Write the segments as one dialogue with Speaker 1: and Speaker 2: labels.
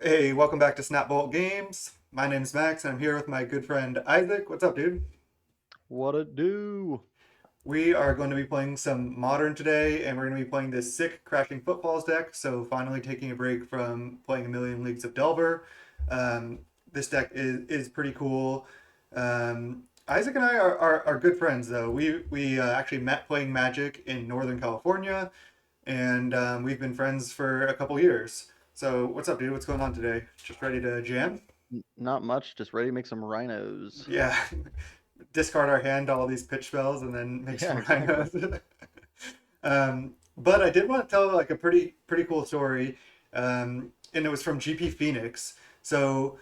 Speaker 1: Hey, welcome back to Snapbolt Games. My name's Max, and I'm here with my good friend Isaac. What's up, dude?
Speaker 2: What it do?
Speaker 1: We are going to be playing some Modern today, and we're going to be playing this sick Crashing Footfalls deck. So, finally taking a break from playing a million leagues of Delver. Um, this deck is pretty cool. Isaac and I are good friends, though. We actually met playing Magic in Northern California, and we've been friends for a couple years. So, what's up, dude? What's going on today? Just ready to jam?
Speaker 2: Not much. Just ready to make some rhinos.
Speaker 1: Yeah, discard our hand to all these pitch spells and then make
Speaker 2: Yeah,
Speaker 1: some
Speaker 2: exactly.
Speaker 1: rhinos. But I did want to tell like a pretty cool story, and it was from GP Phoenix. So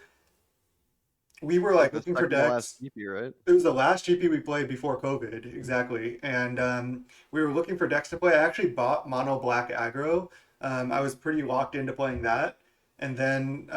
Speaker 1: we were like
Speaker 2: The
Speaker 1: looking for
Speaker 2: second to last
Speaker 1: decks.
Speaker 2: GP, right?
Speaker 1: It was the last GP we played before COVID, exactly, and we were looking for decks to play. I actually bought Mono Black Aggro. I was pretty locked into playing that. And then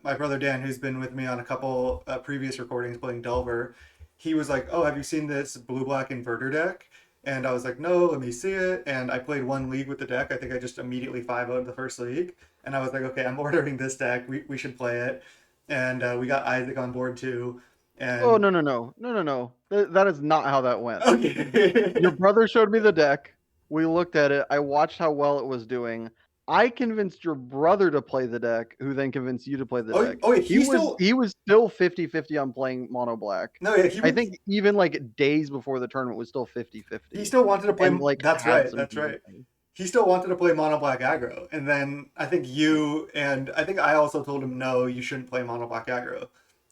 Speaker 1: my brother Dan, who's been with me on a couple previous recordings playing Delver, he was like, "Oh, have you seen this blue black inverter deck?" And I was like, "No, let me see it." And I played one league with the deck. I think I just immediately 5-0'd the first league. And I was like, "Okay, I'm ordering this deck. We should play it." And we got Isaac on board too.
Speaker 2: Oh
Speaker 1: And
Speaker 2: no! That is not how that went. Your
Speaker 1: okay.
Speaker 2: brother showed me the deck. We looked at it. I watched how well it was doing. I convinced your brother to play the deck, who then convinced you to play the
Speaker 1: Oh,
Speaker 2: deck.
Speaker 1: oh,
Speaker 2: He
Speaker 1: he
Speaker 2: was
Speaker 1: still
Speaker 2: he was still 50-50 on playing mono black.
Speaker 1: no, yeah, he
Speaker 2: I
Speaker 1: was
Speaker 2: think even like days before the tournament was still
Speaker 1: he
Speaker 2: 50-50,
Speaker 1: still wanted to play.
Speaker 2: and like
Speaker 1: That's
Speaker 2: had
Speaker 1: right,
Speaker 2: some
Speaker 1: that's right.
Speaker 2: convincing.
Speaker 1: He still wanted to play mono black aggro, and then I think you and I think I also told him no, you shouldn't play mono black aggro,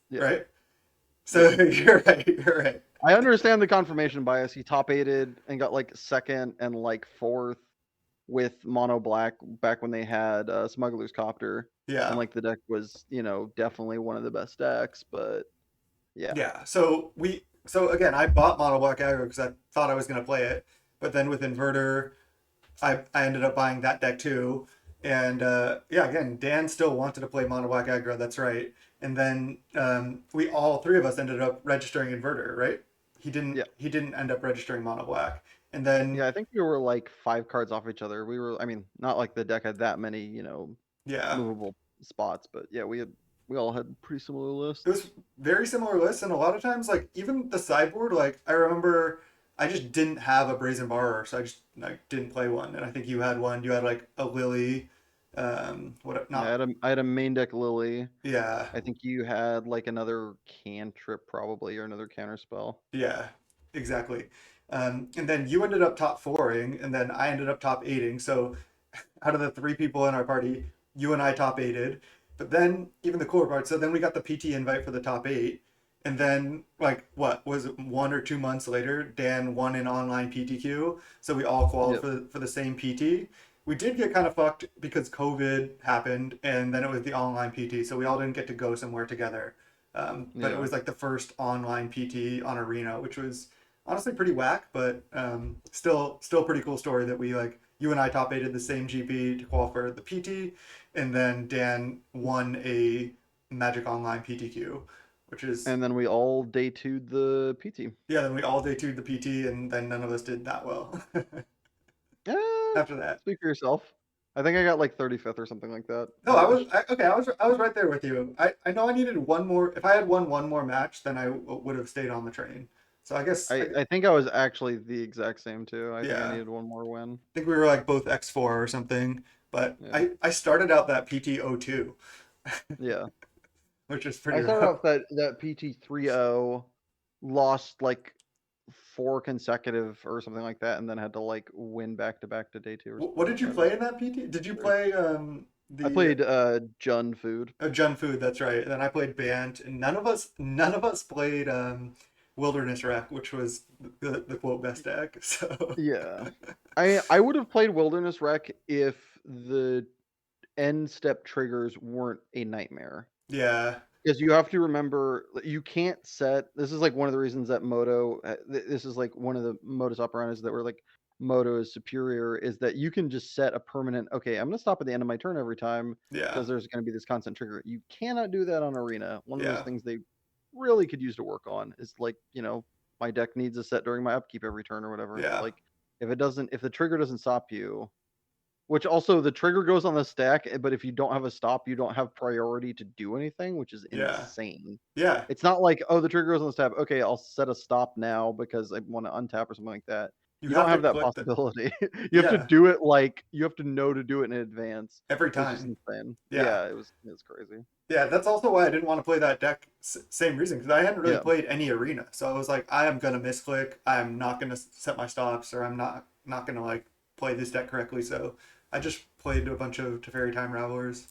Speaker 2: Yeah.
Speaker 1: right? So
Speaker 2: Yeah.
Speaker 1: you're right, you're right.
Speaker 2: I understand the confirmation bias. He top aided and got like second and like fourth with mono black back when they had Smuggler's Copter, and
Speaker 1: Yeah,
Speaker 2: like the deck was definitely one of the best decks. But yeah,
Speaker 1: yeah. So again, I bought mono black aggro because I thought I was gonna play it, but then with inverter, I ended up buying that deck too. And yeah, again, Dan still wanted to play Mono Black Aggro. That's right. And then we all three of us ended up registering Inverter, right? He didn't.
Speaker 2: yeah,
Speaker 1: He didn't end up registering Mono Black. And then
Speaker 2: yeah. I think we were like 5 cards off each other. I mean, not like the deck had that many
Speaker 1: yeah,
Speaker 2: movable spots, but yeah, we all had pretty similar
Speaker 1: it
Speaker 2: lists.
Speaker 1: was very similar lists. And a lot of times, like even the sideboard, like I remember, I just didn't have a Brazen Borrower, so I just like didn't play one. And I think you had one. You had like a Lily. What?
Speaker 2: Yeah,
Speaker 1: Not.
Speaker 2: I had a main deck Lily.
Speaker 1: Yeah.
Speaker 2: I think you had like another cantrip probably or another counter spell.
Speaker 1: Yeah, exactly. And then you ended up top fouring, and then I ended up top eighting. So out of the three people in our party, you and I top eighted. But then even the cooler part, so then we got the PT invite for the top eight. And then like what was it, 1 or 2 months later, Dan won an online PTQ. So we all qualified
Speaker 2: Yep.
Speaker 1: for the same PT. We did get kind of fucked because COVID happened, and then it was the online PT. So we all didn't get to go somewhere together. But it
Speaker 2: Yeah.
Speaker 1: was like the first online PT on Arena, which was honestly pretty whack, but still pretty cool story that we like you and I top eighted the same GP to qualify for the PT, and then Dan won a Magic Online PTQ, which is
Speaker 2: And then we all day two'd the PT.
Speaker 1: yeah. Then we all day two'd the PT, and then none of us did that well
Speaker 2: Eh,
Speaker 1: after that.
Speaker 2: speak for yourself. I think I got like 35th or something like that.
Speaker 1: No, okay. I was right there with you. I know I needed one more. If I had won one more match, then I would have stayed on the train. So I guess
Speaker 2: I think I was actually the exact same too. I think I
Speaker 1: yeah.
Speaker 2: needed one more win.
Speaker 1: Think we were like both X4 or something. But
Speaker 2: Yeah.
Speaker 1: I started out that PT02,
Speaker 2: Yeah.
Speaker 1: which is pretty
Speaker 2: I started
Speaker 1: rough.
Speaker 2: off that PT 3-0, lost like four consecutive or something like that, and then had to like win back to back to day two or
Speaker 1: What
Speaker 2: something
Speaker 1: did
Speaker 2: like
Speaker 1: you
Speaker 2: that.
Speaker 1: play in that PT? Did you
Speaker 2: Or-
Speaker 1: play
Speaker 2: I
Speaker 1: the
Speaker 2: played Jun Food.
Speaker 1: Jun Food? That's right. And then I played Bant, and none of us played Wilderness Wreck, which was the quote best deck. So
Speaker 2: Yeah. I would have played Wilderness Wreck if the end step triggers weren't a nightmare.
Speaker 1: yeah,
Speaker 2: Because you have to remember, you can't set. This is like one of the reasons that Moto. This is like one of the modus operandi that were like Moto is superior. Is that you can just set a permanent. Okay, I'm gonna stop at the end of my turn every time
Speaker 1: yeah,
Speaker 2: because there's gonna be this constant trigger. You cannot do that on Arena. One of those
Speaker 1: yeah,
Speaker 2: things they really could use to work on is like my deck needs a set during my upkeep every turn or whatever.
Speaker 1: yeah.
Speaker 2: Like if it doesn't, if the trigger doesn't stop you, which also the trigger goes on the stack, but if you don't have a stop, you don't have priority to do anything, which is
Speaker 1: Yeah.
Speaker 2: insane.
Speaker 1: Yeah.
Speaker 2: It's not like, oh, the trigger goes on the stack. Okay, I'll set a stop now because I want to untap or something like that.
Speaker 1: You
Speaker 2: You don't
Speaker 1: have to
Speaker 2: have that
Speaker 1: click the
Speaker 2: possibility. You have to
Speaker 1: yeah,
Speaker 2: do it like you have to know to do it in advance.
Speaker 1: every
Speaker 2: It was just
Speaker 1: time.
Speaker 2: insane.
Speaker 1: Yeah.
Speaker 2: Yeah, it was crazy.
Speaker 1: Yeah, that's also why I didn't want to play that deck. Same reason, because I hadn't really
Speaker 2: Yeah.
Speaker 1: played any arena, so I was like, I am gonna misclick. I am not gonna set my stops, or I'm not gonna like play this deck correctly. So I just played a bunch of Teferi Time Ravelers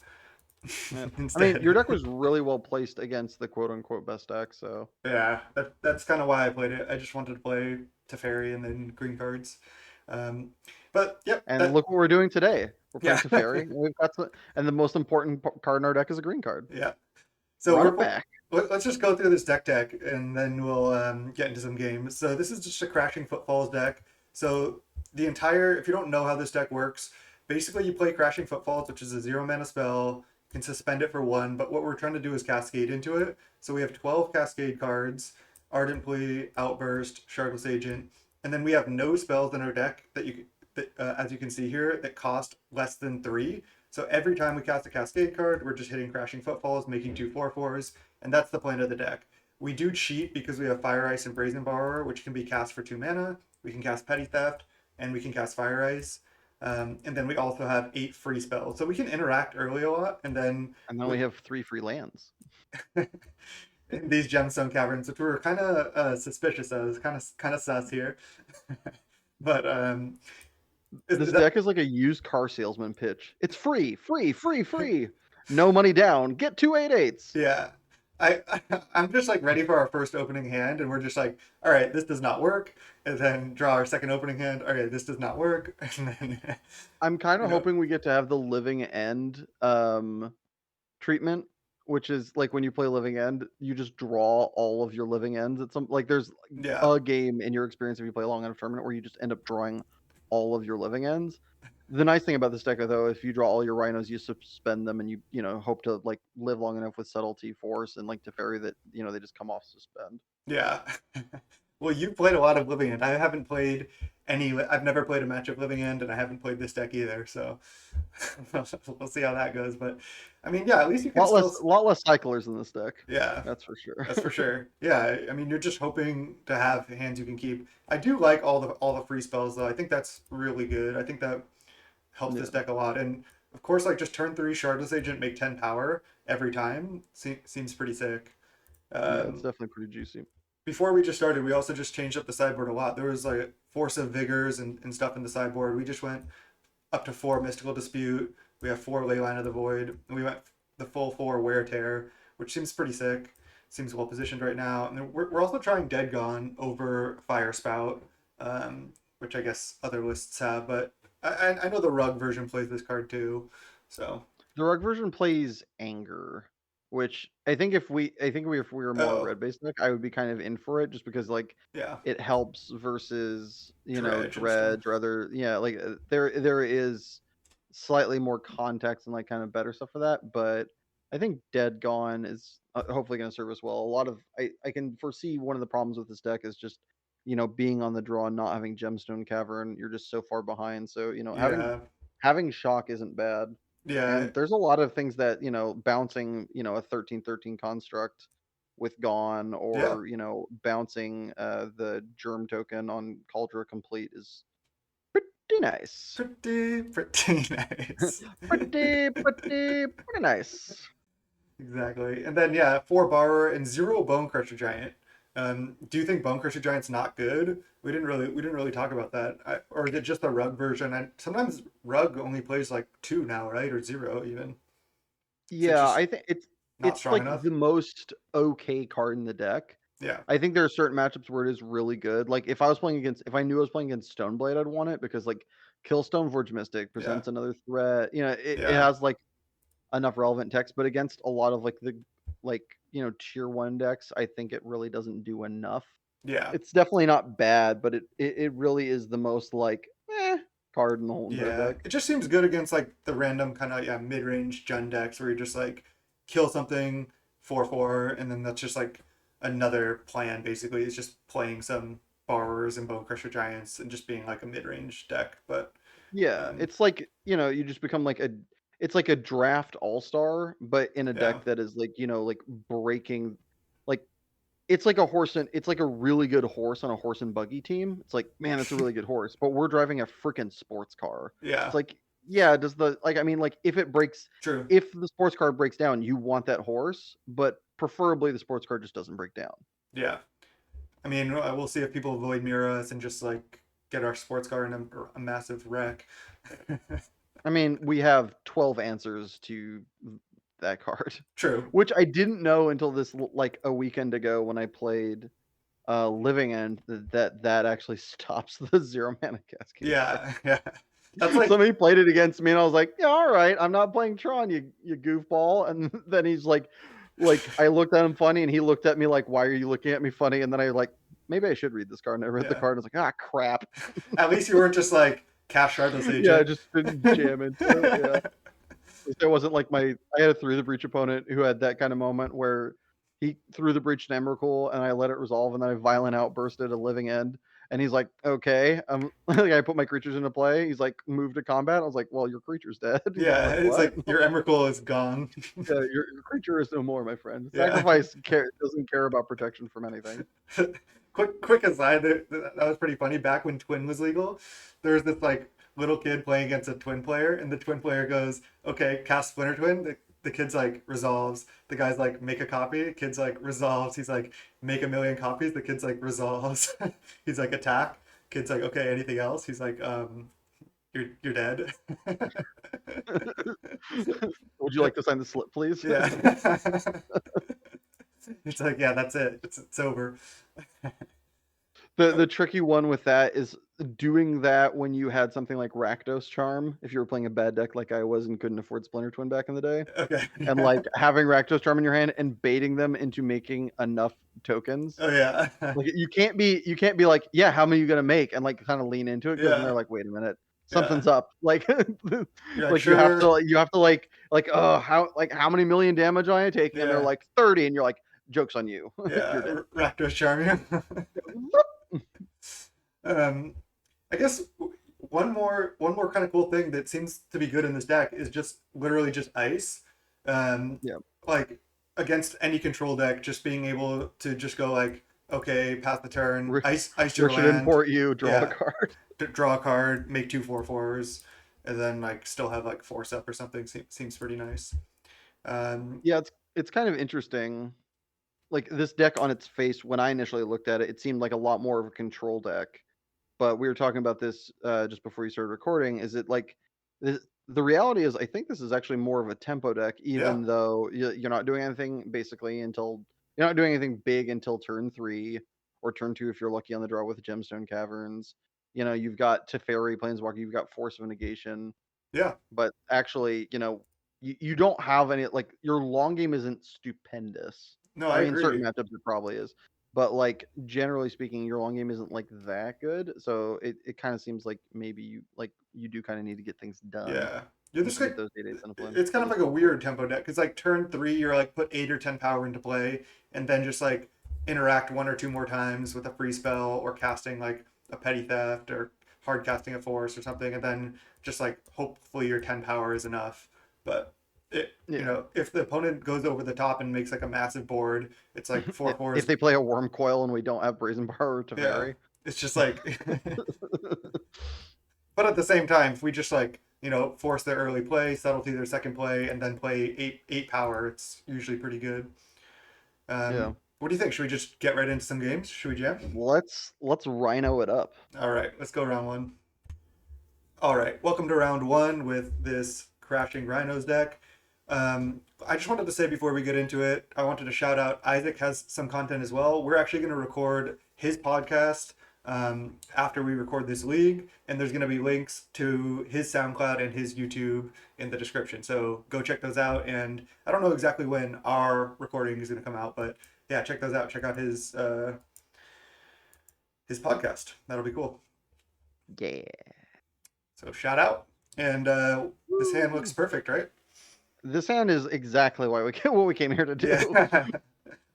Speaker 2: Yeah. I mean, your
Speaker 1: instead.
Speaker 2: deck was really well placed against the quote unquote best deck, so
Speaker 1: Yeah, that's kind of why I played it. I just wanted to play Teferi and then green cards. Um, but yep,
Speaker 2: and
Speaker 1: that
Speaker 2: look what we're doing today. We're playing
Speaker 1: yeah,
Speaker 2: Teferi, and we've got some, and the most important card in our deck is a green card.
Speaker 1: yeah. So
Speaker 2: Run it back.
Speaker 1: let's just go through this deck and then we'll get into some games. So this is just a Crashing Footfalls deck. So the entire, if you don't know how this deck works, basically you play Crashing Footfalls, which is a 0 mana spell. You can suspend it for 1, but what we're trying to do is cascade into it. So we have 12 cascade cards: Ardent Plea, Outburst, Shardless Agent, and then we have no spells in our deck as you can see here, that cost less than 3. So every time we cast a Cascade card, we're just hitting Crashing Footfalls, making 2/4/4s, and that's the plan of the deck. We do cheat because we have Fire Ice and Brazen Borrower, which can be cast for 2 mana. We can cast Petty Theft, and we can cast Fire Ice. And then we also have 8 free spells. So we can interact early a lot, and then
Speaker 2: And then we
Speaker 1: with
Speaker 2: have 3 free lands.
Speaker 1: in these Gemstone Caverns, which we were kind of suspicious of, kind of sus here. But
Speaker 2: This
Speaker 1: is that
Speaker 2: deck is like a used car salesman pitch. It's free, free, free, free. No money down. Get 2 8/8s.
Speaker 1: yeah. I'm just like ready for our first opening hand, and we're just like, all right, this does not work, and then draw our second opening hand. Okay, this does not work, and then
Speaker 2: I'm kind
Speaker 1: you
Speaker 2: of
Speaker 1: know,
Speaker 2: hoping we get to have the living end treatment, which is like when you play living end, you just draw all of your living ends at some like there's
Speaker 1: yeah,
Speaker 2: a game in your experience if you play long enough tournament where you just end up drawing all of your living ends. The nice thing about this deck though, if you draw all your rhinos, you suspend them and you hope to like live long enough with subtlety, force, and like Teferi that they just come off suspend.
Speaker 1: yeah. Well, you played a lot of Living End. I haven't played any. I've never played a match of Living End, and I haven't played this deck either. So we'll see how that goes. But I mean, yeah, at least you
Speaker 2: A
Speaker 1: can still.
Speaker 2: lot less cyclers in this deck.
Speaker 1: Yeah,
Speaker 2: That's for sure.
Speaker 1: that's for sure. Yeah, I mean, you're just hoping to have hands you can keep. I do like all the free spells though. I think that's really good. I think that helps this
Speaker 2: Yeah.
Speaker 1: deck a lot. And of course, like just turn 3 Shardless Agent, make 10 power every time. Seems pretty sick.
Speaker 2: Yeah, it's
Speaker 1: Um,
Speaker 2: definitely pretty juicy.
Speaker 1: Before we just started, we also just changed up the sideboard a lot. There was like Force of Vigors and stuff in the sideboard. We just went up to 4 Mystical Dispute. We have 4 Leyline of the Void. And we went the full 4 Wear Tear, which seems pretty sick. Seems well positioned right now. And then we're also trying Dead Gone over Fire Spout, which I guess other lists have. But I know the Rug version plays this card too. So,
Speaker 2: The rug version plays anger, which I think if we were more
Speaker 1: oh,
Speaker 2: red based deck, I would be kind of in for it just because like
Speaker 1: yeah.
Speaker 2: it helps versus
Speaker 1: Dredge and stuff.
Speaker 2: dredge or other like there is slightly more context and like kind of better stuff for that, but I think Dead Gone is hopefully going to serve us well. A lot of I can foresee one of the problems with this deck is just being on the draw and not having Gemstone Cavern. You're just so far behind. So
Speaker 1: Yeah.
Speaker 2: having shock isn't bad.
Speaker 1: Yeah.
Speaker 2: And there's a lot of things that, bouncing, a 13/13 construct with Gone
Speaker 1: Yeah.
Speaker 2: or, bouncing the germ token on Cauldron Complete is pretty nice.
Speaker 1: Pretty nice.
Speaker 2: Pretty nice.
Speaker 1: Exactly. And then yeah, 4 Borrower and 0 Bone Crusher Giant. Do you think Bone Crusher Giant's not good? We didn't really talk about that. Or is it just the Rug version? And sometimes Rug only plays like 2 now, right? Or 0 even. Is it
Speaker 2: Yeah,
Speaker 1: just
Speaker 2: I think it's
Speaker 1: not
Speaker 2: it's
Speaker 1: strong
Speaker 2: like
Speaker 1: enough?
Speaker 2: the most okay card in the deck.
Speaker 1: Yeah.
Speaker 2: I think there are certain matchups where it is really good. Like if I knew I was playing against Stoneblade, I'd want it because like Killstone Forge Mystic
Speaker 1: Yeah.
Speaker 2: presents another threat. It
Speaker 1: Yeah.
Speaker 2: has like enough relevant text, but against a lot of like the tier one decks, I think it really doesn't do enough.
Speaker 1: Yeah.
Speaker 2: It's definitely not bad, but it really is the most like card in the whole entire
Speaker 1: Yeah,
Speaker 2: deck.
Speaker 1: it just seems good against like the random kind of mid-range Jund decks where you just like kill something 4/4 and then that's just like another plan basically. It's just playing some borrowers and bone crusher giants and just being like a mid-range deck. But
Speaker 2: Yeah,
Speaker 1: Um,
Speaker 2: it's like, you just become like it's like a draft all-star, but in a
Speaker 1: yeah,
Speaker 2: deck that is like, like breaking, like it's like a horse and it's like a really good horse on a horse and buggy team. It's like, man, that's a really good horse, but we're driving a freaking sports car. It's
Speaker 1: yeah,
Speaker 2: like, yeah, does the like I mean like
Speaker 1: true.
Speaker 2: if the sports car breaks down, you want that horse, but preferably the sports car just doesn't break down.
Speaker 1: Yeah. I mean, we'll see if people avoid Miras and just like get our sports car in a massive wreck.
Speaker 2: I mean, we have 12 answers to that card,
Speaker 1: True.
Speaker 2: which I didn't know until like a weekend ago when I played Living End that actually stops the zero mana Cascade card.
Speaker 1: Yeah, yeah. That's like,
Speaker 2: Somebody played it against me and I was like, yeah, all right, I'm not playing Tron, you goofball. And then he's like I looked at him funny and he looked at me like, why are you looking at me funny? And then I like, maybe I should read this card. And I read the
Speaker 1: yeah.
Speaker 2: card and I was like, ah, crap.
Speaker 1: At least you weren't just like Cash Shardless
Speaker 2: Yeah, I
Speaker 1: Agent.
Speaker 2: just didn't jam into it. Yeah. It wasn't like I had a Through the Breach opponent who had that kind of moment where he threw the breach to Emrakul and I let it resolve and then I violent outbursted a Living End. And he's like, okay. Like I put my creatures into play. He's like, move to combat. I was like, well, your creature's dead. He's
Speaker 1: Yeah,
Speaker 2: like,
Speaker 1: it's
Speaker 2: what?
Speaker 1: like your Emrakul is gone.
Speaker 2: Yeah, your creature is no more, my friend.
Speaker 1: Yeah.
Speaker 2: Sacrifice doesn't care about protection from anything.
Speaker 1: Quick aside, that was pretty funny. Back when Twin was legal, there was this like little kid playing against a Twin player, and the Twin player goes, "Okay, cast Splinter Twin." The kid's like resolves. The guy's like, "Make a copy." The kid's like resolves. He's like, "Make a million copies." The kid's like resolves. He's like, "Attack." Kid's like, "Okay, anything else?" He's like, you're dead."
Speaker 2: Would you like to sign the slip, please?
Speaker 1: Yeah. It's like, yeah, that's it. It's over.
Speaker 2: The tricky one with that is doing that when you had something like Rakdos Charm, if you were playing a bad deck like I was and couldn't afford Splinter Twin back in the day,
Speaker 1: Okay.
Speaker 2: and like having Rakdos Charm in your hand and baiting them into making enough tokens.
Speaker 1: Oh yeah.
Speaker 2: Like you can't be like, yeah, how many are you gonna make? And like kind of lean into it because then
Speaker 1: Yeah.
Speaker 2: they're like, wait a minute,
Speaker 1: Yeah.
Speaker 2: something's up. Like
Speaker 1: You're like,
Speaker 2: like you have to like, oh, how many million damage am I taking? And they're
Speaker 1: yeah,
Speaker 2: like 30, and you're like, joke's on you. You're
Speaker 1: yeah.
Speaker 2: dead.
Speaker 1: Rakdos Charmian. um, I guess one more kind of cool thing that seems to be good in this deck is just literally just ice. Um,
Speaker 2: Yeah.
Speaker 1: like against any control deck, just being able to just go like, okay, pass the turn, ice your
Speaker 2: Should
Speaker 1: land,
Speaker 2: import you, draw a
Speaker 1: yeah,
Speaker 2: card.
Speaker 1: draw a card, make 2/4/4s, and then like still have like force up or something. Seems pretty nice. Um,
Speaker 2: Yeah, it's kind of interesting. Like this deck on its face, when I initially looked at it, it seemed like a lot more of a control deck. But we were talking about this just before you started recording. Is it like the reality is, I think this is actually more of a tempo deck,
Speaker 1: yeah,
Speaker 2: even though you're not doing anything basically until you're not doing anything big until turn 3 or turn 2 if you're lucky on the draw with Gemstone Caverns. You've got Teferi Planeswalker, you've got Force of Negation,
Speaker 1: yeah.
Speaker 2: but actually, you don't have any like your long game isn't stupendous.
Speaker 1: No,
Speaker 2: I
Speaker 1: I
Speaker 2: mean, certain
Speaker 1: agree.
Speaker 2: matchups it probably is, but like generally speaking, your long game isn't like that good. So it kind of seems like maybe you do kind of need to get things done
Speaker 1: Yeah, you're
Speaker 2: once
Speaker 1: just
Speaker 2: you get
Speaker 1: like
Speaker 2: those 8/8 into play.
Speaker 1: it's kind of like a weird tempo deck because like turn three, you're like put 8 or 10 power into play, and then just like interact one or two more times with a free spell or casting like a petty theft or hard casting a force or something, and then just like hopefully your 10 power is enough. But
Speaker 2: Yeah.
Speaker 1: if the opponent goes over the top and makes like a massive board, it's like four
Speaker 2: If
Speaker 1: fours.
Speaker 2: they play a Worm Coil and we don't have Brazen Bar or
Speaker 1: Yeah,
Speaker 2: Teferi.
Speaker 1: it's just like. But at the same time, if we just like force their early play, subtlety their second play, and then play eight power, it's usually pretty good.
Speaker 2: Yeah.
Speaker 1: What do you think? Should we just get right into some games? Should we jam?
Speaker 2: Let's Rhino it up.
Speaker 1: All right, let's go round one. All right, welcome to round one with this Crashing Rhinos deck. I just wanted to say before we get into it, I wanted to shout out Isaac has some content as well. We're actually going to record his podcast after we record this league, and there's going to be links to his SoundCloud and his YouTube in the description. So go check those out. And I don't know exactly when our recording is going to come out, but yeah, check those out. Check out his podcast. That'll be cool.
Speaker 2: Yeah.
Speaker 1: So shout out. And this hand looks perfect, right?
Speaker 2: This hand is exactly why what we came here to do.
Speaker 1: Yeah.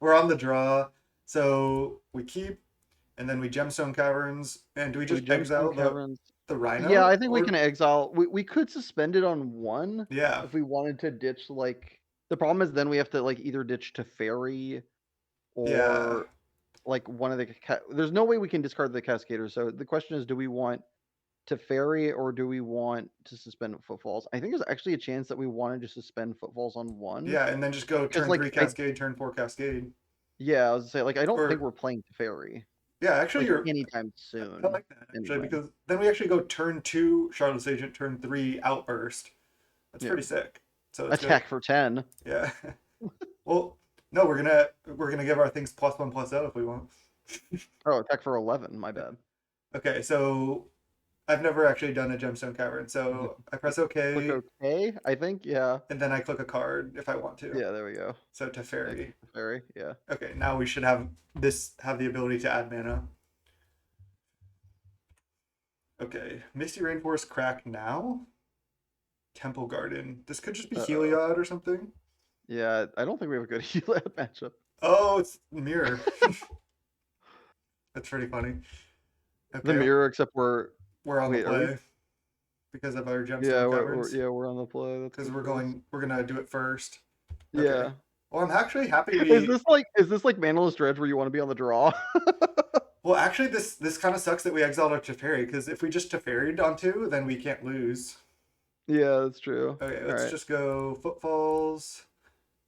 Speaker 1: We're on the draw. So we keep, and then we Gemstone Caverns. And do we
Speaker 2: We
Speaker 1: just exile
Speaker 2: Gemstone
Speaker 1: the.
Speaker 2: Caverns.
Speaker 1: The
Speaker 2: Yeah,
Speaker 1: Rhino
Speaker 2: I think we can
Speaker 1: or
Speaker 2: exile. We could suspend it on one
Speaker 1: yeah,
Speaker 2: if we wanted to ditch like. The problem is then we have to like either ditch Teferi
Speaker 1: yeah,
Speaker 2: or like one of the. There's no way we can discard the Cascader. So the question is, do we want Teferi or do we want to suspend Footfalls? I think there's actually a chance that we wanted to suspend Footfalls on one
Speaker 1: yeah, and then just go
Speaker 2: because
Speaker 1: turn three
Speaker 2: like I
Speaker 1: Cascade, turn four Cascade.
Speaker 2: yeah I was gonna say like I don't think
Speaker 1: Or
Speaker 2: we're playing Teferi
Speaker 1: yeah, actually,
Speaker 2: like
Speaker 1: you're.
Speaker 2: anytime
Speaker 1: I
Speaker 2: soon
Speaker 1: like that actually
Speaker 2: anyway.
Speaker 1: because then we actually go turn two Charlotte's Agent, turn three Outburst. That's
Speaker 2: Yeah,
Speaker 1: pretty sick. So let's go.
Speaker 2: attack for 10.
Speaker 1: Yeah. Well, no, we're gonna give our things +1/+0 if we want.
Speaker 2: Oh, attack for 11. My bad.
Speaker 1: Okay, so I've never actually done a gemstone cavern, so I press
Speaker 2: Click
Speaker 1: OK,
Speaker 2: OK. I think yeah.
Speaker 1: and then I click a card if I want to.
Speaker 2: Yeah, there we go.
Speaker 1: So
Speaker 2: Yeah,
Speaker 1: Teferi.
Speaker 2: click the fairy. Yeah.
Speaker 1: Okay, now we should have the ability to add mana. Okay, Misty Rainforest crack now. Temple Garden. This could just be
Speaker 2: Uh-oh.
Speaker 1: Heliod or something.
Speaker 2: Yeah, I don't think we have a good heal matchup.
Speaker 1: Oh, it's Mirror. That's pretty funny.
Speaker 2: The
Speaker 1: Okay,
Speaker 2: mirror, except we're
Speaker 1: we're on the
Speaker 2: wait, are we?
Speaker 1: play because of our
Speaker 2: Yeah,
Speaker 1: gemstone caverns.
Speaker 2: we're on the play. That's
Speaker 1: Because
Speaker 2: good
Speaker 1: we're
Speaker 2: for us.
Speaker 1: going, we're gonna do it first. Okay.
Speaker 2: Yeah.
Speaker 1: Well, I'm actually happy we.
Speaker 2: Is this like Manaless Dredge where you want to be on the draw?
Speaker 1: Well, actually, this kind of sucks that we exiled our Teferi because if we just Teferi'd on two, then we can't lose.
Speaker 2: Yeah, that's true.
Speaker 1: Okay,
Speaker 2: All
Speaker 1: let's
Speaker 2: right.
Speaker 1: just go Footfalls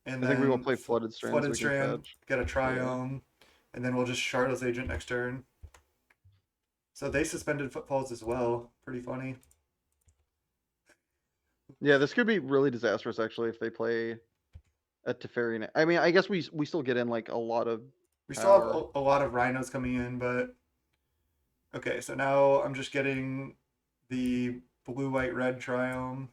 Speaker 1: and
Speaker 2: I think we will
Speaker 1: then
Speaker 2: play Flooded Strand so
Speaker 1: Flooded
Speaker 2: we can
Speaker 1: Strand,
Speaker 2: fetch.
Speaker 1: get a
Speaker 2: Yeah.
Speaker 1: Triome, and then we'll just Shardless Agent next turn. So they suspended Footfalls as well. Pretty funny.
Speaker 2: Yeah, this could be really disastrous actually if they play a Teferi. I mean, I guess we still get in like a lot of
Speaker 1: We still have
Speaker 2: power.
Speaker 1: a lot of Rhinos coming in, but okay. So now I'm just getting the blue, white, red Triome,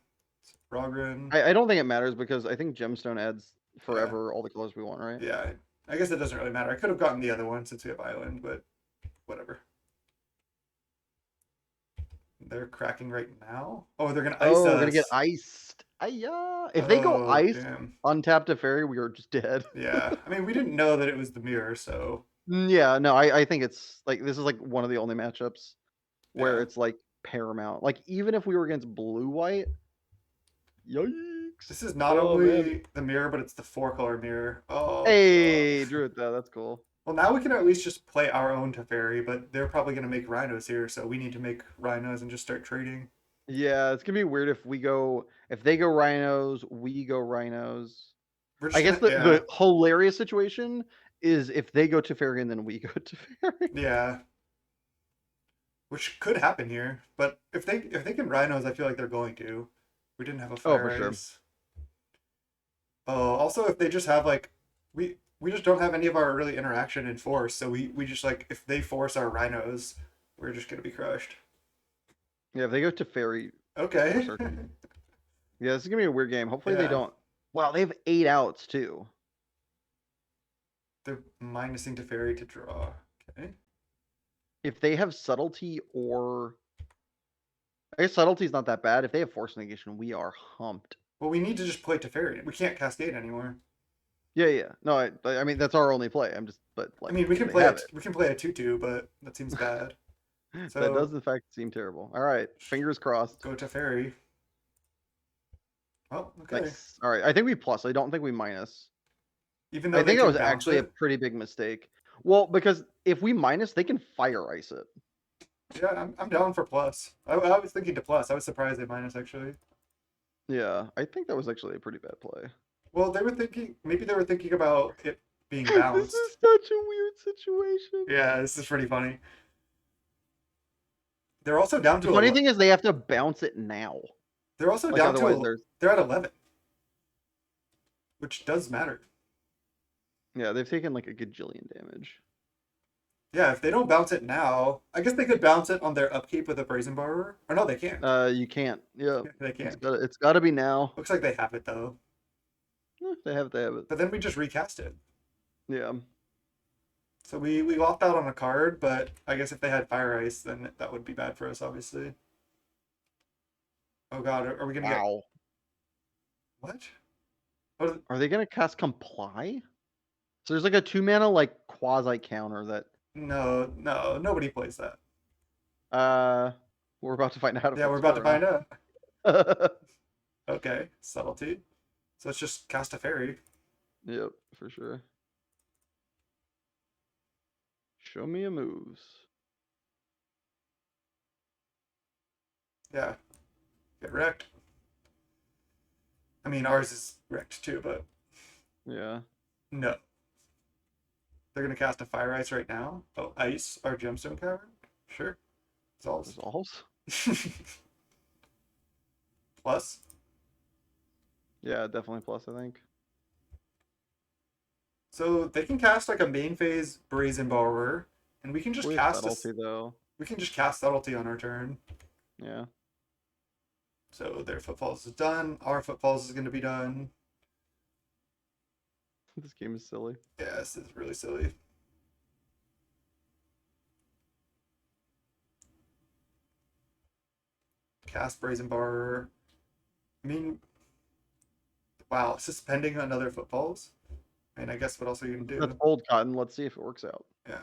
Speaker 1: Rogren.
Speaker 2: I don't think it matters because I think Gemstone adds
Speaker 1: Yeah,
Speaker 2: forever all the colors we want, right?
Speaker 1: yeah. I guess it doesn't really matter. I could have gotten the other one since we have Island, but whatever. They're cracking right now. Oh, they're gonna ice
Speaker 2: Oh, we're gonna get
Speaker 1: us.
Speaker 2: iced. Ayah. If they go
Speaker 1: Oh,
Speaker 2: iced,
Speaker 1: damn.
Speaker 2: untap Teferi, we are just dead.
Speaker 1: Yeah. I mean, we didn't know that it was the mirror, so
Speaker 2: Yeah, no, I think it's like this is like one of the only matchups where
Speaker 1: yeah.
Speaker 2: it's like paramount. Like even if we were against blue white,
Speaker 1: This
Speaker 2: yikes.
Speaker 1: is not
Speaker 2: Oh man.
Speaker 1: only the mirror, but it's the four-color mirror. Oh god.
Speaker 2: Hey, drew it though. That's cool.
Speaker 1: Well, now we can at least just play our own Teferi, but they're probably gonna make rhinos here, so we need to make rhinos and just start trading.
Speaker 2: Yeah, it's gonna be weird if they go rhinos, we go rhinos.
Speaker 1: We're
Speaker 2: I
Speaker 1: just
Speaker 2: guess
Speaker 1: gonna
Speaker 2: the
Speaker 1: yeah.
Speaker 2: hilarious situation is if they go Teferi and then we go Teferi.
Speaker 1: Yeah. Which could happen here. But if they can rhinos, I feel like they're going to. We didn't have a
Speaker 2: Oh, for
Speaker 1: fire
Speaker 2: sure.
Speaker 1: ice. Oh, also if they just have like we just don't have any of our really interaction in force, so we just like if they force our rhinos, we're just gonna be crushed.
Speaker 2: Yeah, if they go Teferi, we're
Speaker 1: Okay.
Speaker 2: searching. Yeah, this is gonna be a weird game. Hopefully they
Speaker 1: Yeah.
Speaker 2: don't. Wow, they have 8 outs too.
Speaker 1: They're minusing to fairy to draw. Okay.
Speaker 2: If they have subtlety or I guess subtlety's not that bad. If they have force negation, we are humped.
Speaker 1: Well, we need to just play Teferi. We can't cascade anymore.
Speaker 2: Yeah, yeah. No, I mean that's our only play. I'm just but
Speaker 1: I
Speaker 2: like
Speaker 1: mean, we can
Speaker 2: they
Speaker 1: play
Speaker 2: have
Speaker 1: it. We can play a tutu, but that seems bad.
Speaker 2: it. That
Speaker 1: So
Speaker 2: does in fact seem terrible. All right, fingers crossed.
Speaker 1: go Teferi. Oh, okay.
Speaker 2: Nice. All right, I think we plus. I don't think we minus.
Speaker 1: Even though
Speaker 2: I
Speaker 1: they
Speaker 2: think that
Speaker 1: could
Speaker 2: was
Speaker 1: bounce
Speaker 2: actually a
Speaker 1: it.
Speaker 2: pretty big mistake. Well, because if we minus, they can fire ice it.
Speaker 1: Yeah, I'm down for plus. I was thinking to plus. I was surprised they minus actually.
Speaker 2: Yeah, I think that was actually a pretty bad play.
Speaker 1: Well, they were thinking maybe they were thinking about it being
Speaker 2: This
Speaker 1: bounced.
Speaker 2: is such a weird situation.
Speaker 1: Yeah, this is pretty funny. They're also down
Speaker 2: The
Speaker 1: to
Speaker 2: funny
Speaker 1: a.
Speaker 2: thing is they have to bounce it now.
Speaker 1: They're also
Speaker 2: Like
Speaker 1: down to
Speaker 2: otherwise
Speaker 1: a.
Speaker 2: there's
Speaker 1: They're at 11, which does matter.
Speaker 2: yeah, they've taken like a gajillion damage.
Speaker 1: Yeah, if they don't bounce it now, I guess they could bounce it on their upkeep with a Brazen Borrower. Or no, they can't.
Speaker 2: You can't. Yeah.
Speaker 1: Yeah, they can't.
Speaker 2: It's gotta be now.
Speaker 1: Looks like they have it though.
Speaker 2: They have it.
Speaker 1: But then we just recast it.
Speaker 2: Yeah.
Speaker 1: So we locked out on a card, but I guess if they had Fire Ice, then that would be bad for us, obviously. Oh god, are we gonna get
Speaker 2: Wow.
Speaker 1: what? What?
Speaker 2: Are they gonna cast comply? So there's like a 2 mana like quasi counter that
Speaker 1: No, no, nobody plays that.
Speaker 2: uh We're about to find out if
Speaker 1: Yeah, we're
Speaker 2: it's
Speaker 1: about
Speaker 2: true
Speaker 1: to
Speaker 2: or
Speaker 1: find out.
Speaker 2: not.
Speaker 1: Okay, subtlety. So let's just cast a fairy.
Speaker 2: Yep, for sure. Show me a moves.
Speaker 1: Yeah, get wrecked. I mean, ours is wrecked too, but
Speaker 2: Yeah.
Speaker 1: no. They're gonna cast a fire ice right now. Oh, ice, our gemstone cavern? Sure. Resolves.
Speaker 2: Resolves?
Speaker 1: Plus.
Speaker 2: Yeah, definitely plus, I think.
Speaker 1: So they can cast like a main phase Brazen Borrower, and
Speaker 2: We have subtlety though.
Speaker 1: we can just cast subtlety on our turn.
Speaker 2: Yeah.
Speaker 1: So their footfalls is done. Our footfalls is gonna be done.
Speaker 2: This game is silly.
Speaker 1: Yeah, this is really silly. Cast Brazen Borrower. I mean, wow, suspending another footfalls. I mean, I guess what else are you gonna
Speaker 2: That's
Speaker 1: do?
Speaker 2: old cotton. Let's see if it works out.
Speaker 1: Yeah.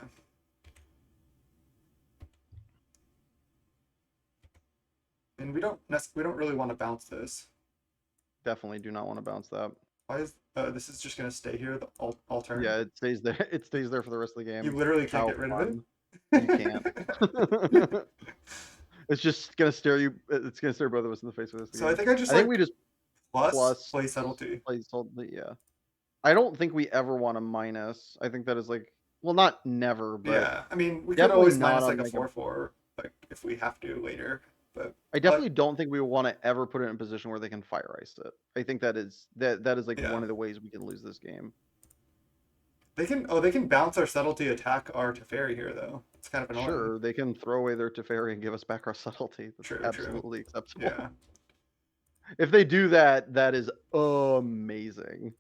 Speaker 1: And we don't really want to bounce this.
Speaker 2: Definitely do not want to bounce that.
Speaker 1: Why is this is just gonna stay here the all turn?
Speaker 2: Yeah, it stays there. It stays there for the rest of the
Speaker 1: You
Speaker 2: game.
Speaker 1: literally can't
Speaker 2: How
Speaker 1: get rid of
Speaker 2: fun.
Speaker 1: it.
Speaker 2: You can't. It's just gonna stare you. It's gonna stare both of us in the face for this
Speaker 1: So I
Speaker 2: game.
Speaker 1: think I just
Speaker 2: I think we
Speaker 1: like
Speaker 2: just
Speaker 1: plus
Speaker 2: plus
Speaker 1: play subtlety.
Speaker 2: play subtlety. Yeah. I don't think we ever want a minus. I think that is like, well, not never, but
Speaker 1: Yeah, I mean we could
Speaker 2: definitely
Speaker 1: always
Speaker 2: not
Speaker 1: minus like
Speaker 2: on
Speaker 1: a
Speaker 2: like
Speaker 1: 4/4, like if we have to later. But
Speaker 2: I
Speaker 1: like
Speaker 2: definitely don't think we want to ever put it in a position where they can fire ice it. I think that is like
Speaker 1: yeah,
Speaker 2: one of the ways we can lose this game.
Speaker 1: they can bounce our subtlety, attack our Teferi here though. It's kind of annoying.
Speaker 2: Sure, they can throw away their Teferi and give us back our subtlety. That's
Speaker 1: True, true.
Speaker 2: absolutely acceptable.
Speaker 1: Yeah.
Speaker 2: If they do that, that is amazing.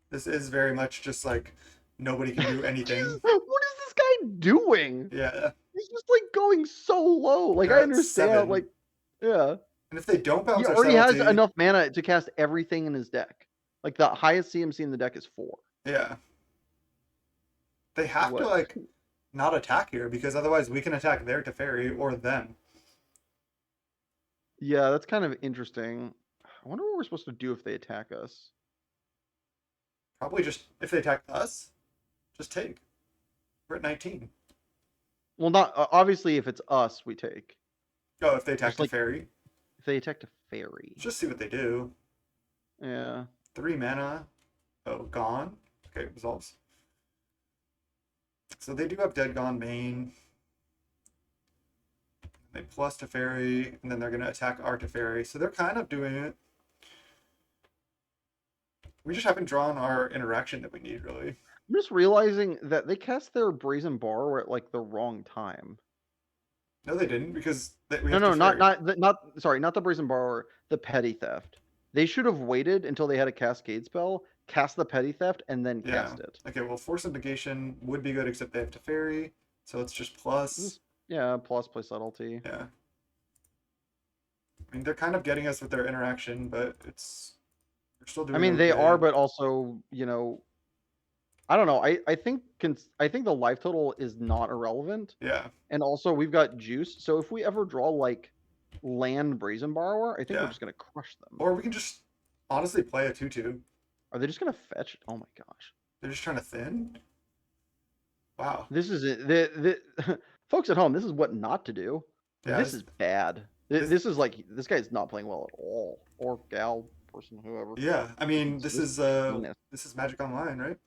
Speaker 1: This is very much just like nobody can do anything.
Speaker 2: What is this guy doing?
Speaker 1: Yeah.
Speaker 2: He's just like going so low. Like
Speaker 1: They're
Speaker 2: I
Speaker 1: at
Speaker 2: understand,
Speaker 1: 7.
Speaker 2: like yeah.
Speaker 1: And if they don't
Speaker 2: He
Speaker 1: bounce our
Speaker 2: already has
Speaker 1: subtlety,
Speaker 2: enough mana to cast everything in his deck. Like the highest CMC in the deck is 4.
Speaker 1: yeah. They have to
Speaker 2: What?
Speaker 1: like not attack here because otherwise we can attack their Teferi or them.
Speaker 2: Yeah, that's kind of interesting. I wonder what we're supposed to do if they attack us.
Speaker 1: Probably just if they attack us, just take. We're at 19.
Speaker 2: Well, not obviously if it's us, we take.
Speaker 1: Oh, if they attack
Speaker 2: Just like
Speaker 1: Teferi,
Speaker 2: if they attack a fairy.
Speaker 1: just see what they do.
Speaker 2: Yeah.
Speaker 1: 3 mana. Oh, gone. Okay, resolves. So they do have Dead Gone main. They plus Teferi, and then they're going to attack our Teferi. So they're kind of doing it. We just haven't drawn our interaction that we need, really.
Speaker 2: I'm just realizing that they cast their Brazen Borrower at like the wrong time.
Speaker 1: No, they didn't, because we
Speaker 2: No,
Speaker 1: have
Speaker 2: no,
Speaker 1: Teferi.
Speaker 2: not the Brazen Borrower, the Petty Theft. They should have waited until they had a Cascade spell, cast the Petty Theft, and then
Speaker 1: Yeah.
Speaker 2: cast it.
Speaker 1: Okay, well, Force of Negation would be good, except they have Teferi. So it's just plus.
Speaker 2: Yeah, plus play subtlety.
Speaker 1: Yeah. I mean, they're kind of getting us with their interaction, but we're still doing
Speaker 2: I mean, they
Speaker 1: okay.
Speaker 2: are, but also, I don't know. I think the life total is not irrelevant.
Speaker 1: Yeah.
Speaker 2: And also, we've got juice. So if we ever draw like land Brazen Borrower, I think we're
Speaker 1: Yeah.
Speaker 2: just gonna crush them.
Speaker 1: Or we can just honestly play a 2/2.
Speaker 2: Are they just gonna fetch? Oh my gosh.
Speaker 1: They're just trying to thin. Wow.
Speaker 2: This is it. The folks at home, this is what not to do.
Speaker 1: Yeah,
Speaker 2: This is bad. This
Speaker 1: this-
Speaker 2: is like this guy's not playing well at all. Or gal, person, whoever.
Speaker 1: Yeah. I mean,
Speaker 2: This
Speaker 1: this
Speaker 2: penis.
Speaker 1: is Magic Online, right?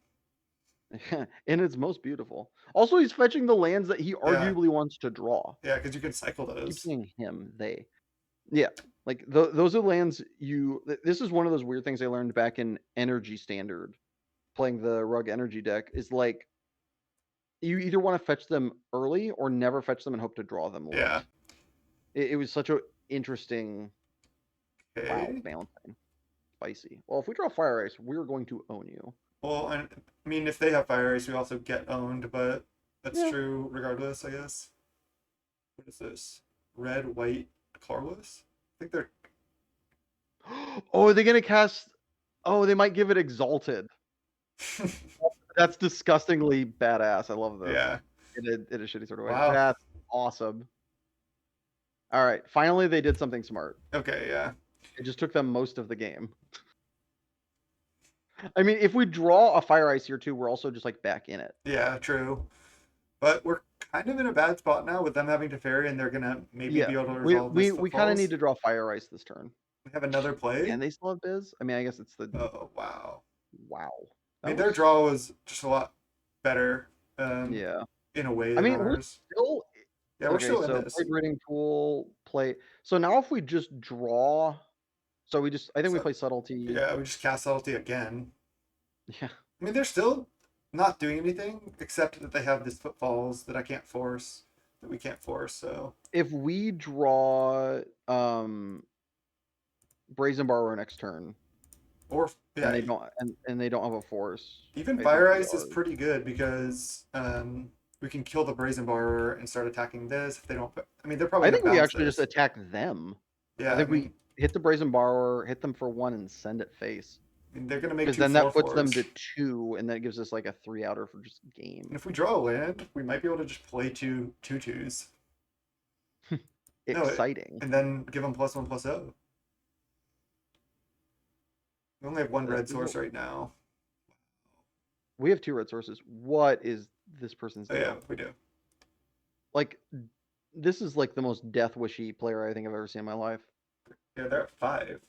Speaker 2: And it's most beautiful. Also, he's fetching the lands that he arguably wants to draw.
Speaker 1: Yeah, because you can cycle
Speaker 2: I keep
Speaker 1: those.
Speaker 2: saying him, they. Yeah, like those are lands this is one of those weird things I learned back in Energy Standard, playing the Rug Energy deck, is like you either want to fetch them early or never fetch them and hope to draw them late.
Speaker 1: Yeah.
Speaker 2: It was such a interesting
Speaker 1: Okay.
Speaker 2: balancing. Spicy. Well, if we draw Fire Ice, we're going to own you.
Speaker 1: Well, I mean, if they have Fire Ice, we also get owned, but that's
Speaker 2: Yeah.
Speaker 1: true regardless, I guess. What is this? Red, white, colorless? I think they're.
Speaker 2: Oh, are they gonna cast? Oh, they might give it Exalted. That's disgustingly badass. I love this.
Speaker 1: Yeah.
Speaker 2: In a shitty sort of way.
Speaker 1: Wow.
Speaker 2: That's awesome. All right, finally they did something smart.
Speaker 1: Okay, yeah.
Speaker 2: It just took them most of the game. I mean, if we draw a Fire Ice here too, we're also just like back in it.
Speaker 1: Yeah, true. But we're kind of in a bad spot now with them having to ferry, and they're gonna maybe
Speaker 2: Yeah,
Speaker 1: be able to
Speaker 2: we
Speaker 1: resolve
Speaker 2: we
Speaker 1: this
Speaker 2: we kind of need
Speaker 1: footfalls.
Speaker 2: to draw Fire Ice this turn.
Speaker 1: We have another play.
Speaker 2: And they still have Biz. I mean, I guess it's the
Speaker 1: Oh, wow.
Speaker 2: wow.
Speaker 1: I
Speaker 2: That
Speaker 1: mean, their
Speaker 2: was
Speaker 1: draw was just a lot better,
Speaker 2: yeah.
Speaker 1: in a way
Speaker 2: I
Speaker 1: than
Speaker 2: mean, we're
Speaker 1: ours.
Speaker 2: still
Speaker 1: Yeah, we're
Speaker 2: okay.
Speaker 1: still in
Speaker 2: So
Speaker 1: this.
Speaker 2: play breeding pool, play. So now if we just draw, so we just I think we
Speaker 1: So,
Speaker 2: play subtlety.
Speaker 1: yeah, we just cast Subtlety again.
Speaker 2: Yeah.
Speaker 1: I mean, they're still not doing anything except that they have this footfalls that I can't force, that we can't force. So,
Speaker 2: If we draw Brazen Borrower next turn,
Speaker 1: or
Speaker 2: and
Speaker 1: yeah,
Speaker 2: they don't and they don't have a force,
Speaker 1: even
Speaker 2: I think
Speaker 1: Fire
Speaker 2: we
Speaker 1: Ice is
Speaker 2: are.
Speaker 1: pretty good because we can kill the Brazen Borrower and start attacking this if they don't. I mean, they're probably
Speaker 2: I
Speaker 1: gonna
Speaker 2: think we
Speaker 1: bounce
Speaker 2: actually just
Speaker 1: this.
Speaker 2: attack them. I
Speaker 1: Yeah,
Speaker 2: think we hit the Brazen Borrower, hit them for 1, and send it face.
Speaker 1: I mean they're gonna make
Speaker 2: Because
Speaker 1: two
Speaker 2: then
Speaker 1: four
Speaker 2: that puts them
Speaker 1: fours.
Speaker 2: to 2, and that gives us like a 3-outer for just
Speaker 1: And
Speaker 2: game.
Speaker 1: if we draw a land, we might be able to just play two twos. No,
Speaker 2: Exciting.
Speaker 1: and then give them +1/+0. We only have one red
Speaker 2: This is
Speaker 1: source right now.
Speaker 2: we have 2 red sources. What is this person's
Speaker 1: Oh yeah,
Speaker 2: deal?
Speaker 1: we do.
Speaker 2: Like, this is like the most death wishy player I think I've ever seen in my life.
Speaker 1: Yeah, they're at 5.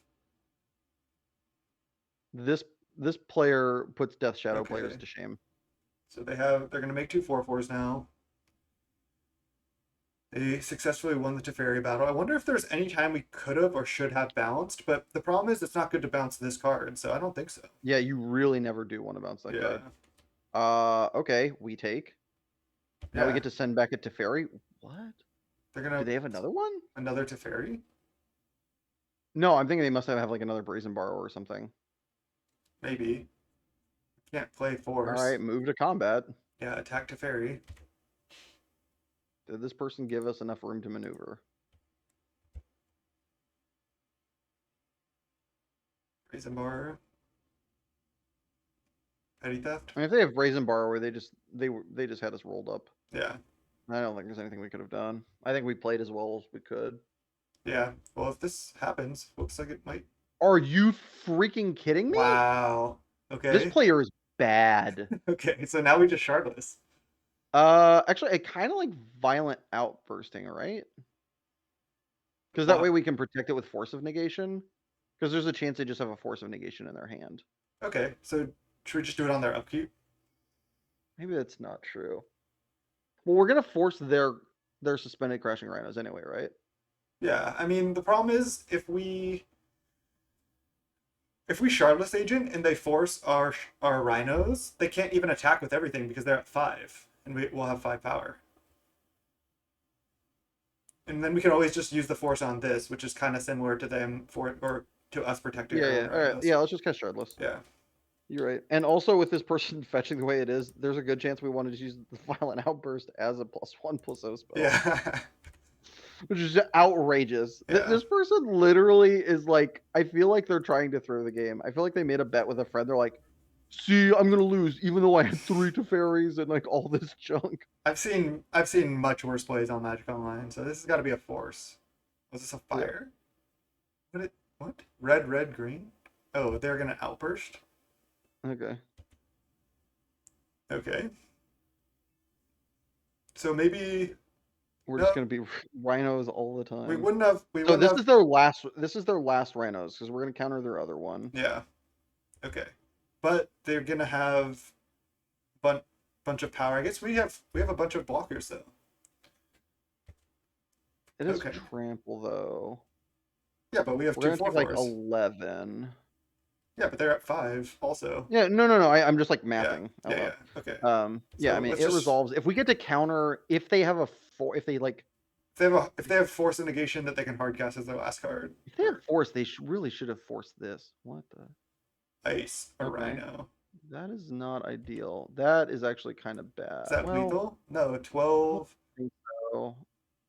Speaker 2: This this player puts Death Shadow players
Speaker 1: Okay.
Speaker 2: to shame.
Speaker 1: So they're gonna make two 4/4s now. They successfully won the Teferi battle. I wonder if there's any time we could have or should have bounced, but the problem is it's not good to bounce this card, so I don't think so.
Speaker 2: Yeah, you really never do want to bounce that
Speaker 1: Yeah.
Speaker 2: card. Okay, we take. Now we
Speaker 1: Yeah.
Speaker 2: get to send back a Teferi. What?
Speaker 1: They're
Speaker 2: Do
Speaker 1: gonna
Speaker 2: they have another one?
Speaker 1: another Teferi?
Speaker 2: No, I'm thinking they must have like another Brazen Borrower or something.
Speaker 1: Maybe. Can't play
Speaker 2: All
Speaker 1: force.
Speaker 2: right, move to combat.
Speaker 1: Yeah, attack Teferi.
Speaker 2: Did this person give us enough room to maneuver?
Speaker 1: Brazen Bar. Petty theft?
Speaker 2: I mean, if they have Brazen Borrower, they just had us rolled up.
Speaker 1: Yeah.
Speaker 2: I don't think there's anything we could have done. I think we played as well as we could.
Speaker 1: Yeah. Well, if this happens, looks like it might.
Speaker 2: Are you freaking kidding me?
Speaker 1: Wow.
Speaker 2: This
Speaker 1: Okay.
Speaker 2: player is bad.
Speaker 1: Okay, so now we just shardless.
Speaker 2: Actually, I kind of like violent outbursting, right? Because that
Speaker 1: Well,
Speaker 2: way we can protect it with force of negation. Because there's a chance they just have a force of negation in their hand.
Speaker 1: okay, so should we just do it on their upkeep?
Speaker 2: Maybe that's not true. Well, we're gonna force their suspended crashing rhinos anyway, right?
Speaker 1: Yeah, I mean the problem is if we shardless agent and they force our rhinos, they can't even attack with everything because they're at 5, and we'll have 5 power. And then we can always just use the force on this, which is kind of similar to them for or to us protecting our own
Speaker 2: All right.
Speaker 1: rhinos.
Speaker 2: Yeah, let's just cast shardless.
Speaker 1: Yeah.
Speaker 2: You're right. And also with this person fetching the way it is, there's a good chance we want to use the violent outburst as a +1/+0 spell.
Speaker 1: Yeah.
Speaker 2: Which is outrageous.
Speaker 1: Yeah.
Speaker 2: This person literally is like, I feel like they're trying to throw the game. I feel like they made a bet with a friend. They're like, see, I'm gonna lose, even though I had 3 Teferis and like all this junk.
Speaker 1: I've seen much worse plays on Magic Online, so this has got to be a force. Was this a
Speaker 2: Yeah.
Speaker 1: fire? What? Red, red, green? Oh, they're gonna outburst.
Speaker 2: Okay.
Speaker 1: Okay. So maybe
Speaker 2: We're
Speaker 1: no,
Speaker 2: just gonna be rhinos all the time.
Speaker 1: we wouldn't have. We
Speaker 2: So
Speaker 1: wouldn't
Speaker 2: this
Speaker 1: have.
Speaker 2: is their last. This is their last rhinos because we're gonna counter their other one.
Speaker 1: Yeah. Okay. But they're gonna have bunch of power. I guess we have a bunch of blockers though.
Speaker 2: It is
Speaker 1: Okay.
Speaker 2: trample though.
Speaker 1: Yeah, but we have
Speaker 2: We're
Speaker 1: two
Speaker 2: gonna
Speaker 1: four
Speaker 2: take like
Speaker 1: fours.
Speaker 2: 11.
Speaker 1: Yeah, but they're at 5 also.
Speaker 2: Yeah, no. I'm just like
Speaker 1: Yeah.
Speaker 2: mathing.
Speaker 1: Yeah. Yeah. Okay.
Speaker 2: Yeah.
Speaker 1: So
Speaker 2: I mean,
Speaker 1: let's
Speaker 2: it
Speaker 1: just
Speaker 2: resolves if we get to counter if they have a four.
Speaker 1: if they have force and negation that they can hardcast as their last card.
Speaker 2: If they have force, they really should have forced this. What the?
Speaker 1: Ice or
Speaker 2: Okay.
Speaker 1: rhino.
Speaker 2: That is not ideal. That is actually kind of bad.
Speaker 1: Is that
Speaker 2: Well,
Speaker 1: lethal? No,
Speaker 2: I don't
Speaker 1: 12.
Speaker 2: think so.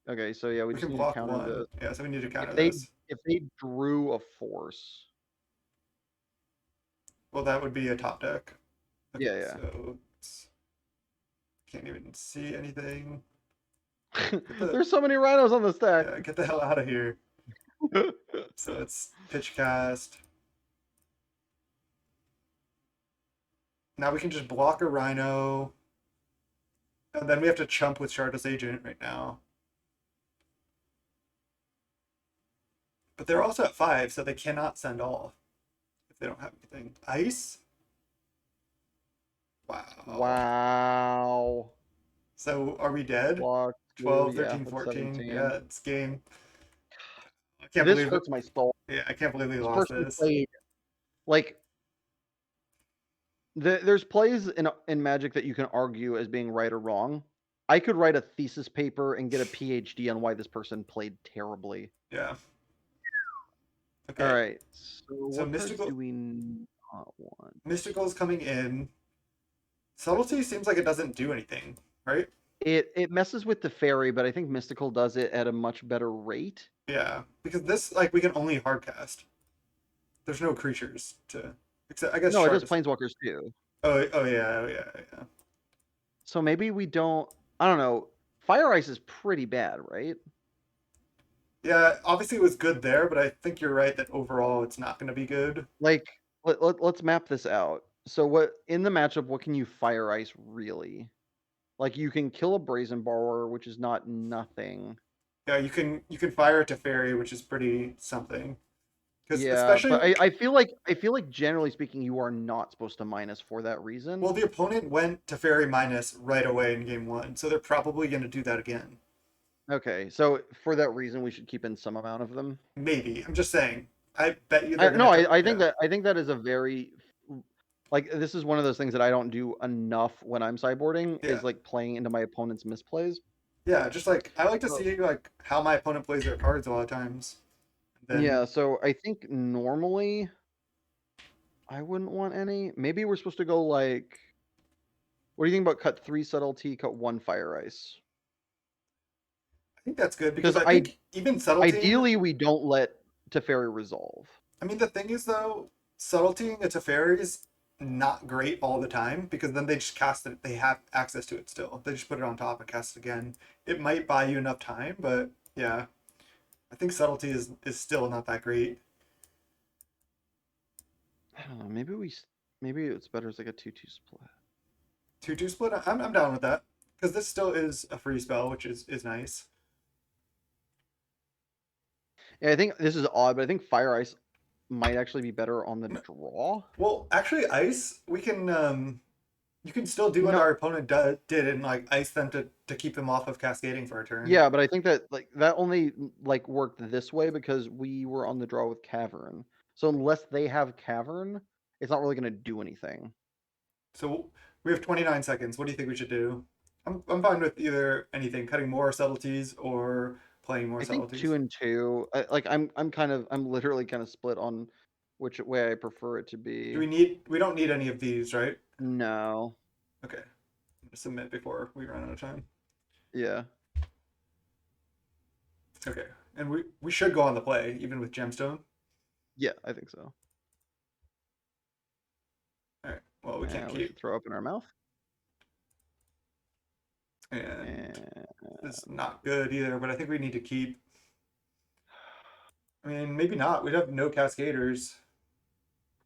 Speaker 2: Okay, so yeah, we
Speaker 1: We
Speaker 2: just
Speaker 1: can
Speaker 2: need to
Speaker 1: block
Speaker 2: counter
Speaker 1: 1.
Speaker 2: this.
Speaker 1: Yeah, so we need to counter
Speaker 2: If they
Speaker 1: this.
Speaker 2: if they drew a force,
Speaker 1: Well, that would be a top deck. Okay,
Speaker 2: yeah.
Speaker 1: so Can't even see anything. Get the
Speaker 2: There's so many rhinos on the stack.
Speaker 1: Yeah, get the hell out of here. So it's pitch cast. Now we can just block a rhino. And then we have to chump with Shardless Agent right now. But they're also at 5, so they cannot send off if they don't have anything. Ice? Wow.
Speaker 2: Wow.
Speaker 1: So are we dead?
Speaker 2: Block 2,
Speaker 1: 12,
Speaker 2: yeah,
Speaker 1: 13,
Speaker 2: that's
Speaker 1: 14.
Speaker 2: 17.
Speaker 1: Yeah, it's game. I can't
Speaker 2: This
Speaker 1: believe it.
Speaker 2: hurts my soul.
Speaker 1: Yeah, I can't believe we
Speaker 2: This
Speaker 1: lost
Speaker 2: person
Speaker 1: this.
Speaker 2: played like there's plays in Magic that you can argue as being right or wrong. I could write a thesis paper and get a PhD on why this person played terribly.
Speaker 1: Yeah.
Speaker 2: All
Speaker 1: Okay.
Speaker 2: right. So
Speaker 1: So
Speaker 2: what cards do we not want?
Speaker 1: Mystical's coming in. Subtlety seems like it doesn't do anything, right?
Speaker 2: It messes with the fairy, but I think Mystical does it at a much better rate.
Speaker 1: Yeah, because this like we can only hardcast. There's no creatures to except I guess
Speaker 2: No, it does
Speaker 1: sharks.
Speaker 2: planeswalkers too.
Speaker 1: Oh yeah, oh yeah, yeah.
Speaker 2: So maybe we don't. I don't know. Fire Ice is pretty bad, right?
Speaker 1: Yeah, obviously it was good there, but I think you're right that overall it's not going to be good.
Speaker 2: Like let's map this out. So what in the matchup? What can you Fire Ice really? Like you can kill a Brazen Borrower, which is not nothing.
Speaker 1: Yeah, you can fire it to fairy, which is pretty something. Because
Speaker 2: Yeah, but
Speaker 1: especially
Speaker 2: I feel like generally speaking, you are not supposed to minus for that reason.
Speaker 1: well, the opponent went to fairy minus right away in game one, so they're probably going to do that again.
Speaker 2: Okay, so for that reason, we should keep in some amount of them.
Speaker 1: Maybe I'm just saying. I bet you they're going
Speaker 2: No,
Speaker 1: to.
Speaker 2: I think that is a very like this is one of those things that I don't do enough when I'm sideboarding
Speaker 1: Yeah,
Speaker 2: is like playing into my opponent's misplays.
Speaker 1: yeah. Just like I like to
Speaker 2: So,
Speaker 1: see like how my opponent plays their cards a lot of times. Then
Speaker 2: yeah, so I think normally I wouldn't want any. Maybe we're supposed to go like what do you think about cut 3 subtlety, cut 1 fire ice?
Speaker 1: I think that's good because
Speaker 2: Because
Speaker 1: I think even subtlety.
Speaker 2: ideally we don't let Teferi resolve.
Speaker 1: I mean, the thing is though, subtlety into fairy is not great all the time because then they just cast it. They have access to it still. They just put it on top and cast it again. It might buy you enough time, but yeah, I think subtlety is still not that great.
Speaker 2: I don't know. Maybe it's better as like a 2-2 split.
Speaker 1: 2-2 split. I'm down with that because this still is a free spell, which is nice.
Speaker 2: Yeah, I think this is odd, but I think Fire Ice might actually be better on the draw.
Speaker 1: Well, actually, ice we can you can still do what
Speaker 2: No,
Speaker 1: our opponent did and like ice them to keep them off of cascading for a turn.
Speaker 2: yeah, but I think that like that only like worked this way because we were on the draw with Cavern. So unless they have Cavern, it's not really going to do anything.
Speaker 1: So we have 29 seconds. What do you think we should do? I'm fine with either anything, cutting more subtleties or playing more
Speaker 2: I think 2
Speaker 1: subtleties.
Speaker 2: and 2. I'm literally kind of split on which way I prefer it to
Speaker 1: Do
Speaker 2: be.
Speaker 1: we don't need any of these, right?
Speaker 2: No.
Speaker 1: Okay. I'm gonna submit before we run out of time.
Speaker 2: Yeah.
Speaker 1: Okay. And we should go on the play, even with gemstone.
Speaker 2: Yeah, I think so.
Speaker 1: All right. Well, we can't
Speaker 2: We should
Speaker 1: keep.
Speaker 2: throw up in our mouth.
Speaker 1: And it's not good either, but I think we need to keep. I mean, maybe not. We'd have no cascaders.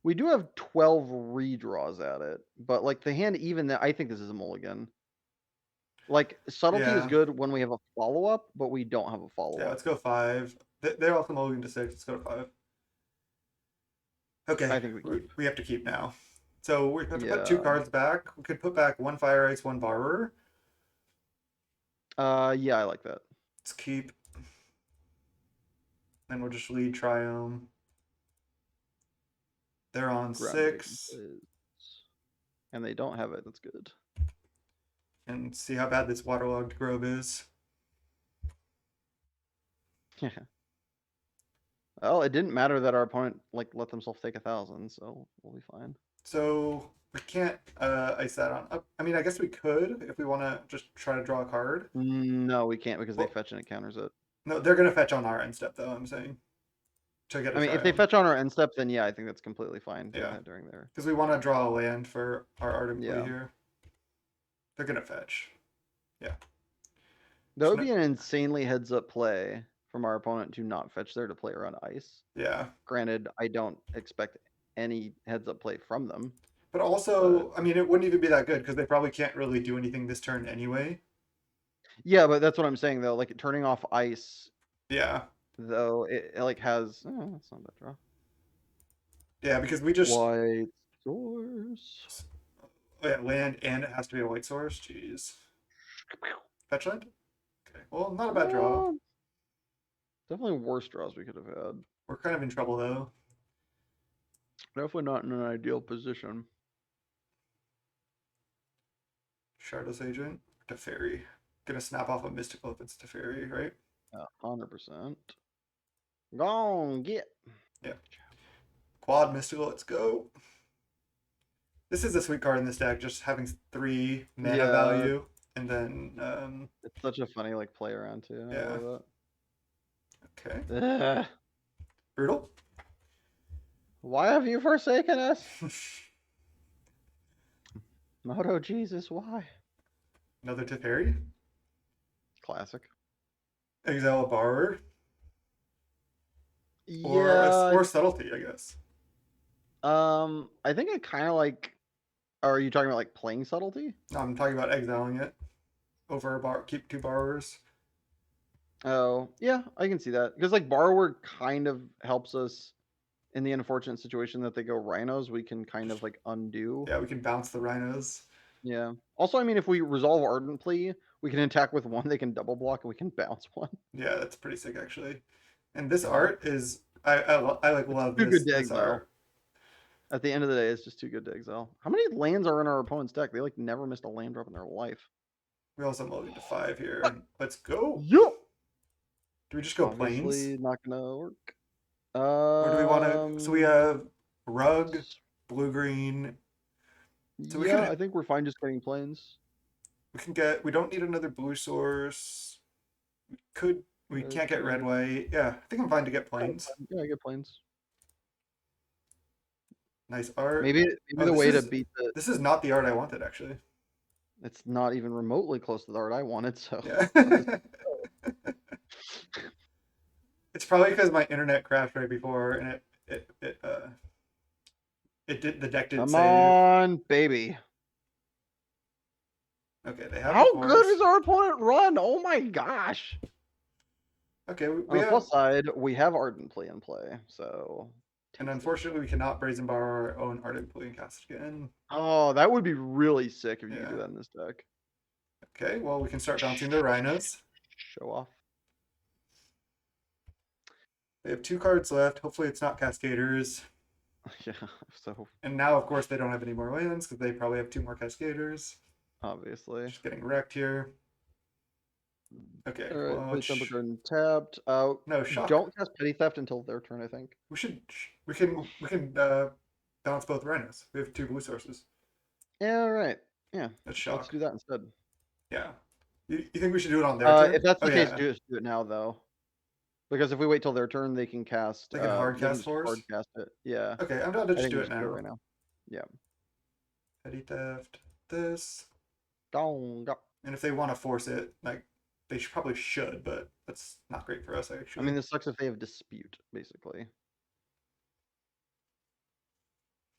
Speaker 2: We do have 12 redraws at it, but like the hand, even that, I think this is a mulligan. Like subtlety is
Speaker 1: Yeah.
Speaker 2: good when we have a follow up, but we don't have a follow
Speaker 1: Yeah,
Speaker 2: up.
Speaker 1: let's go 5. They're also moving to 6. Let's go to 5. Okay,
Speaker 2: I think we keep.
Speaker 1: we have to keep now. So we have to put 2
Speaker 2: Yeah.
Speaker 1: cards back. We could put back 1 Fire Ice, 1 Borrower.
Speaker 2: Yeah, I like that.
Speaker 1: Let's keep. Then we'll just lead Triumph. They're on
Speaker 2: Groundbreaking
Speaker 1: 6.
Speaker 2: plays. And they don't have it. That's good.
Speaker 1: And see how bad this waterlogged grove is.
Speaker 2: Yeah. Well, it didn't matter that our opponent like let themselves take 1,000, so we'll be fine.
Speaker 1: So we can't ice that on. I mean, I guess we could if we want to just try to draw a card.
Speaker 2: No, we can't because
Speaker 1: Well,
Speaker 2: they fetch and it counters it.
Speaker 1: No, they're gonna fetch on our end step though. I'm saying to get a
Speaker 2: I mean, if they
Speaker 1: Triumph.
Speaker 2: fetch on our end step, then yeah, I think that's completely fine to
Speaker 1: Yeah,
Speaker 2: have during there.
Speaker 1: because we want to draw a land for our Ardent Play
Speaker 2: Yeah.
Speaker 1: here. They're gonna fetch. Yeah.
Speaker 2: That would be an insanely heads up play from our opponent to not fetch there to play around ice.
Speaker 1: Yeah.
Speaker 2: Granted, I don't expect any heads up play from them.
Speaker 1: But
Speaker 2: But
Speaker 1: also, I mean, it wouldn't even be that good because they probably can't really do anything this turn anyway.
Speaker 2: yeah, but that's what I'm saying though. Like turning off ice
Speaker 1: Yeah.
Speaker 2: though, it like has that's not a bad draw.
Speaker 1: Yeah, because we just
Speaker 2: White source.
Speaker 1: oh, yeah, land and it has to be a white source. Jeez. Fetch land? Okay. Well, not a bad draw.
Speaker 2: Definitely worse draws we could have had.
Speaker 1: We're kind of in trouble though.
Speaker 2: Definitely not in an ideal position.
Speaker 1: Shardless Agent. Teferi. Gonna snap off a mystical if it's Teferi, right?
Speaker 2: 100%. Gone, get.
Speaker 1: Yeah. Quad mystical, let's go. This is a sweet card in this deck, just having 3 mana value, and then
Speaker 2: it's such a funny like play around too.
Speaker 1: Yeah.
Speaker 2: I love
Speaker 1: Okay.
Speaker 2: it. Ugh.
Speaker 1: Brutal.
Speaker 2: Why have you forsaken us? Moto Jesus, why?
Speaker 1: Another Teferi.
Speaker 2: Classic.
Speaker 1: Exile a borrower.
Speaker 2: Yeah.
Speaker 1: Or subtlety, I guess.
Speaker 2: I think I kind of like. Are you talking about like playing subtlety?
Speaker 1: No, I'm talking about exiling it over keep 2 borrowers.
Speaker 2: Oh, yeah, I can see that. Because like borrower kind of helps us in the unfortunate situation that they go rhinos, we can kind of like undo.
Speaker 1: Yeah, we can bounce the rhinos.
Speaker 2: Yeah. Also, I mean, if we resolve Ardent Plea, we can attack with 1, they can double block, and we can bounce 1.
Speaker 1: Yeah, that's pretty sick actually. And this art is I like love
Speaker 2: too good to
Speaker 1: this
Speaker 2: exile.
Speaker 1: art.
Speaker 2: At the end of the day, it's just too good to exile. How many lands are in our opponent's deck? They like never missed a land drop in their life.
Speaker 1: We also mulligan to 5 here. Let's go.
Speaker 2: Yup.
Speaker 1: Do we just go
Speaker 2: Obviously
Speaker 1: plains?
Speaker 2: not gonna work.
Speaker 1: Or do we want to? So we have rug, blue green. So
Speaker 2: yeah, I think we're fine just getting plains.
Speaker 1: We can get. We don't need another blue source. We can't get red white. Yeah, I think I'm fine to get plains.
Speaker 2: Yeah, get plains.
Speaker 1: Nice art.
Speaker 2: Maybe the way to beat the.
Speaker 1: This is not the art I wanted actually.
Speaker 2: It's not even remotely close to the art I wanted. So.
Speaker 1: Yeah. It's probably because my internet crashed right before, and it did the deck didn't
Speaker 2: Come
Speaker 1: save.
Speaker 2: on, baby.
Speaker 1: Okay, they have.
Speaker 2: How good is our opponent run? Oh my gosh.
Speaker 1: Okay,
Speaker 2: on the plus side, we have Ardent Plea in play, so.
Speaker 1: And unfortunately, we cannot Brazen Bar our own Ardent Plea and cast it again.
Speaker 2: Oh, that would be really sick if you could do that in this deck.
Speaker 1: Okay, well, we can start bouncing the rhinos.
Speaker 2: Show off.
Speaker 1: They have 2 cards left. Hopefully, it's not Cascaders.
Speaker 2: Yeah, so.
Speaker 1: And now, of course, they don't have any more lands because they probably have 2 more Cascaders.
Speaker 2: Obviously.
Speaker 1: Just getting wrecked here. Okay.
Speaker 2: All right, play Temple Garden tapped.
Speaker 1: No, shock.
Speaker 2: Don't cast Petty Theft until their turn, I think.
Speaker 1: We can balance both rhinos. We have 2 blue sources.
Speaker 2: Yeah, right. Yeah.
Speaker 1: That's shock.
Speaker 2: Let's do that instead.
Speaker 1: Yeah. You think we should do it on their turn?
Speaker 2: If that's the case, do it now, though. Because if we wait till their turn, they can cast.
Speaker 1: They can hard cast Force?
Speaker 2: Hard cast it. Yeah.
Speaker 1: Okay, I'm down to just do it now.
Speaker 2: Right now. Yeah.
Speaker 1: Petty Theft. This.
Speaker 2: Go.
Speaker 1: And if they want to force it, like, they probably should, but that's not great for us, actually.
Speaker 2: I mean, this sucks if they have dispute, basically.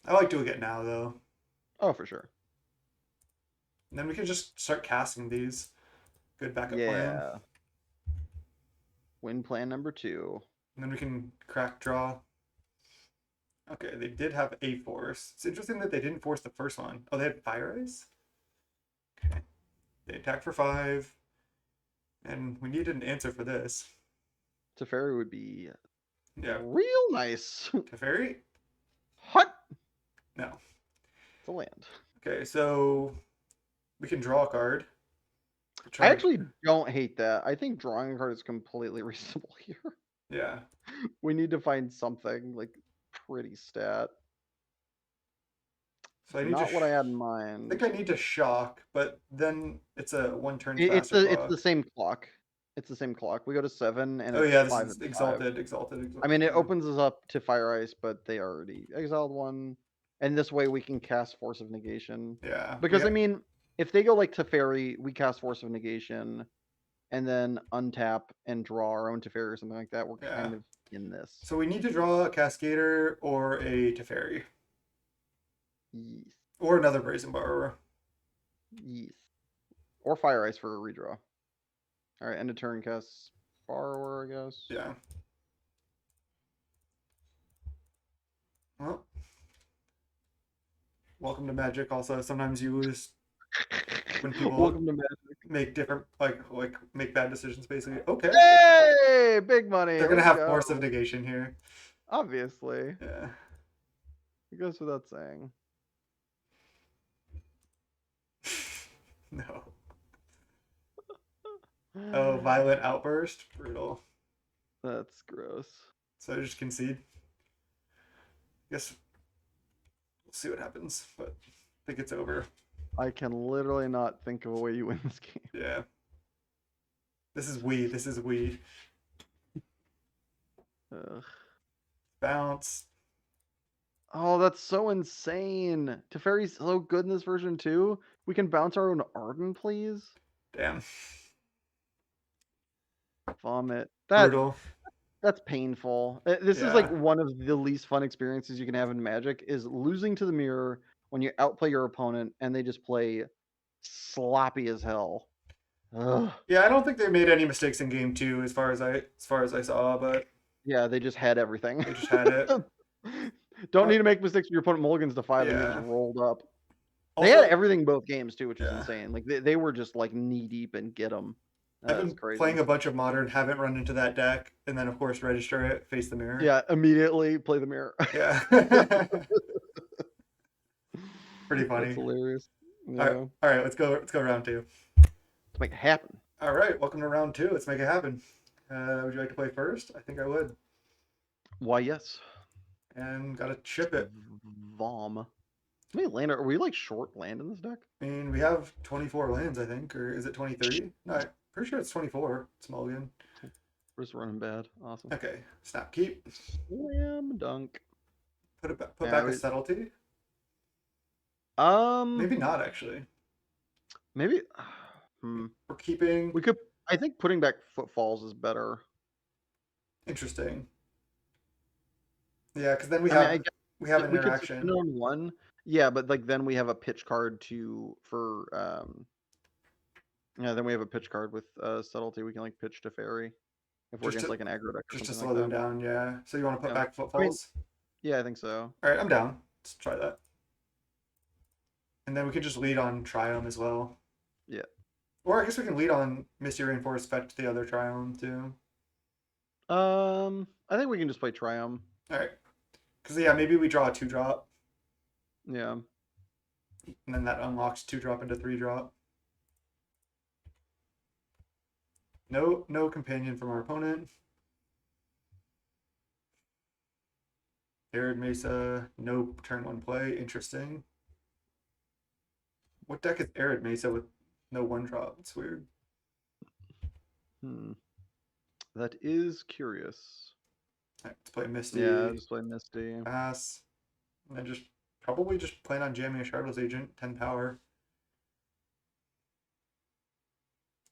Speaker 1: I like doing it now, though.
Speaker 2: Oh, for sure.
Speaker 1: And then we can just start casting these. Good backup plan.
Speaker 2: Win plan number 2.
Speaker 1: And then we can crack draw. Okay, they did have a force. It's interesting that they didn't force the first one. Oh, they had Fire Ice? Okay. They attack for 5. And we needed an answer for this.
Speaker 2: Teferi would be
Speaker 1: real
Speaker 2: nice.
Speaker 1: Teferi?
Speaker 2: Hot.
Speaker 1: No.
Speaker 2: It's a land.
Speaker 1: Okay, so we can draw a card.
Speaker 2: I actually don't hate that. I think drawing a card is completely reasonable here.
Speaker 1: Yeah.
Speaker 2: We need to find something like pretty stat.
Speaker 1: So I need
Speaker 2: not what I had in mind.
Speaker 1: I think I need to shock, but then it's a 1-turn faster
Speaker 2: it's the same clock. It's the same clock. We go to 7 and
Speaker 1: this
Speaker 2: it's
Speaker 1: is exalted.
Speaker 2: I mean, it opens us up to Fire Ice, but they already exiled 1. And this way we can cast Force of Negation.
Speaker 1: Yeah.
Speaker 2: Because I mean, if they go like Teferi, we cast Force of Negation, and then untap and draw our own Teferi or something like that. We're
Speaker 1: Yeah.
Speaker 2: kind of in this.
Speaker 1: So we need to draw a Cascader or a Teferi.
Speaker 2: Yes.
Speaker 1: Or another Brazen Borrower.
Speaker 2: Yes. Or Fire Ice for a redraw. All right, end of turn cast Borrower, I guess.
Speaker 1: Yeah. Well, welcome to Magic. Also, sometimes you lose when people
Speaker 2: Welcome to Magic.
Speaker 1: make different, like make bad decisions. Basically, okay,
Speaker 2: Hey, big money.
Speaker 1: they're gonna
Speaker 2: Let's
Speaker 1: have
Speaker 2: go.
Speaker 1: Force of Negation here.
Speaker 2: Obviously,
Speaker 1: Yeah.
Speaker 2: it goes without saying.
Speaker 1: No. Oh, Violent Outburst, brutal.
Speaker 2: That's gross.
Speaker 1: So I just concede. Guess we'll see what happens, but I think it's over.
Speaker 2: I can literally not think of a way you win this game.
Speaker 1: Yeah. This is we. This is we.
Speaker 2: Ugh.
Speaker 1: Bounce.
Speaker 2: Oh, that's so insane. Teferi's so good in this version too. We can bounce our own Arden, please.
Speaker 1: Damn.
Speaker 2: Vomit.
Speaker 1: Brutal.
Speaker 2: That's painful. This is like
Speaker 1: Yeah.
Speaker 2: one of the least fun experiences you can have in Magic is losing to the mirror when you outplay your opponent and they just play sloppy as hell. Ugh.
Speaker 1: Yeah, I don't think they made any mistakes in game two as far as I saw, but
Speaker 2: Yeah, they just had everything.
Speaker 1: they just had it.
Speaker 2: Don't need to make mistakes when your opponent mulligans to 5 and they just
Speaker 1: Yeah.
Speaker 2: rolled up. They had
Speaker 1: Also,
Speaker 2: everything both games too, which is
Speaker 1: yeah.
Speaker 2: insane. Like they were just like knee deep and get them.
Speaker 1: I've
Speaker 2: That's
Speaker 1: been
Speaker 2: crazy.
Speaker 1: playing a bunch of modern, haven't run into that deck, and then of course register it, face the mirror.
Speaker 2: Yeah, immediately play the mirror.
Speaker 1: Yeah. Pretty funny.
Speaker 2: That's hilarious.
Speaker 1: All right,
Speaker 2: Yeah.
Speaker 1: all right, let's go round two.
Speaker 2: Let's make it happen.
Speaker 1: All right, welcome to round two. Let's make it happen. Would you like to play first? I think I would.
Speaker 2: Why yes.
Speaker 1: And gotta chip it.
Speaker 2: Vom. How many land are we like short land in this deck?
Speaker 1: I mean, we have 24 lands, I think, or is it 23? No, I'm pretty sure it's 24. It's mulligan.
Speaker 2: We're just running bad. Awesome.
Speaker 1: Okay, snap keep.
Speaker 2: Slam dunk.
Speaker 1: Put
Speaker 2: Yeah,
Speaker 1: back a subtlety.
Speaker 2: Um,
Speaker 1: Maybe not actually.
Speaker 2: maybe.
Speaker 1: We're keeping.
Speaker 2: We could. I think putting back footfalls is better.
Speaker 1: Interesting. Yeah, because then we
Speaker 2: I mean,
Speaker 1: have
Speaker 2: I guess
Speaker 1: we have an
Speaker 2: we could spin
Speaker 1: interaction.
Speaker 2: on one. Yeah, but like then we have a pitch card for yeah, then we have a pitch card with subtlety. We can like pitch to fairy if we're
Speaker 1: Just
Speaker 2: against
Speaker 1: to
Speaker 2: like an aggro deck or
Speaker 1: just to
Speaker 2: something
Speaker 1: slow
Speaker 2: like
Speaker 1: them
Speaker 2: that.
Speaker 1: down. Yeah. So you want to put
Speaker 2: Yeah.
Speaker 1: back
Speaker 2: I mean,
Speaker 1: footfalls?
Speaker 2: yeah, I think so.
Speaker 1: All right, I'm down. Let's try that. And then we could just lead on Triumph as well.
Speaker 2: Yeah.
Speaker 1: Or I guess we can lead on Misty Rainforest fetch the other Triumph too.
Speaker 2: I think we can just play Triumph.
Speaker 1: All right. Because yeah, maybe we draw a 2-drop,
Speaker 2: Yeah.
Speaker 1: and then that unlocks 2-drop into 3-drop. No companion from our opponent. Arid Mesa, no turn one play. Interesting. What deck is Arid Mesa with no 1-drop? It's weird.
Speaker 2: That is curious.
Speaker 1: All right, let's play Misty.
Speaker 2: Yeah, just play Misty.
Speaker 1: Pass. And then probably just plan on jamming a Shardless Agent, 10 power.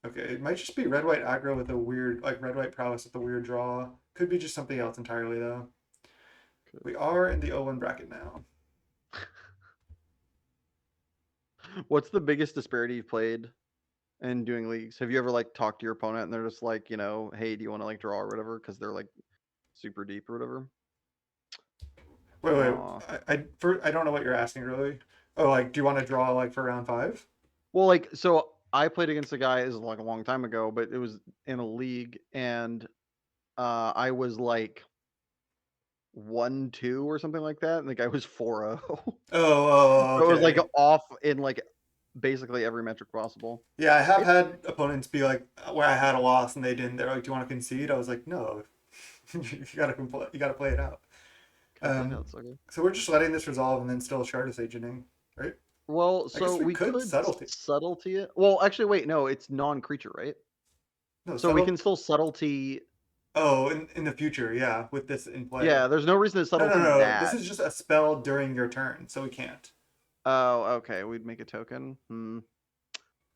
Speaker 1: Okay, it might just be red-white aggro with a weird, like red-white prowess with a weird draw. Could be just something else entirely, though.
Speaker 2: Cool.
Speaker 1: We are in the 0-1 bracket now.
Speaker 2: What's the biggest disparity you've played in doing leagues? Have you ever like talked to your opponent and they're just like, hey, do you want to like draw or whatever? Because they're like super deep or whatever.
Speaker 1: Wait. I don't know what you're asking really. Oh, like, do you want to draw like for round 5?
Speaker 2: Well, like, so I played against a guy, this is like a long time ago, but it was in a league, and I was like 1-2 or something like that, and the guy was 4-0.
Speaker 1: Oh,
Speaker 2: So it was like
Speaker 1: okay.
Speaker 2: off in like basically every metric possible.
Speaker 1: Yeah, I have had opponents be like, where I had a loss and they didn't. They're like, "Do you want to concede?" I was like, "No, you gotta play it out."
Speaker 2: Okay.
Speaker 1: So we're just letting this resolve and then still Shardus agenting, right?
Speaker 2: Well,
Speaker 1: I guess
Speaker 2: so
Speaker 1: we
Speaker 2: we
Speaker 1: could
Speaker 2: could
Speaker 1: subtlety.
Speaker 2: subtlety it. Well, actually, wait, no, it's non-creature, right?
Speaker 1: No,
Speaker 2: So we can still subtlety.
Speaker 1: Oh, in the future, yeah, with this in play.
Speaker 2: Yeah, there's no reason to
Speaker 1: No, no,
Speaker 2: subtlety
Speaker 1: no. This
Speaker 2: that.
Speaker 1: is just a spell during your turn, so we can't.
Speaker 2: Oh, okay. We'd make a token.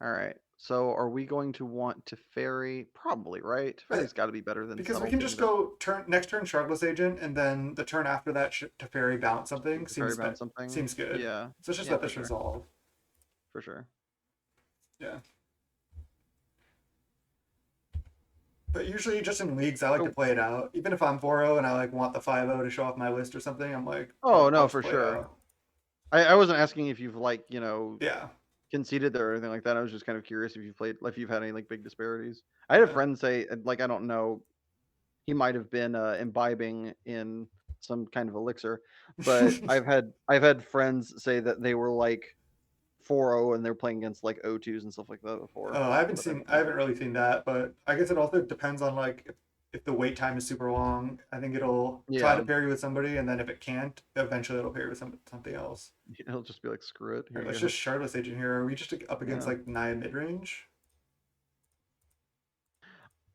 Speaker 2: All right. So are we going to want to ferry? Probably, right?
Speaker 1: I,
Speaker 2: Ferry's got to be better than
Speaker 1: because we can
Speaker 2: subtlety.
Speaker 1: just go turn Shardless Agent, and then the turn after that to Fairy bounce something
Speaker 2: To ferry bounce something.
Speaker 1: seems good.
Speaker 2: Yeah.
Speaker 1: So let's just
Speaker 2: Yeah,
Speaker 1: let
Speaker 2: for
Speaker 1: this
Speaker 2: sure.
Speaker 1: resolve.
Speaker 2: For sure.
Speaker 1: Yeah. But usually, just in leagues, I like to
Speaker 2: Oh,
Speaker 1: play it out. Even if I'm 4-0 and I like want the 5-0 to show off my list or something, I'm like,
Speaker 2: oh
Speaker 1: I'll
Speaker 2: no,
Speaker 1: just
Speaker 2: for
Speaker 1: play it
Speaker 2: sure.
Speaker 1: out.
Speaker 2: I wasn't asking if you've
Speaker 1: Yeah,
Speaker 2: conceded there or anything like that. I was just kind of curious if you've played, if you've had any like big disparities. I had a
Speaker 1: yeah.
Speaker 2: friend say, like, I don't know, he might have been imbibing in some kind of elixir, but I've had friends say that they were like 4-0 and they're playing against like O2s and stuff like that before.
Speaker 1: Oh,
Speaker 2: But I don't
Speaker 1: I
Speaker 2: know.
Speaker 1: haven't really seen that, but I guess it also depends on like if the wait time is super long. I think it'll try to
Speaker 2: Yeah,
Speaker 1: parry with somebody, and then if it can't, eventually it'll parry with something else.
Speaker 2: he'll just be like, screw it,
Speaker 1: All
Speaker 2: here
Speaker 1: right,
Speaker 2: you
Speaker 1: let's
Speaker 2: go.
Speaker 1: just Shardless Agent here. Are we just up against
Speaker 2: Yeah.
Speaker 1: like Naya mid range?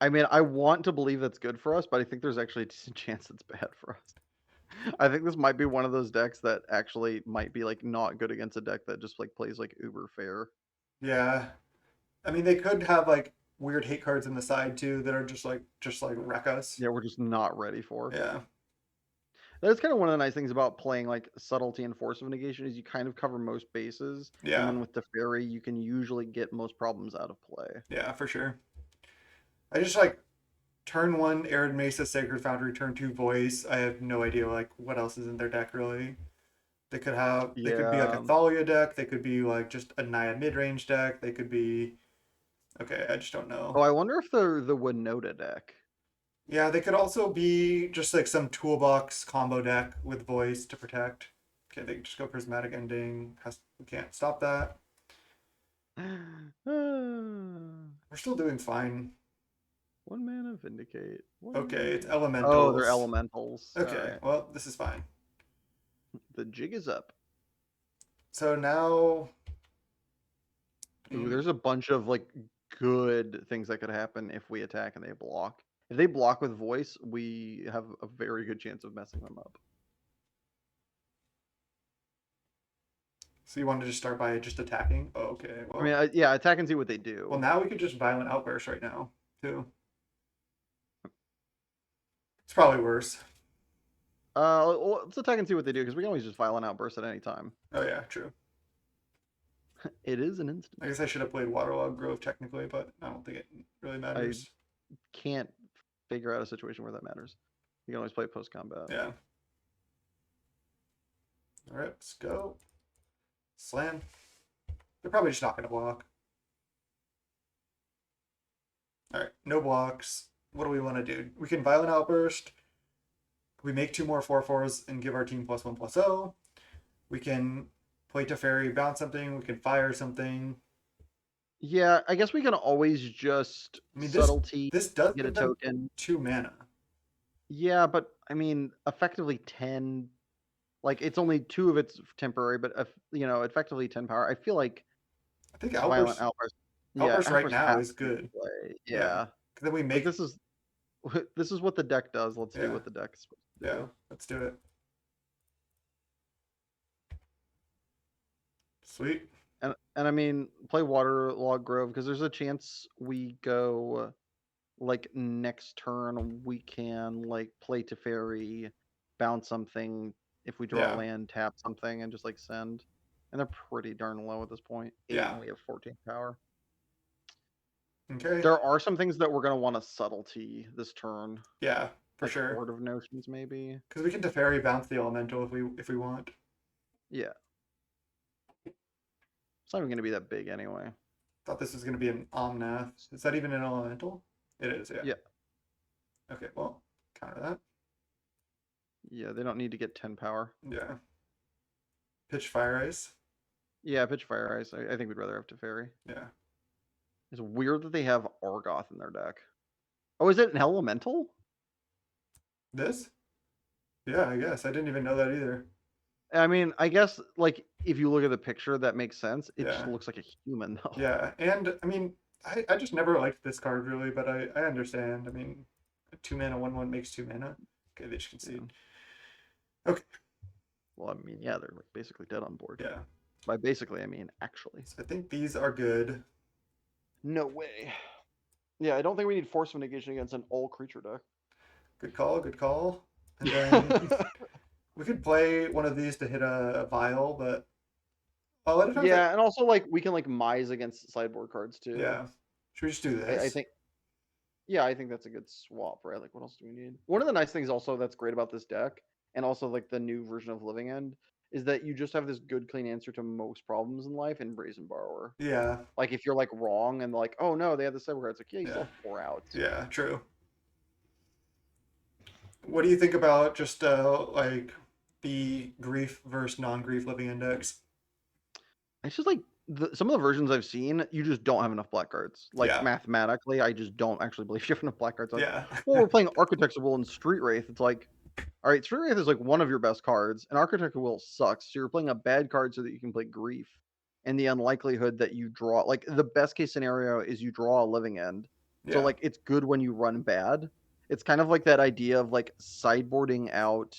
Speaker 2: I mean, I want to believe that's good for us, but I think there's actually a decent chance it's bad for us. I think this might be one of those decks that actually might be like not good against a deck that just like plays like uber fair.
Speaker 1: Yeah, I mean they could have like weird hate cards in the side too that are just like wreck us.
Speaker 2: Yeah, we're just not ready for.
Speaker 1: Yeah,
Speaker 2: That's kind of one of the nice things about playing like subtlety and force of negation is you kind of cover most bases, and
Speaker 1: yeah,
Speaker 2: then with the fairy you can usually get most problems out of play.
Speaker 1: yeah, for sure. I just like turn one Arid Mesa Sacred Foundry, turn two Voice. I have no idea like what else is in their deck really. They could be like a
Speaker 2: Yeah.
Speaker 1: Thalia deck, they could be like just a Naya mid range deck, they could be okay, I just don't
Speaker 2: Oh,
Speaker 1: know.
Speaker 2: I wonder if the Winota deck.
Speaker 1: Yeah, they could also be just like some toolbox combo deck with voice to protect. Okay, they can just go prismatic ending. We can't stop that. We're still doing fine.
Speaker 2: One mana vindicate. One
Speaker 1: Okay, it's
Speaker 2: mana. Oh, they're
Speaker 1: elementals.
Speaker 2: elementals. All
Speaker 1: Okay,
Speaker 2: right.
Speaker 1: well, this is fine.
Speaker 2: The jig is up.
Speaker 1: So now,
Speaker 2: Ooh,
Speaker 1: mm,
Speaker 2: there's a bunch of like good things that could happen if we attack and they block. If they block with voice, we have a very good chance of messing them up.
Speaker 1: so you want to just start by just attacking? Oh, okay,
Speaker 2: I mean,
Speaker 1: well,
Speaker 2: yeah, attack and see what they
Speaker 1: well
Speaker 2: do.
Speaker 1: now we could just violent outburst right now too. It's probably worse.
Speaker 2: Let's attack and see what they do because we can always just violent outburst at any time.
Speaker 1: Oh yeah, true.
Speaker 2: It is an
Speaker 1: I
Speaker 2: instant.
Speaker 1: guess I should have played Waterlog Grove technically, but I don't think it really
Speaker 2: I
Speaker 1: matters.
Speaker 2: can't figure out a situation where that matters. You can always play post combat.
Speaker 1: Yeah. All right, let's go. Slam. They're probably just not going to block. All right, no blocks. What do we want to do? We can Violent Outburst. We make two more 4/4s and give our team +1/+0. We can play Teferi, bounce something. We can fire something.
Speaker 2: Yeah, I guess we can always just
Speaker 1: I mean,
Speaker 2: subtlety,
Speaker 1: this does
Speaker 2: get a
Speaker 1: give them
Speaker 2: token.
Speaker 1: 2 mana.
Speaker 2: Yeah, but I mean, effectively 10. Like it's only two of it's temporary, but effectively 10 power. I feel like
Speaker 1: I think
Speaker 2: violent outburst. Yeah,
Speaker 1: Outburst right
Speaker 2: outburst
Speaker 1: now
Speaker 2: has
Speaker 1: is
Speaker 2: to be in
Speaker 1: good.
Speaker 2: play.
Speaker 1: Yeah.
Speaker 2: Yeah,
Speaker 1: Then we
Speaker 2: like
Speaker 1: make,
Speaker 2: this is this is what the deck does. Let's do
Speaker 1: yeah,
Speaker 2: what the deck is supposed to
Speaker 1: yeah.
Speaker 2: do.
Speaker 1: Let's do it. Sweet.
Speaker 2: And I mean, play Waterlog Grove because there's a chance we go like next turn we can like play Teferi, bounce something. If we draw a
Speaker 1: Yeah.
Speaker 2: land, tap something, and just like send. And they're pretty darn low at this point. 8
Speaker 1: Yeah.
Speaker 2: and we have 14 power.
Speaker 1: Okay.
Speaker 2: There are some things that we're gonna want to subtlety this turn,
Speaker 1: Yeah, for
Speaker 2: like
Speaker 1: sure.
Speaker 2: Horde of Notions maybe.
Speaker 1: Because we can Teferi bounce the elemental if we want.
Speaker 2: Yeah, it's not even gonna be that big anyway.
Speaker 1: Thought this was going to be an Omnath. Is that even an elemental? It is, yeah.
Speaker 2: Yeah,
Speaker 1: Okay, well, counter that.
Speaker 2: yeah, they don't need to get 10 power.
Speaker 1: Yeah. Pitch Fire Ice.
Speaker 2: Yeah, pitch Fire Ice. I think we'd rather have Teferi.
Speaker 1: Yeah.
Speaker 2: It's weird that they have Argoth in their deck. Oh, is it an elemental?
Speaker 1: This? Yeah, I guess. I didn't even know that either.
Speaker 2: I mean, I guess like if you look at the picture, that makes sense. It just
Speaker 1: Yeah.
Speaker 2: looks like a human though.
Speaker 1: Yeah. And, I mean, I just never liked this card really, but I understand. I mean, 2 mana, 1/1 makes 2 mana. Okay, they just
Speaker 2: Yeah.
Speaker 1: concede. Okay.
Speaker 2: Well, I mean, yeah, they're like basically dead on board.
Speaker 1: Yeah.
Speaker 2: By basically, I mean actually.
Speaker 1: So I think these are good.
Speaker 2: No way. Yeah, I don't think we need force of negation against an all creature deck.
Speaker 1: Good call, good call. And then we could play one of these to hit a vial, but a lot of times
Speaker 2: Yeah, and also like we can like mise against sideboard cards too.
Speaker 1: yeah. Should we just do
Speaker 2: I
Speaker 1: this?
Speaker 2: think yeah, I think that's a good swap, right? Like what else do we need? One of the nice things also that's great about this deck, and also like the new version of Living End, is that you just have this good clean answer to most problems in life in Brazen Borrower.
Speaker 1: Yeah,
Speaker 2: Like if you're like wrong and like, oh no, they have the sideboard card, it's like, yeah, you
Speaker 1: yeah,
Speaker 2: still have 4 outs.
Speaker 1: yeah, true. What do you think about just like the grief versus non-grief living index?
Speaker 2: It's just like some of the versions I've seen, you just don't have enough black cards. Like
Speaker 1: Yeah,
Speaker 2: mathematically, I just don't actually believe you have enough black cards. Like,
Speaker 1: yeah,
Speaker 2: well, we're playing Architecture Will and Street Wraith. It's like, all right, Street Wraith is like one of your best cards, and Architecture Will sucks. So you're playing a bad card so that you can play Grief. And the unlikelihood that you draw, like the best case scenario is you draw a Living End. So
Speaker 1: yeah,
Speaker 2: like it's good when you run bad. It's kind of like that idea of like sideboarding out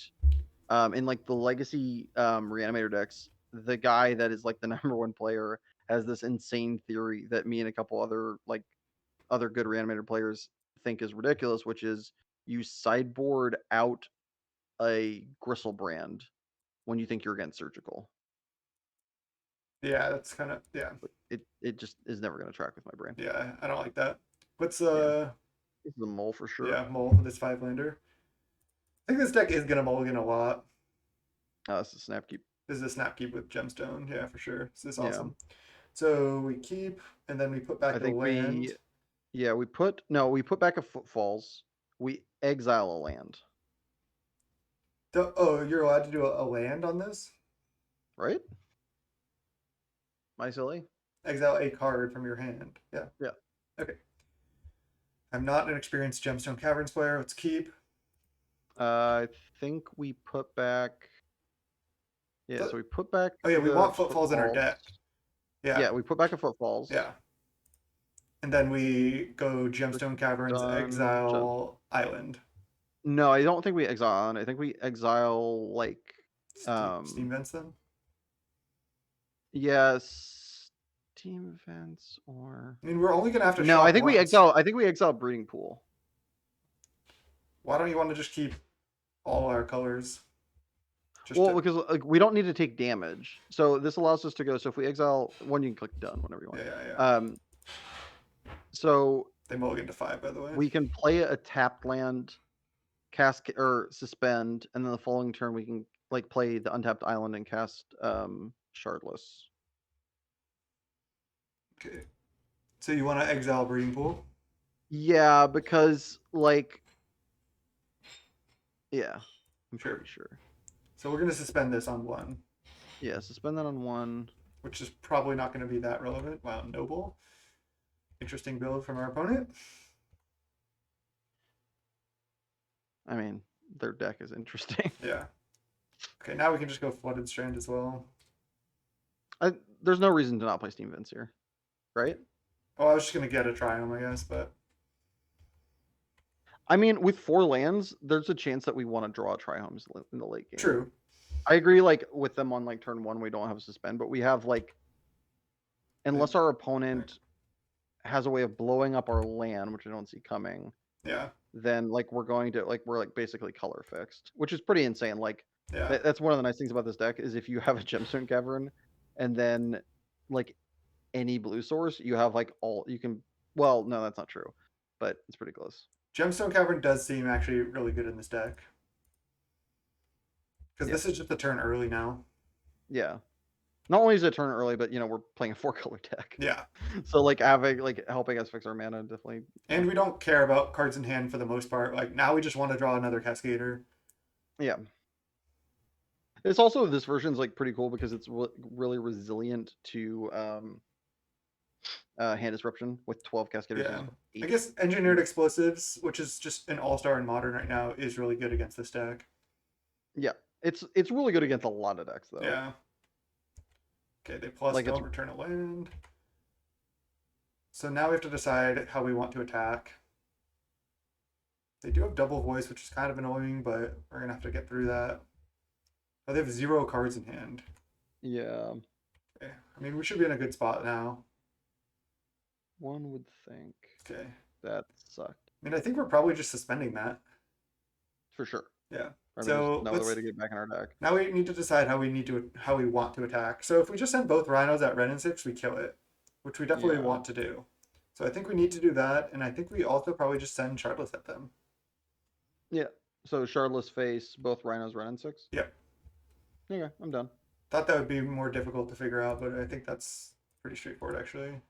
Speaker 2: in like the legacy reanimator decks, the guy that is like the number one player has this insane theory that me and a couple other like other good reanimator players think is ridiculous, which is you sideboard out a Gristlebrand when you think you're against surgical.
Speaker 1: yeah. That's kind of yeah,
Speaker 2: But it just is never going to track with my brain.
Speaker 1: yeah. I don't like that. What's
Speaker 2: Yeah, this is a mole for sure.
Speaker 1: yeah, mole for this five lander. I think this deck is gonna mulligan a lot.
Speaker 2: This is Snapkeep.
Speaker 1: This is a snap keep with gemstone, yeah, for sure. This is
Speaker 2: Yeah,
Speaker 1: awesome. So we keep, and then we put back
Speaker 2: I
Speaker 1: the
Speaker 2: think
Speaker 1: land.
Speaker 2: we put back a Footfalls. We exile a land,
Speaker 1: Oh, you're allowed to do a land on this.
Speaker 2: right? Am I silly?
Speaker 1: Exile a card from your hand. Yeah.
Speaker 2: Yeah.
Speaker 1: Okay. I'm not an experienced gemstone caverns player. Let's keep.
Speaker 2: I think we put back. Yeah, so we put back
Speaker 1: Oh yeah, we
Speaker 2: the
Speaker 1: want footfalls in our
Speaker 2: Footfalls.
Speaker 1: deck. Yeah,
Speaker 2: Yeah, we put back a Footfalls.
Speaker 1: yeah. And then we go gemstone caverns,
Speaker 2: Done.
Speaker 1: exile island.
Speaker 2: No, I don't think we exile on. I think we exile like
Speaker 1: Steam vents them.
Speaker 2: yes, team events or
Speaker 1: I mean, we're only gonna have to
Speaker 2: no.
Speaker 1: shop once.
Speaker 2: I think we exile Breeding Pool.
Speaker 1: Why don't you want to just keep all our colors? Just
Speaker 2: Well,
Speaker 1: to
Speaker 2: because like we don't need to take damage, so this allows us to go. So if we exile one, you can click done whenever you want.
Speaker 1: yeah, yeah, yeah.
Speaker 2: So
Speaker 1: They mulligan to five, by the way.
Speaker 2: we can play a tapped land, cast or suspend, and then the following turn we can like play the untapped island and cast Shardless.
Speaker 1: Okay. So you want to exile breeding pool?
Speaker 2: Yeah, because like yeah, I'm
Speaker 1: Sure.
Speaker 2: pretty sure.
Speaker 1: So we're gonna suspend this on one,
Speaker 2: Yeah, suspend that on one.
Speaker 1: which is probably not going to be that relevant. Wow, noble. Interesting build from our opponent.
Speaker 2: I mean, their deck is interesting.
Speaker 1: Yeah. Okay, now we can just go flooded strand as well.
Speaker 2: There's no reason to not play Steam Vents here, right?
Speaker 1: Oh, I was just gonna get a triome, I guess, but
Speaker 2: I mean, with 4 lands, there's a chance that we want to draw Trihomes in the late game.
Speaker 1: true.
Speaker 2: I agree. Like with them on like turn 1, we don't have a suspend, but we have like, unless our opponent has a way of blowing up our land, which I don't see coming,
Speaker 1: Yeah,
Speaker 2: then like we're like basically color fixed, which is pretty insane. Like
Speaker 1: yeah,
Speaker 2: that's one of the nice things about this deck is if you have a Gemstone Cavern, and then like any blue source, you have like all you can. Well, no, that's not true, but it's pretty close.
Speaker 1: Gemstone Cavern does seem actually really good in this deck because
Speaker 2: Yeah.
Speaker 1: this is just a turn early now.
Speaker 2: Yeah. Not only is it turn early, but we're playing a 4-color deck.
Speaker 1: Yeah,
Speaker 2: So like having like helping us fix our mana definitely.
Speaker 1: and we don't care about cards in hand for the most part. Like now, we just want to draw another Cascader.
Speaker 2: Yeah. It's also this version's like pretty cool because it's really resilient to hand disruption with 12 Cascaders.
Speaker 1: Yeah, I guess engineered explosives, which is just an all-star in modern right now, is really good against this deck.
Speaker 2: Yeah, it's really good against a lot of decks though.
Speaker 1: Yeah. Okay, they plus
Speaker 2: Like,
Speaker 1: don't return a land. So now we have to decide how we want to attack. They do have double voice, which is kind of annoying, but we're gonna have to get through that. Oh, they have 0 cards in hand.
Speaker 2: Yeah.
Speaker 1: Okay. I mean, we should be in a good spot now.
Speaker 2: One would think
Speaker 1: Okay.
Speaker 2: that sucked
Speaker 1: I mean, I think we're probably just suspending that.
Speaker 2: for sure.
Speaker 1: Yeah.
Speaker 2: I mean, there's
Speaker 1: So
Speaker 2: no other way
Speaker 1: let's
Speaker 2: to get back in our deck.
Speaker 1: now we need to decide how we want to attack. So if we just send both rhinos at red and six, we kill it, which we definitely
Speaker 2: Yeah.
Speaker 1: want to do. So I think we need to do that, and I think we also probably just send Chartless at them.
Speaker 2: Yeah. So Shardless face, both Rhinos run in 6.
Speaker 1: Yep.
Speaker 2: Okay, I'm done.
Speaker 1: Thought that would be more difficult to figure out, but I think that's pretty straightforward actually.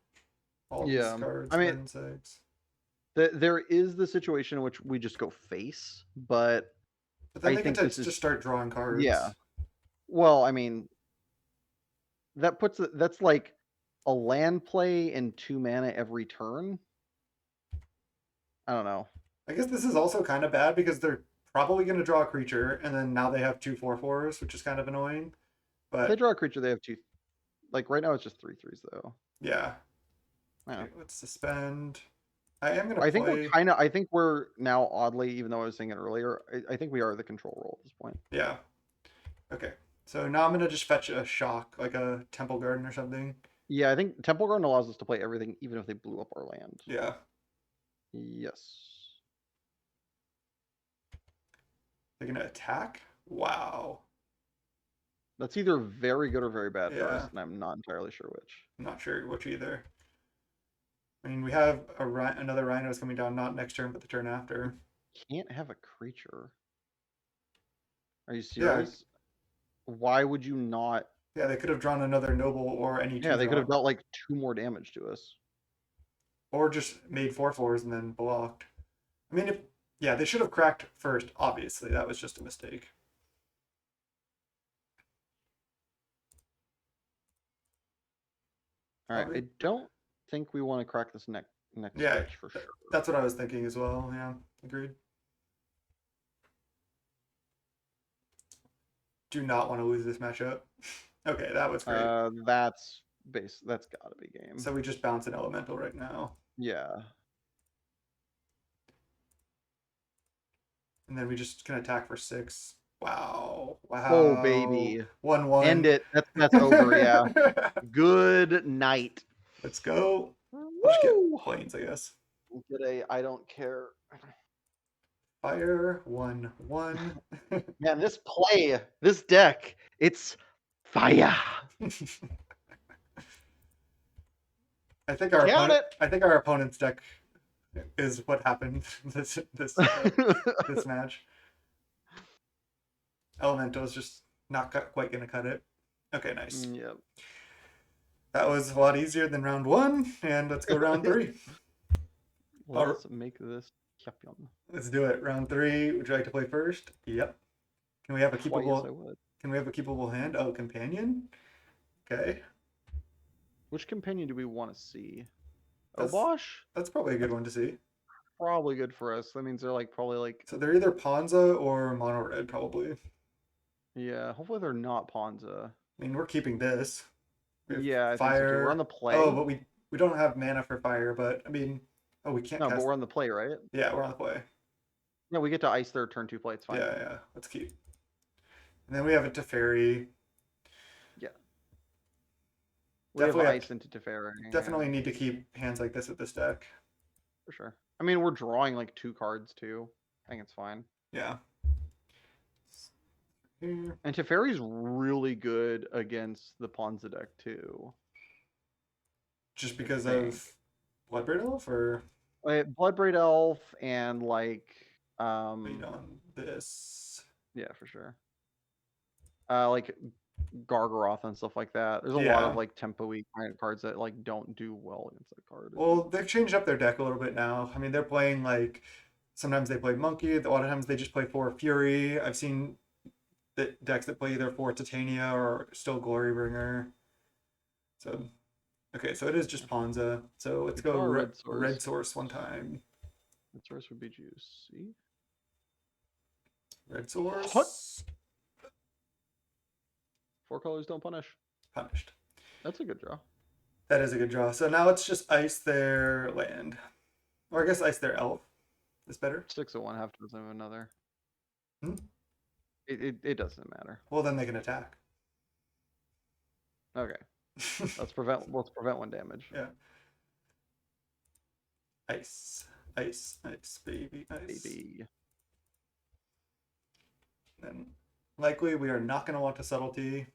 Speaker 1: All of these
Speaker 2: Yeah.
Speaker 1: cards,
Speaker 2: I mean,
Speaker 1: red and six.
Speaker 2: there is the situation in which we just go face, but
Speaker 1: But then
Speaker 2: I
Speaker 1: they get
Speaker 2: think
Speaker 1: to
Speaker 2: this is
Speaker 1: just start drawing
Speaker 2: yeah.
Speaker 1: cards.
Speaker 2: Well, I mean, that's like a land play and 2 mana every turn. I don't know.
Speaker 1: I guess this is also kind of bad because they're probably going to draw a creature, and then now they have two 4/4s, which is kind of annoying.
Speaker 2: If they
Speaker 1: But
Speaker 2: draw a creature, they have 2. Like right now, it's just 3/3s though.
Speaker 1: yeah,
Speaker 2: Yeah.
Speaker 1: okay, let's suspend. I am gonna
Speaker 2: I think
Speaker 1: play.
Speaker 2: I think we're now oddly, even though I was saying it earlier, I think we are the control role at this point.
Speaker 1: Yeah. Okay. So now I'm gonna just fetch a shock, like a Temple Garden or something.
Speaker 2: Yeah, I think Temple Garden allows us to play everything, even if they blew up our land.
Speaker 1: Yeah.
Speaker 2: Yes.
Speaker 1: They're gonna attack. Wow.
Speaker 2: That's either very good or very bad for us,
Speaker 1: Yeah.
Speaker 2: and I'm not entirely sure which.
Speaker 1: I'm not sure which either. I mean, we have another rhinos coming down, not next turn, but the turn after.
Speaker 2: Can't have a creature. Are you
Speaker 1: Yeah.
Speaker 2: serious? Why would you not?
Speaker 1: Yeah, they could have drawn another noble or any
Speaker 2: Yeah,
Speaker 1: two
Speaker 2: they could have
Speaker 1: drop,
Speaker 2: dealt like 2 more damage to us.
Speaker 1: or just made 4/4s and then blocked. I mean, if yeah, they should have cracked first. Obviously, that was just a mistake.
Speaker 2: All right, I don't think we want to crack this next
Speaker 1: Yeah,
Speaker 2: switch for sure.
Speaker 1: that's what I was thinking as well. Yeah, agreed. Do not want to lose this matchup. Okay, that was great.
Speaker 2: That's That's gotta be game.
Speaker 1: So we just bounce an elemental right now.
Speaker 2: Yeah.
Speaker 1: And then we just can attack for 6. Wow. Wow.
Speaker 2: Oh baby.
Speaker 1: 1/1.
Speaker 2: End it. That's over, yeah. Good night.
Speaker 1: Let's go.
Speaker 2: Woo!
Speaker 1: We'll just get planes, I guess.
Speaker 2: Get a I don't care.
Speaker 1: Fire 1/1.
Speaker 2: Man, this deck, it's fire.
Speaker 1: I think our opponent's deck is what happened this match. Elemental's just not quite gonna cut it. Okay, nice.
Speaker 2: Yep.
Speaker 1: That was a lot easier than round 1, and let's go round 3.
Speaker 2: Let's make this champion.
Speaker 1: Let's do it. Round 3. Would you like to play first? Yep. Can we have a keepable?
Speaker 2: Yes, I would.
Speaker 1: Can we have a keepable hand? Oh, companion. Okay.
Speaker 2: Which companion do we want to see?
Speaker 1: That's-
Speaker 2: Obosh?
Speaker 1: That's probably a good one to see.
Speaker 2: Probably good for us. That means they're like probably like
Speaker 1: So they're either Ponza or Mono Red, probably.
Speaker 2: yeah. Hopefully they're not Ponza.
Speaker 1: I mean, we're keeping this. We have
Speaker 2: Yeah, I
Speaker 1: fire.
Speaker 2: think so too. We're on the play.
Speaker 1: Oh, but we don't have mana for fire. But I mean, oh, we can't.
Speaker 2: No,
Speaker 1: cast...
Speaker 2: but we're on the play, right?
Speaker 1: Yeah, we're on the play.
Speaker 2: Yeah, we get to ice their turn 2 play. It's fine.
Speaker 1: Yeah, yeah. Let's keep. And then we have a Teferi.
Speaker 2: Yeah. We have
Speaker 1: Definitely
Speaker 2: ice into Teferi.
Speaker 1: Definitely need to keep hands like this with this deck.
Speaker 2: For sure. I mean, we're drawing like 2 cards too. I think it's fine.
Speaker 1: Yeah. Here.
Speaker 2: And Teferi's really good against the Ponza deck too.
Speaker 1: Just because of Bloodbraid Elf, or
Speaker 2: Bloodbraid Elf and like
Speaker 1: wait on this.
Speaker 2: yeah, for sure. Like Gargaroth and stuff like that. There's a lot of like tempo-y kind of cards that like don't do well against that card.
Speaker 1: Well, they've changed up their deck a little bit now. I mean, they're playing like sometimes they play Monkey, a lot of times they just play 4 Fury. I've seen the decks that play either 4 Titania or still Glorybringer. So okay, so it is just Ponza. So let's go red source one time.
Speaker 2: Red source would be juicy.
Speaker 1: Red source.
Speaker 2: What? 4 colors don't punish.
Speaker 1: Punished.
Speaker 2: That's a good draw.
Speaker 1: That is a good draw. So now let's just ice their land. Or I guess ice their elf. Is better.
Speaker 2: 6 of one, half dozen of another.
Speaker 1: Hmm?
Speaker 2: It doesn't matter.
Speaker 1: Well, then they can attack.
Speaker 2: Okay. Let's prevent 1 damage.
Speaker 1: Yeah. Ice, ice, ice, baby, ice.
Speaker 2: baby.
Speaker 1: Then likely we are not going to want to subtlety.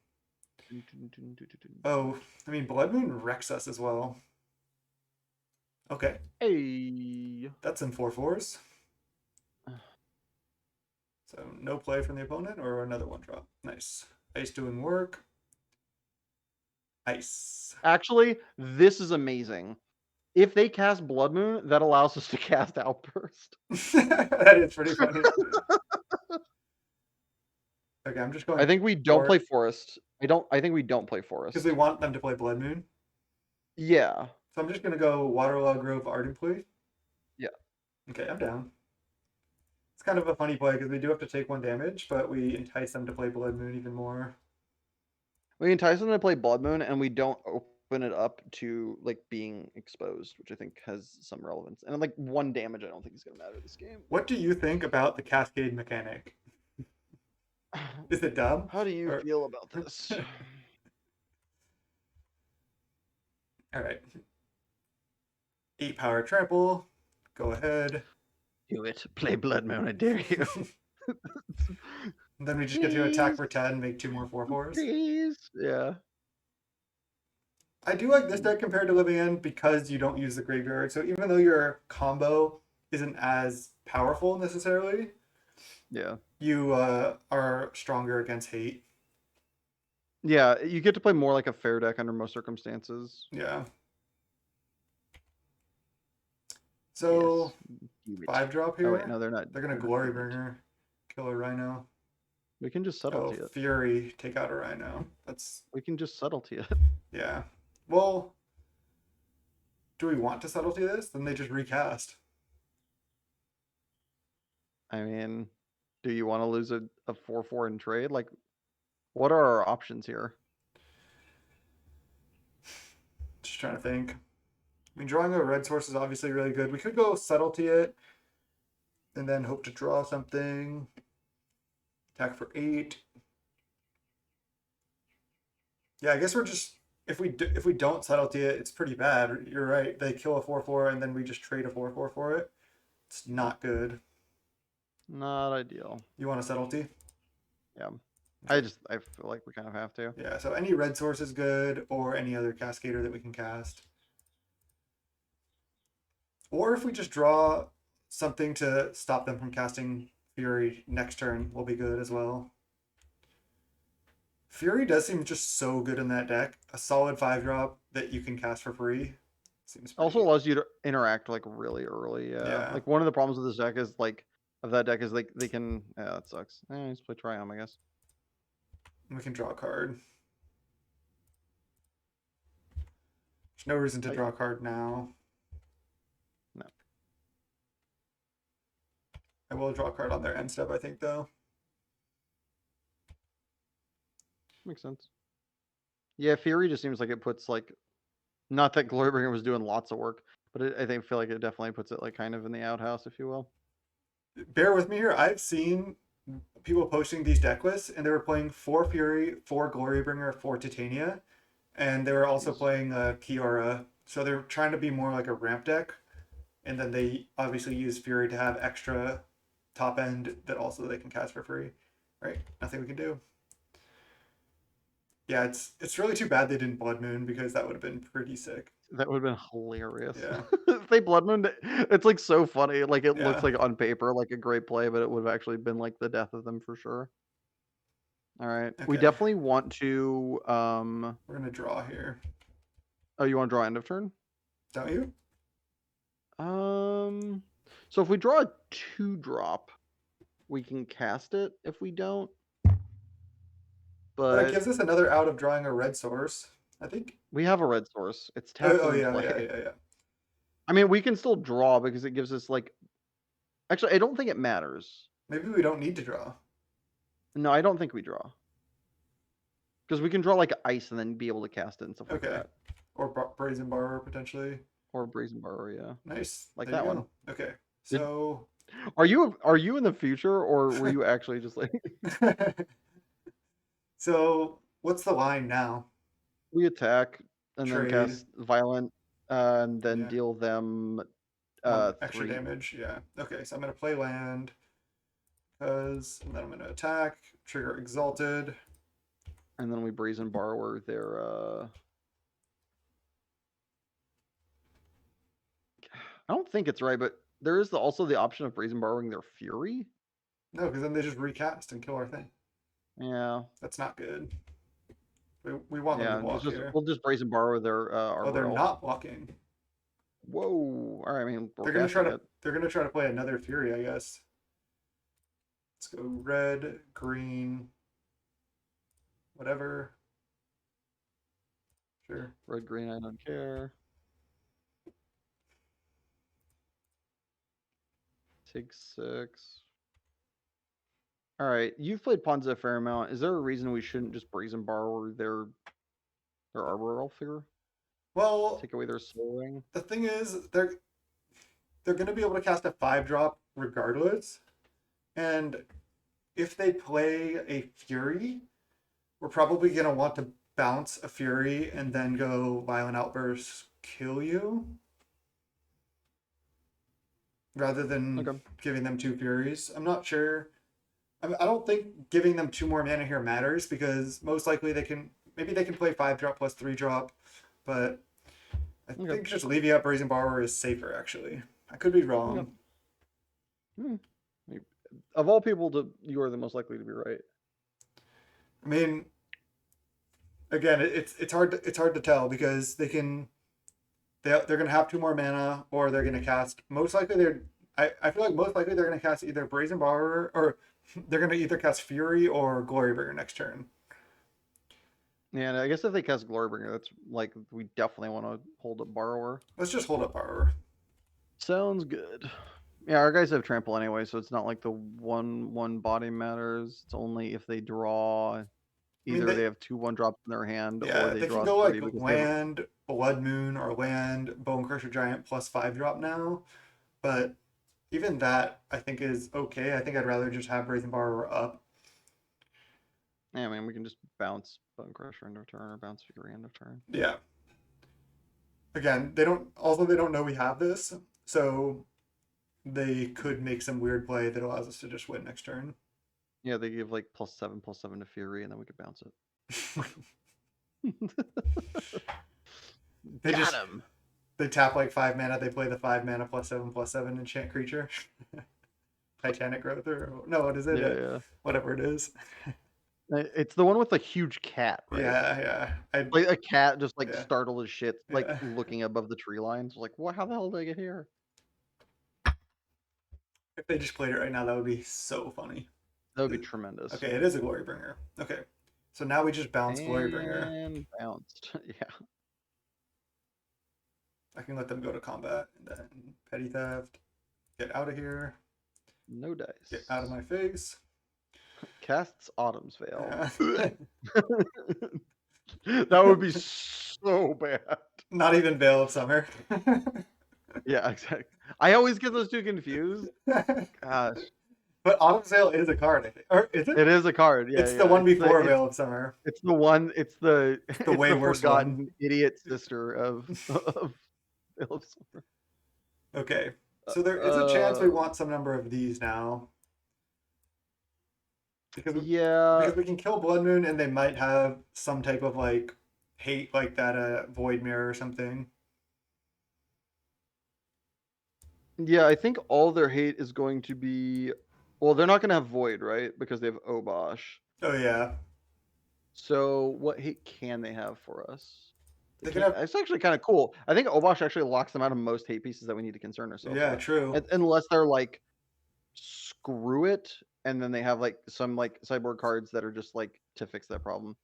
Speaker 2: Dun, dun, dun, dun, dun, dun.
Speaker 1: Oh, I mean, Blood Moon wrecks us as well. Okay,
Speaker 2: Hey.
Speaker 1: that's in 4/4s. So no play from the opponent or another one drop. Nice. Ice doing work. Ice.
Speaker 2: Actually, this is amazing. If they cast Blood Moon, that allows us to cast Outburst.
Speaker 1: That is pretty funny. Okay, I'm just
Speaker 2: I
Speaker 1: going
Speaker 2: think we don't play
Speaker 1: for
Speaker 2: Forest. I think we don't play
Speaker 1: because
Speaker 2: Forest.
Speaker 1: we want them to play Blood Moon.
Speaker 2: Yeah.
Speaker 1: So I'm just gonna go Waterlog Grove Ardent Plea.
Speaker 2: Yeah.
Speaker 1: Okay, I'm down. It's kind of a funny play because we do have to take 1 damage, but we entice them to play Blood Moon even more.
Speaker 2: We entice them to play Blood Moon, and we don't open it up to like being exposed, which I think has some relevance. And like 1 damage, I don't think is gonna matter this game.
Speaker 1: What do you think about the Cascade mechanic? Is it dumb?
Speaker 2: How do you
Speaker 1: Or...
Speaker 2: feel about this?
Speaker 1: All right. 8 power trample. Go ahead.
Speaker 2: Do it. Play Blood Moon, I dare you.
Speaker 1: Then we just get to attack for 10, make 2 more 4/4s.
Speaker 2: Please. Yeah.
Speaker 1: I do like this deck compared to Living End because you don't use the graveyard. So even though your combo isn't as powerful necessarily,
Speaker 2: Yeah.
Speaker 1: you are stronger against hate.
Speaker 2: Yeah, you get to play more like a fair deck under most circumstances.
Speaker 1: Yeah. So
Speaker 2: Yes.
Speaker 1: 5-drop here.
Speaker 2: Oh wait, no, they're not.
Speaker 1: They're gonna Glorybringer, kill a Rhino.
Speaker 2: We can just
Speaker 1: Oh,
Speaker 2: subtlety it.
Speaker 1: Fury, take out a Rhino. That's
Speaker 2: We can just subtlety it.
Speaker 1: yeah. Well, do we want to subtlety this? Then they just recast.
Speaker 2: I mean, do you want to lose a 4/4 in trade? Like, what are our options here?
Speaker 1: Just trying to think. I mean, drawing a red source is obviously really good. We could go subtlety it, and then hope to draw something. Attack for 8. Yeah, I guess we're just if we don't subtlety it, it's pretty bad. You're right. They kill a 4/4, and then we just trade a 4/4 for it. It's not good.
Speaker 2: Not ideal.
Speaker 1: You want a subtlety?
Speaker 2: Yeah. I feel like we kind of have to.
Speaker 1: Yeah. So any red source is good, or any other Cascader that we can cast. Or if we just draw something to stop them from casting Fury next turn, will be good as well. Fury does seem just so good in that deck. A solid 5-drop that you can cast for free. Seems pretty...
Speaker 2: Also allows you to interact like really early. Yeah. Like one of the problems with this deck is like they can. Yeah, that sucks. Let's play Triumph, I guess.
Speaker 1: We can draw a card. There's no reason to draw a card now.
Speaker 2: No.
Speaker 1: I will draw a card on their end step, I think, though.
Speaker 2: Makes sense. Yeah, Fury just seems like it puts like, not that Glorybringer was doing lots of work, but I feel like it definitely puts it like kind of in the outhouse, if you will.
Speaker 1: Bear with me here. I've seen people posting these deck lists, and they were playing 4 Fury, 4 Glorybringer, 4 Titania, and they were also playing Kiora. So they're trying to be more like a ramp deck, and then they obviously use Fury to have extra top end that also they can cast for free. Right? Nothing we can do. Yeah, it's really too bad they didn't Blood Moon because that would have been pretty sick.
Speaker 2: That would have been hilarious.
Speaker 1: Yeah.
Speaker 2: If they Blood Moon, it's like so funny. Like it
Speaker 1: Yeah.
Speaker 2: looks like on paper like a great play, but it would have actually been like the death of them for sure. All right. We
Speaker 1: Okay.
Speaker 2: definitely want to
Speaker 1: We're gonna draw here.
Speaker 2: Oh, you want to draw end of turn?
Speaker 1: Don't you?
Speaker 2: So if we draw a 2-drop, we can cast it if we don't.
Speaker 1: But it
Speaker 2: But
Speaker 1: gives us another out of drawing a red source, I think.
Speaker 2: we have a red source. It's tapped
Speaker 1: Oh
Speaker 2: in
Speaker 1: yeah,
Speaker 2: play.
Speaker 1: yeah.
Speaker 2: I mean, we can still draw because it gives us like. Actually, I don't think it matters.
Speaker 1: Maybe we don't need to draw.
Speaker 2: No, I don't think we draw. Because we can draw like ice and then be able to cast it and stuff like that.
Speaker 1: Or Brazen Borrower potentially.
Speaker 2: Or Brazen Borrower, yeah.
Speaker 1: Nice.
Speaker 2: Like
Speaker 1: there
Speaker 2: that one.
Speaker 1: Okay. So
Speaker 2: Are you in the future or were you actually just like
Speaker 1: So what's the line now?
Speaker 2: we attack and
Speaker 1: Trade.
Speaker 2: then cast violent and then deal them
Speaker 1: One extra
Speaker 2: 3.
Speaker 1: damage. Yeah. Okay, so I'm gonna play land because, and then I'm gonna attack. Trigger Exalted.
Speaker 2: And then we Brazen Borrower their I don't think it's right, but there is also the option of Brazen Borrowing their Fury.
Speaker 1: No, because then they just recast and kill our thing.
Speaker 2: Yeah.
Speaker 1: That's not good. We want them to
Speaker 2: Yeah,
Speaker 1: block here.
Speaker 2: we'll just Brazen Borrow their
Speaker 1: Oh, they're
Speaker 2: Arbor Elf.
Speaker 1: not blocking.
Speaker 2: Whoa! All right, I mean we're
Speaker 1: They're gonna try
Speaker 2: casting
Speaker 1: to.
Speaker 2: it.
Speaker 1: They're gonna try to play another Fury, I guess. Let's go red, green, whatever. Sure.
Speaker 2: Red, green, I don't care. Take 6. All right, you've played Ponza a fair amount. Is there a reason we shouldn't just Brazen Borrow their Arbor Elf figure?
Speaker 1: Well,
Speaker 2: Take away their Soul Ring?
Speaker 1: the thing is, they're gonna be able to cast a 5-drop regardless, and if they play a Fury, we're probably gonna want to bounce a Fury and then go Violent Outburst, kill you, rather than
Speaker 2: Okay.
Speaker 1: giving them 2 Furies. I'm not sure. I don't think giving them 2 more mana here matters because most likely maybe they can play 5-drop plus 3-drop, but I
Speaker 2: Okay.
Speaker 1: think just leaving out Brazen Borrower is safer actually. I could be wrong.
Speaker 2: Okay. Of all people, you are the most likely to be right.
Speaker 1: I mean, again, it's hard to tell because they're gonna have 2 more mana or they're gonna cast most likely I feel like most likely they're gonna cast either Brazen Borrower or they're gonna either cast Fury or Glorybringer next turn.
Speaker 2: Yeah, and I guess if they cast Glorybringer, that's like we definitely want to hold up Borrower.
Speaker 1: Let's just hold up Borrower.
Speaker 2: Sounds good. Yeah, our guys have trample anyway, so it's not like the 1/1 body matters. It's only if they draw either they have 2 1-drops in their hand or they
Speaker 1: they can
Speaker 2: draw
Speaker 1: go
Speaker 2: 3
Speaker 1: like
Speaker 2: because
Speaker 1: land, Blood Moon, or land, Bone Crusher Giant plus 5-drop now, but even that I think is okay. I think I'd rather just have Brazen Borrower up.
Speaker 2: yeah, I mean we can just bounce Bone Crusher end of turn or bounce Fury end of turn.
Speaker 1: Yeah. Again, they don't know we have this, so they could make some weird play that allows us to just win next turn.
Speaker 2: Yeah, they give like +7/+7 to Fury, and then we could bounce it.
Speaker 1: They
Speaker 2: Got
Speaker 1: just
Speaker 2: him.
Speaker 1: they tap like 5 mana. They play the 5 mana +7/+7 enchant creature. Titanic Growth or no, what is it?
Speaker 2: Yeah.
Speaker 1: Whatever it is.
Speaker 2: It's the one with the huge cat, right?
Speaker 1: Yeah.
Speaker 2: Like a cat just like
Speaker 1: Yeah.
Speaker 2: startled as shit, like
Speaker 1: Yeah.
Speaker 2: looking above the tree lines. Like, what? How the hell did I get here?
Speaker 1: If they just played it right now, that would be so funny.
Speaker 2: That would be tremendous.
Speaker 1: Okay, it is a Glorybringer. Okay, so now we just bounce Glorybringer.
Speaker 2: And bounced. Yeah.
Speaker 1: I can let them go to combat and then Petty Theft. Get out of here.
Speaker 2: No dice.
Speaker 1: Get out of my face.
Speaker 2: Casts Autumn's Veil.
Speaker 1: Yeah.
Speaker 2: That would be so bad.
Speaker 1: Not even Veil of Summer.
Speaker 2: Yeah, exactly. I always get those two confused. Gosh.
Speaker 1: But Autumn's Veil is a card, I think. Or is it?
Speaker 2: It is a card. Yeah,
Speaker 1: It's the one before Veil of Summer.
Speaker 2: It's the one. It's the
Speaker 1: way worse
Speaker 2: forgotten idiot sister of Veil of Summer.
Speaker 1: Okay, so there is a chance we want some number of these now. Because we can kill Blood Moon and they might have some type of like hate like that Void Mirror or something.
Speaker 2: Yeah, I think all their hate is going to be, well, they're not going to have Void, right? Because they have Obosh.
Speaker 1: Oh yeah.
Speaker 2: So what hate can they have for us?
Speaker 1: It's
Speaker 2: actually kind of cool. I think Obosh actually locks them out of most hate pieces that we need to concern ourselves
Speaker 1: Yeah,
Speaker 2: with.
Speaker 1: true.
Speaker 2: Unless they're like, screw it, and then they have like some like sideboard cards that are just like to fix that problem.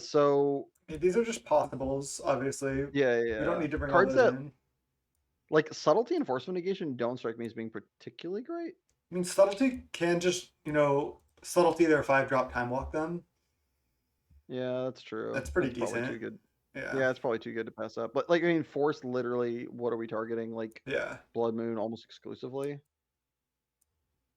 Speaker 2: So
Speaker 1: these are just possibles, obviously.
Speaker 2: Yeah.
Speaker 1: You don't need to bring
Speaker 2: cards
Speaker 1: all those
Speaker 2: that
Speaker 1: in.
Speaker 2: like Subtlety and Forceful Negation don't strike me as being particularly great.
Speaker 1: I mean, Subtlety can just, Subtlety their 5-drop time walk them.
Speaker 2: Yeah, that's true.
Speaker 1: That's pretty decent.
Speaker 2: Probably too good.
Speaker 1: Yeah,
Speaker 2: it's probably too good to pass up. But like, I mean, Force literally, what are we targeting? Like, Blood Moon almost exclusively.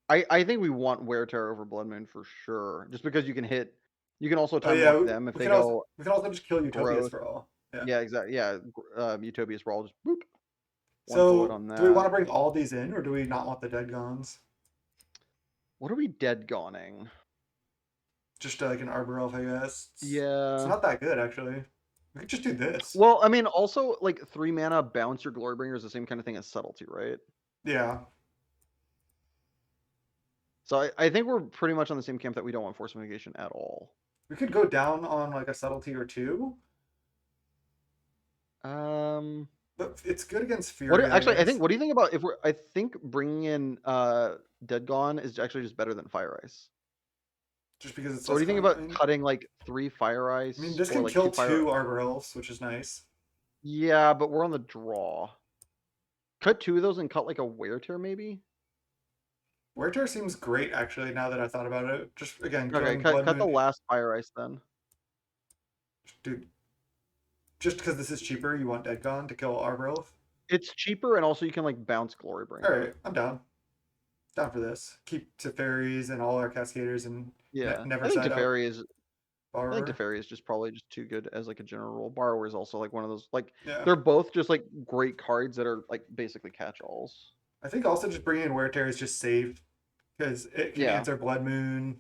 Speaker 2: I think we want Wear Tear over Blood Moon for sure, just because you can hit. You can also time walk them if they go.
Speaker 1: We can also just kill Utopias for all.
Speaker 2: Yeah, exactly. Yeah, Utopias for all. Just boop. One bullet
Speaker 1: So,
Speaker 2: on
Speaker 1: do we want
Speaker 2: that.
Speaker 1: to bring all these in, or do we not want the dead gons?
Speaker 2: What are we dead goning?
Speaker 1: Just like an Arbor Elf, I guess. It's
Speaker 2: Yeah.
Speaker 1: not that good, actually. We could just do this.
Speaker 2: Well, I mean, also like 3 mana bounce your Glorybringer is the same kind of thing as subtlety, right?
Speaker 1: Yeah.
Speaker 2: So I think we're pretty much on the same camp that we don't want force mitigation at all.
Speaker 1: We could go down on like a subtlety or two,
Speaker 2: Um,
Speaker 1: but it's good against
Speaker 2: what
Speaker 1: Fury, I
Speaker 2: actually? I think.
Speaker 1: guess.
Speaker 2: What do you think about if we're? I think bringing in Dead Gone is actually just better than Fire Ice.
Speaker 1: Just because it's
Speaker 2: So what
Speaker 1: less
Speaker 2: do you think about
Speaker 1: common.
Speaker 2: cutting like 3 Fire
Speaker 1: I mean,
Speaker 2: Ice
Speaker 1: this
Speaker 2: or
Speaker 1: can
Speaker 2: like
Speaker 1: kill
Speaker 2: 2 Fire?
Speaker 1: 2 Arbor Elves, which is nice.
Speaker 2: Yeah, but we're on the draw. Cut 2 of those and cut like a Wear Tear maybe.
Speaker 1: Wear Tear seems great, actually, now that I thought about it. Just, again,
Speaker 2: Okay,
Speaker 1: killing Blood
Speaker 2: cut the
Speaker 1: Moon.
Speaker 2: last Fire Ice then.
Speaker 1: Dude, just because this is cheaper, you want Dead Gone to kill Arbor Elf?
Speaker 2: It's cheaper and also you can like bounce Glorybringer.
Speaker 1: Alright, I'm down. Down for this. Keep Teferis and all our Cascaders and
Speaker 2: Yeah,
Speaker 1: never side out
Speaker 2: I think
Speaker 1: Borrower.
Speaker 2: Teferi is just probably just too good as like a general rule. Borrower is also like one of those like
Speaker 1: Yeah.
Speaker 2: they're both just like great cards that are like basically catch-alls.
Speaker 1: I think also just bringing in Wear Tear is just safe because it can
Speaker 2: Yeah,
Speaker 1: answer Blood Moon.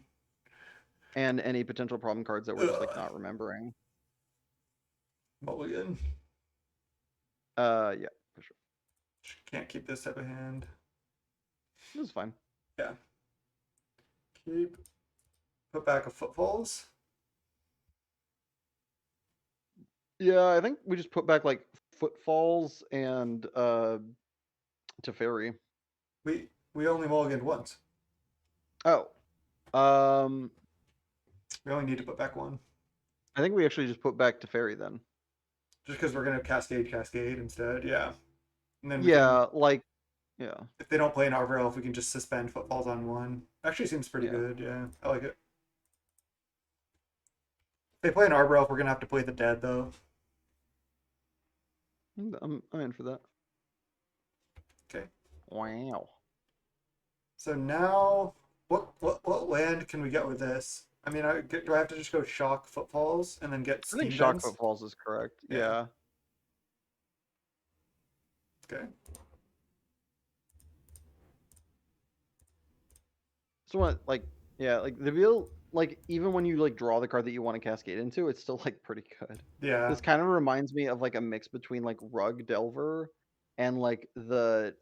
Speaker 2: and any potential problem cards that we're just like
Speaker 1: Ugh.
Speaker 2: not remembering.
Speaker 1: Mulligan.
Speaker 2: Yeah, for sure.
Speaker 1: Can't keep this type of hand.
Speaker 2: This is fine.
Speaker 1: Yeah. Keep. Put back a Footfalls.
Speaker 2: Yeah, I think we just put back like Footfalls and Teferi.
Speaker 1: We only mulliganed once.
Speaker 2: Oh, um,
Speaker 1: We only need to put back one.
Speaker 2: I think we actually just put back Teferi then.
Speaker 1: Just because we're gonna Cascade instead. Yeah. And then we can,
Speaker 2: Yeah, like yeah,
Speaker 1: if they don't play an Arbor Elf, we can just suspend Footfalls on one. Actually seems pretty
Speaker 2: yeah.
Speaker 1: good. Yeah. I like it. If they play an Arbor Elf, we're gonna have to play the dead though.
Speaker 2: I'm in for that.
Speaker 1: Okay.
Speaker 2: Wow.
Speaker 1: So now, what land can we get with this? I mean, do I have to just go shock Footfalls and then get
Speaker 2: I think
Speaker 1: Steam
Speaker 2: Shock
Speaker 1: Vents?
Speaker 2: Footfalls is correct.
Speaker 1: Yeah.
Speaker 2: Yeah.
Speaker 1: Okay.
Speaker 2: So what, like, yeah, like the real, like even when you like draw the card that you want to cascade into, it's still like pretty good.
Speaker 1: Yeah.
Speaker 2: This kind of reminds me of like a mix between like Rug Delver and like the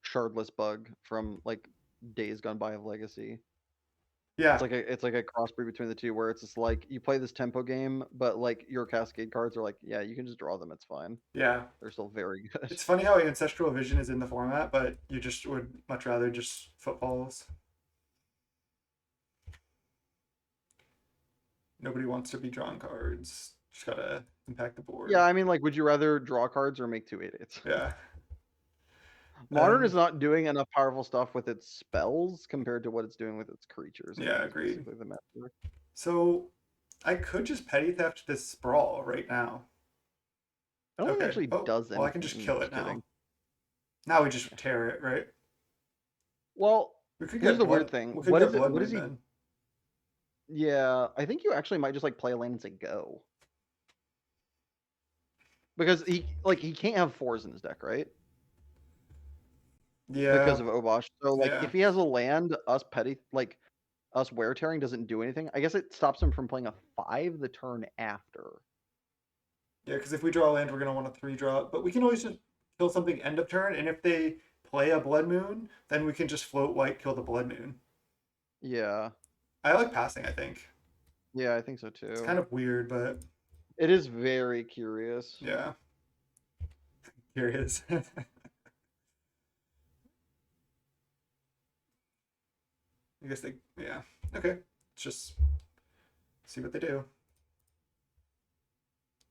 Speaker 2: Shardless Bug from like Days Gone By of Legacy.
Speaker 1: Yeah.
Speaker 2: It's like a crossbreed between the two where it's just like you play this tempo game, but like your cascade cards are like, yeah, you can just draw them, it's fine.
Speaker 1: Yeah.
Speaker 2: They're still very good.
Speaker 1: It's funny how Ancestral Vision is in the format, but you just would much rather just Footfalls. Nobody wants to be drawing cards. Just gotta impact the
Speaker 2: Yeah,
Speaker 1: board.
Speaker 2: I mean, like, would you rather draw cards or make 2/8?
Speaker 1: Yeah.
Speaker 2: Modern is not doing enough powerful stuff with its spells compared to what it's doing with its creatures, I
Speaker 1: Yeah,
Speaker 2: think is
Speaker 1: agreed.
Speaker 2: basically the matter.
Speaker 1: So I could just petty theft this sprawl right now.
Speaker 2: I don't think it
Speaker 1: Okay.
Speaker 2: actually
Speaker 1: Oh,
Speaker 2: does
Speaker 1: well, I can just
Speaker 2: anything.
Speaker 1: kill it
Speaker 2: Just
Speaker 1: now.
Speaker 2: kidding.
Speaker 1: Now we just tear it, right?
Speaker 2: Well,
Speaker 1: We could
Speaker 2: here's
Speaker 1: get
Speaker 2: the weird
Speaker 1: blood.
Speaker 2: thing.
Speaker 1: We could
Speaker 2: What
Speaker 1: get
Speaker 2: is it?
Speaker 1: Blood
Speaker 2: What
Speaker 1: Moon
Speaker 2: is he?
Speaker 1: then.
Speaker 2: Yeah, I think you actually might just like play a land and say go. Because he can't have fours in his deck, right? Because
Speaker 1: Yeah.
Speaker 2: of Obosh. So like
Speaker 1: Yeah.
Speaker 2: if he has a land, us wear tearing doesn't do anything. I guess it stops him from playing a 5 the turn after.
Speaker 1: Yeah, because if we draw a land, we're gonna want to 3 draw. But we can always just kill something end of turn, and if they play a Blood Moon, then we can just float white, kill the Blood Moon.
Speaker 2: Yeah.
Speaker 1: I like passing, I think.
Speaker 2: Yeah, I think so
Speaker 1: It's
Speaker 2: too.
Speaker 1: kind of weird, but
Speaker 2: It is very curious.
Speaker 1: yeah. Here it is. I guess yeah. Okay. Let's just see what they do.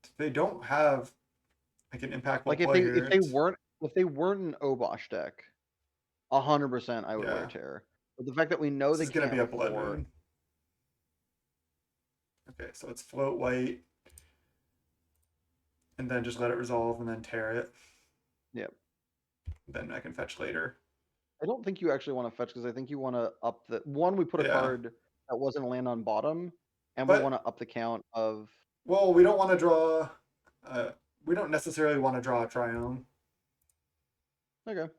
Speaker 1: If they don't have like an impactful
Speaker 2: Like
Speaker 1: play here,
Speaker 2: if they weren't an Obosh deck, 100% I would wear
Speaker 1: yeah.
Speaker 2: tear. But the fact that we know
Speaker 1: This
Speaker 2: they
Speaker 1: is gonna
Speaker 2: can't
Speaker 1: be
Speaker 2: have
Speaker 1: a
Speaker 2: a
Speaker 1: Blood
Speaker 2: 4.
Speaker 1: Moon. Okay, so let's float white, and then just let it resolve, and then tear it.
Speaker 2: Yep.
Speaker 1: Then I can fetch later.
Speaker 2: I don't think you actually want to fetch because I think you want to up the one. We put a
Speaker 1: Yeah,
Speaker 2: card that wasn't land on bottom, and we want
Speaker 1: but
Speaker 2: to up the count of.
Speaker 1: well, we don't want to draw. Uh, we don't necessarily want to draw a Triome.
Speaker 2: Okay.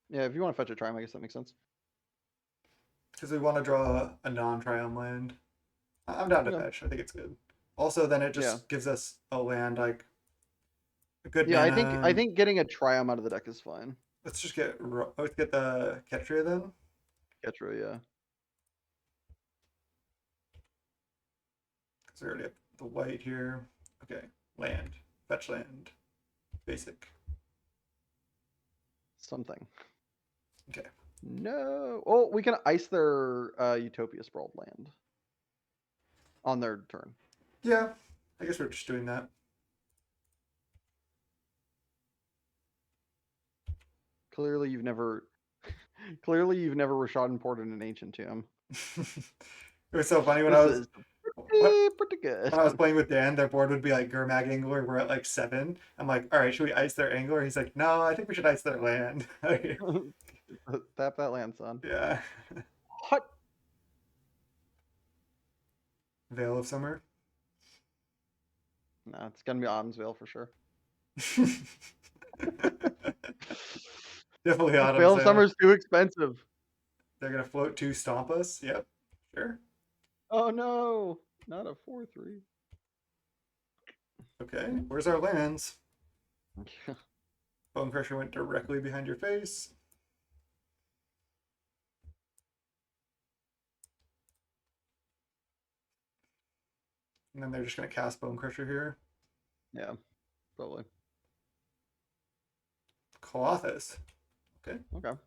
Speaker 2: Yeah, if you want to fetch a Trime, I guess that makes sense.
Speaker 1: Because we want to draw a non-Triumph land. I'm down to
Speaker 2: Okay.
Speaker 1: fetch. I think it's good. Also, then it
Speaker 2: Yeah.
Speaker 1: just gives us a land like a good
Speaker 2: Yeah, I
Speaker 1: mana.
Speaker 2: think I
Speaker 1: And
Speaker 2: think getting a Triumph out of the deck is fine.
Speaker 1: let's get the Ketria then.
Speaker 2: Ketra, yeah.
Speaker 1: Because we already have the white here. Okay, land, fetch land, basic.
Speaker 2: Something.
Speaker 1: Okay.
Speaker 2: No. Oh, we can ice their Utopia Sprawled land on their turn.
Speaker 1: Yeah, I guess we're just doing that.
Speaker 2: Clearly, you've never. Clearly, you've never Rashad imported an Ancient Tomb.
Speaker 1: It was so funny when
Speaker 2: This is
Speaker 1: when,
Speaker 2: pretty good.
Speaker 1: when I was playing with Dan, their board would be like Gurmag Angler. We're at like 7. I'm like, all right, should we ice their Angler? He's like, no, I think we should ice their land.
Speaker 2: Tap that land, son.
Speaker 1: Yeah.
Speaker 2: Hot.
Speaker 1: Veil of Summer.
Speaker 2: No, it's gonna be Autumn's Veil for sure.
Speaker 1: Definitely Autumn
Speaker 2: Veil of
Speaker 1: Veil.
Speaker 2: Summer's too expensive.
Speaker 1: They're gonna float 2 stomp us. Yep, sure.
Speaker 2: Oh no, not a 4/3.
Speaker 1: Okay, where's our lands? Bone Crusher went directly behind your face. And then they're just gonna cast Bone Crusher here.
Speaker 2: Yeah, probably.
Speaker 1: Colossus. Okay.
Speaker 2: Okay.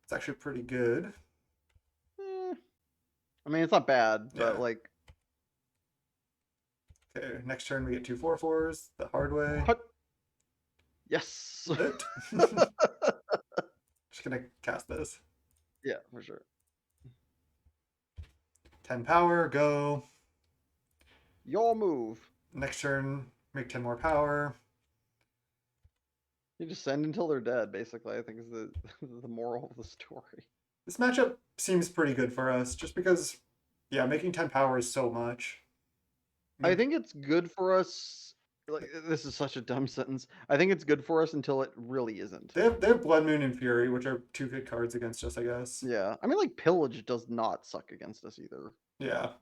Speaker 1: It's actually pretty good.
Speaker 2: I mean, it's not bad, but
Speaker 1: Yeah.
Speaker 2: like.
Speaker 1: Okay, next turn we get 2 4/4s the hard way.
Speaker 2: What? Yes.
Speaker 1: It. Just gonna cast this.
Speaker 2: Yeah, for sure.
Speaker 1: 10 power, go.
Speaker 2: Your move.
Speaker 1: Next turn, make 10 more power.
Speaker 2: You just send until they're dead, basically, I think is the the moral of the story.
Speaker 1: This matchup seems pretty good for us, just because, yeah, making 10 power is so much.
Speaker 2: I think it's good for us. Like, this is such a dumb sentence. I think it's good for us until it really isn't.
Speaker 1: They have Blood Moon and Fury, which are 2 good cards against us, I guess.
Speaker 2: Yeah. I mean, like, Pillage does not suck against us either.
Speaker 1: Yeah.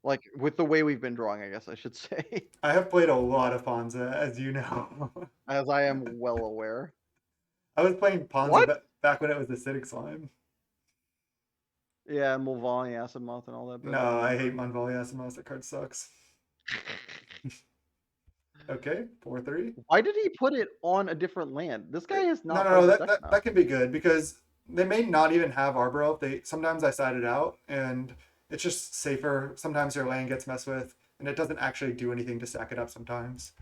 Speaker 2: Like, with the way we've been drawing, I guess I should say.
Speaker 1: I have played a lot of Ponza, as you know.
Speaker 2: As I am well aware.
Speaker 1: I was playing
Speaker 2: What?
Speaker 1: Ponza back when it was Acidic Slime.
Speaker 2: Yeah, Mulvaney, Acid Moth, and all that.
Speaker 1: No, I hate Monvolia Asimos. That card sucks. Okay, 4/3.
Speaker 2: Why did he put it on a different land? This guy is
Speaker 1: No,
Speaker 2: not
Speaker 1: no,
Speaker 2: part
Speaker 1: no.
Speaker 2: of the
Speaker 1: That,
Speaker 2: deck
Speaker 1: that
Speaker 2: now.
Speaker 1: that can be good because they may not even have Arbor Elf. Sometimes I side it out, and it's just safer. Sometimes your land gets messed with, and it doesn't actually do anything to stack it up. Sometimes.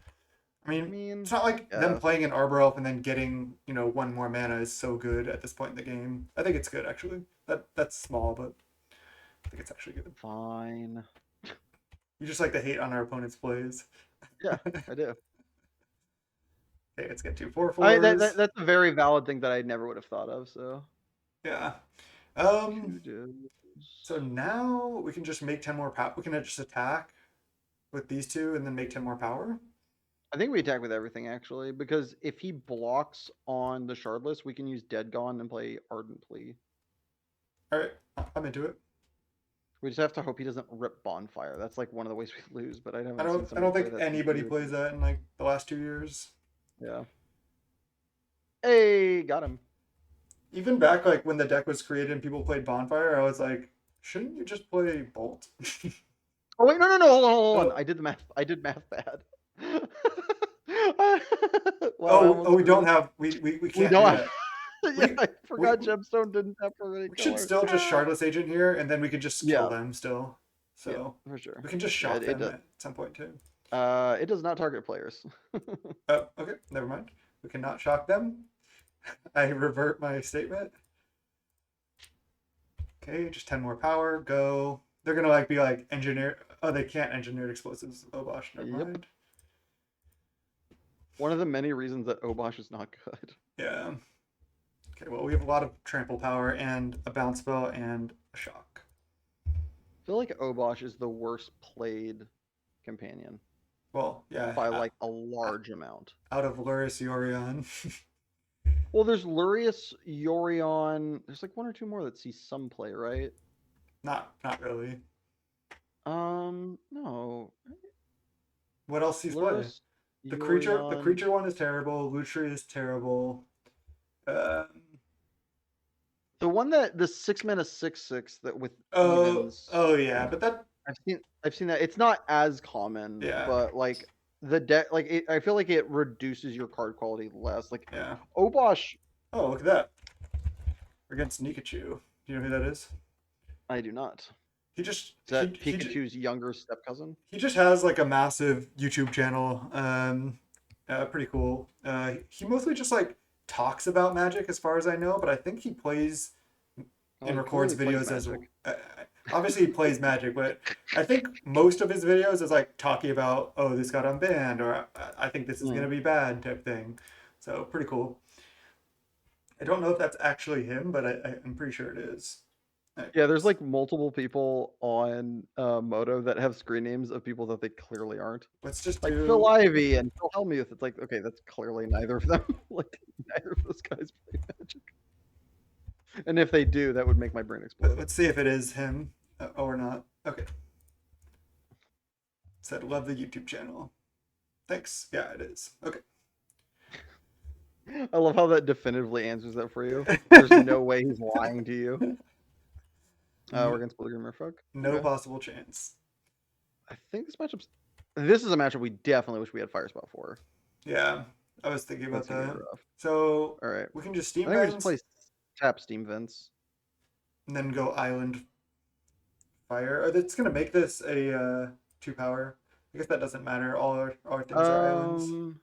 Speaker 1: I
Speaker 2: I
Speaker 1: mean,
Speaker 2: mean,
Speaker 1: it's not like them
Speaker 2: yeah.
Speaker 1: playing an Arbor Elf and then getting 1 more mana is so good at this point in the game. I think it's good actually. That's small, but I think it's actually good.
Speaker 2: Fine.
Speaker 1: You just like to hate on our opponent's plays.
Speaker 2: Yeah, I do.
Speaker 1: Okay, let's get 2 4
Speaker 2: That's a very valid thing that I never would have thought of. So
Speaker 1: Yeah.
Speaker 2: two dudes.
Speaker 1: So now we can just make 10 more power. We can just attack with these 2 and then make 10 more power.
Speaker 2: I think we attack with everything actually, because if he blocks on the Shardless, we can use Dead Gone and play Ardent Plea.
Speaker 1: All right, I'm into it.
Speaker 2: We just have to hope he doesn't rip Bonfire. That's like one of the ways we lose, but I haven't
Speaker 1: I
Speaker 2: seen
Speaker 1: don't. I
Speaker 2: somebody
Speaker 1: don't
Speaker 2: play
Speaker 1: think
Speaker 2: that
Speaker 1: anybody
Speaker 2: since
Speaker 1: plays that in like the last 2 years.
Speaker 2: Yeah. Hey, got him.
Speaker 1: Even back like when the deck was created and people played Bonfire, I was like, shouldn't you just play Bolt?
Speaker 2: Oh wait, no, hold on.
Speaker 1: Oh.
Speaker 2: I did math bad.
Speaker 1: Oh, we don't have. We can't
Speaker 2: We
Speaker 1: do
Speaker 2: don't.
Speaker 1: that.
Speaker 2: Yeah, I forgot
Speaker 1: we-
Speaker 2: Gemstone didn't have permanent
Speaker 1: We should
Speaker 2: color.
Speaker 1: still just Shardless Agent here, and then we could just kill
Speaker 2: Yeah.
Speaker 1: them still. So
Speaker 2: Yeah, for sure.
Speaker 1: we can just shock them
Speaker 2: does.
Speaker 1: at some point too.
Speaker 2: It does not target players.
Speaker 1: Oh, okay, never mind. We cannot shock them. I revert my statement. Okay, just 10 more power. Go. They're gonna be like engineer. Oh, they can't engineer explosives. Oh gosh, never
Speaker 2: Yep.
Speaker 1: mind.
Speaker 2: One of the many reasons that Obosh is not good.
Speaker 1: Yeah. Okay, well, we have a lot of trample power and a bounce spell and a shock.
Speaker 2: I feel like Obosh is the worst played companion
Speaker 1: Well, yeah.
Speaker 2: by like a large amount.
Speaker 1: Out of Luris Yorion.
Speaker 2: Well, there's Lurius, Yorion. There's like one or two more that see some play, right?
Speaker 1: Not really.
Speaker 2: No.
Speaker 1: What else sees play?
Speaker 2: Lurus,
Speaker 1: The
Speaker 2: Yorion.
Speaker 1: creature one is terrible. Lutri is terrible. Um,
Speaker 2: The one that the 6 mana 6/6 that with
Speaker 1: oh,
Speaker 2: evens.
Speaker 1: oh yeah, but that,
Speaker 2: I've seen that. It's not as common,
Speaker 1: yeah,
Speaker 2: but like the deck, like I feel like it reduces your card quality less. Like
Speaker 1: yeah.
Speaker 2: Obosh,
Speaker 1: Oh, look at that. We're against Nikachu. Do you know who that is?
Speaker 2: I do not.
Speaker 1: He just
Speaker 2: Is that Pikachu's younger step cousin?
Speaker 1: he just has like a massive YouTube channel. Pretty cool. He mostly just like talks about Magic, as far as I know, but I think he plays
Speaker 2: Oh,
Speaker 1: and
Speaker 2: he
Speaker 1: records
Speaker 2: clearly plays
Speaker 1: videos as
Speaker 2: Magic.
Speaker 1: obviously he plays Magic, but I think most of his videos is like talking about, oh, this got unbanned, or I think this is
Speaker 2: Hmm.
Speaker 1: gonna be bad type thing. So pretty cool. I don't know if that's actually him, but I'm pretty sure it is.
Speaker 2: Yeah, there's like multiple people on Moto that have screen names of people that they clearly aren't.
Speaker 1: Let's just
Speaker 2: Like Phil
Speaker 1: do.
Speaker 2: Ivey and Phil Hellmuth. It's like, okay, that's clearly neither of them. Like neither of those guys play Magic. And if they do, that would make my brain explode.
Speaker 1: Let's see if it is him or not. Okay. Said love the YouTube channel. Thanks. Yeah, it is. Okay.
Speaker 2: I love how that definitively answers that for you. There's no way he's lying to you. We're against Blue Green Merfolk.
Speaker 1: No
Speaker 2: Okay.
Speaker 1: possible chance.
Speaker 2: I think this matchup's. This is a matchup we definitely wish we had Fire Spell for.
Speaker 1: Yeah, I was thinking about
Speaker 2: That's gonna be
Speaker 1: that.
Speaker 2: rough.
Speaker 1: So
Speaker 2: All right.
Speaker 1: we can just
Speaker 2: I
Speaker 1: Steam
Speaker 2: think we just
Speaker 1: Vents
Speaker 2: play tap Steam Vents.
Speaker 1: and then go Island Fire. It's gonna make this a 2 power. I guess that doesn't matter. All our things are islands,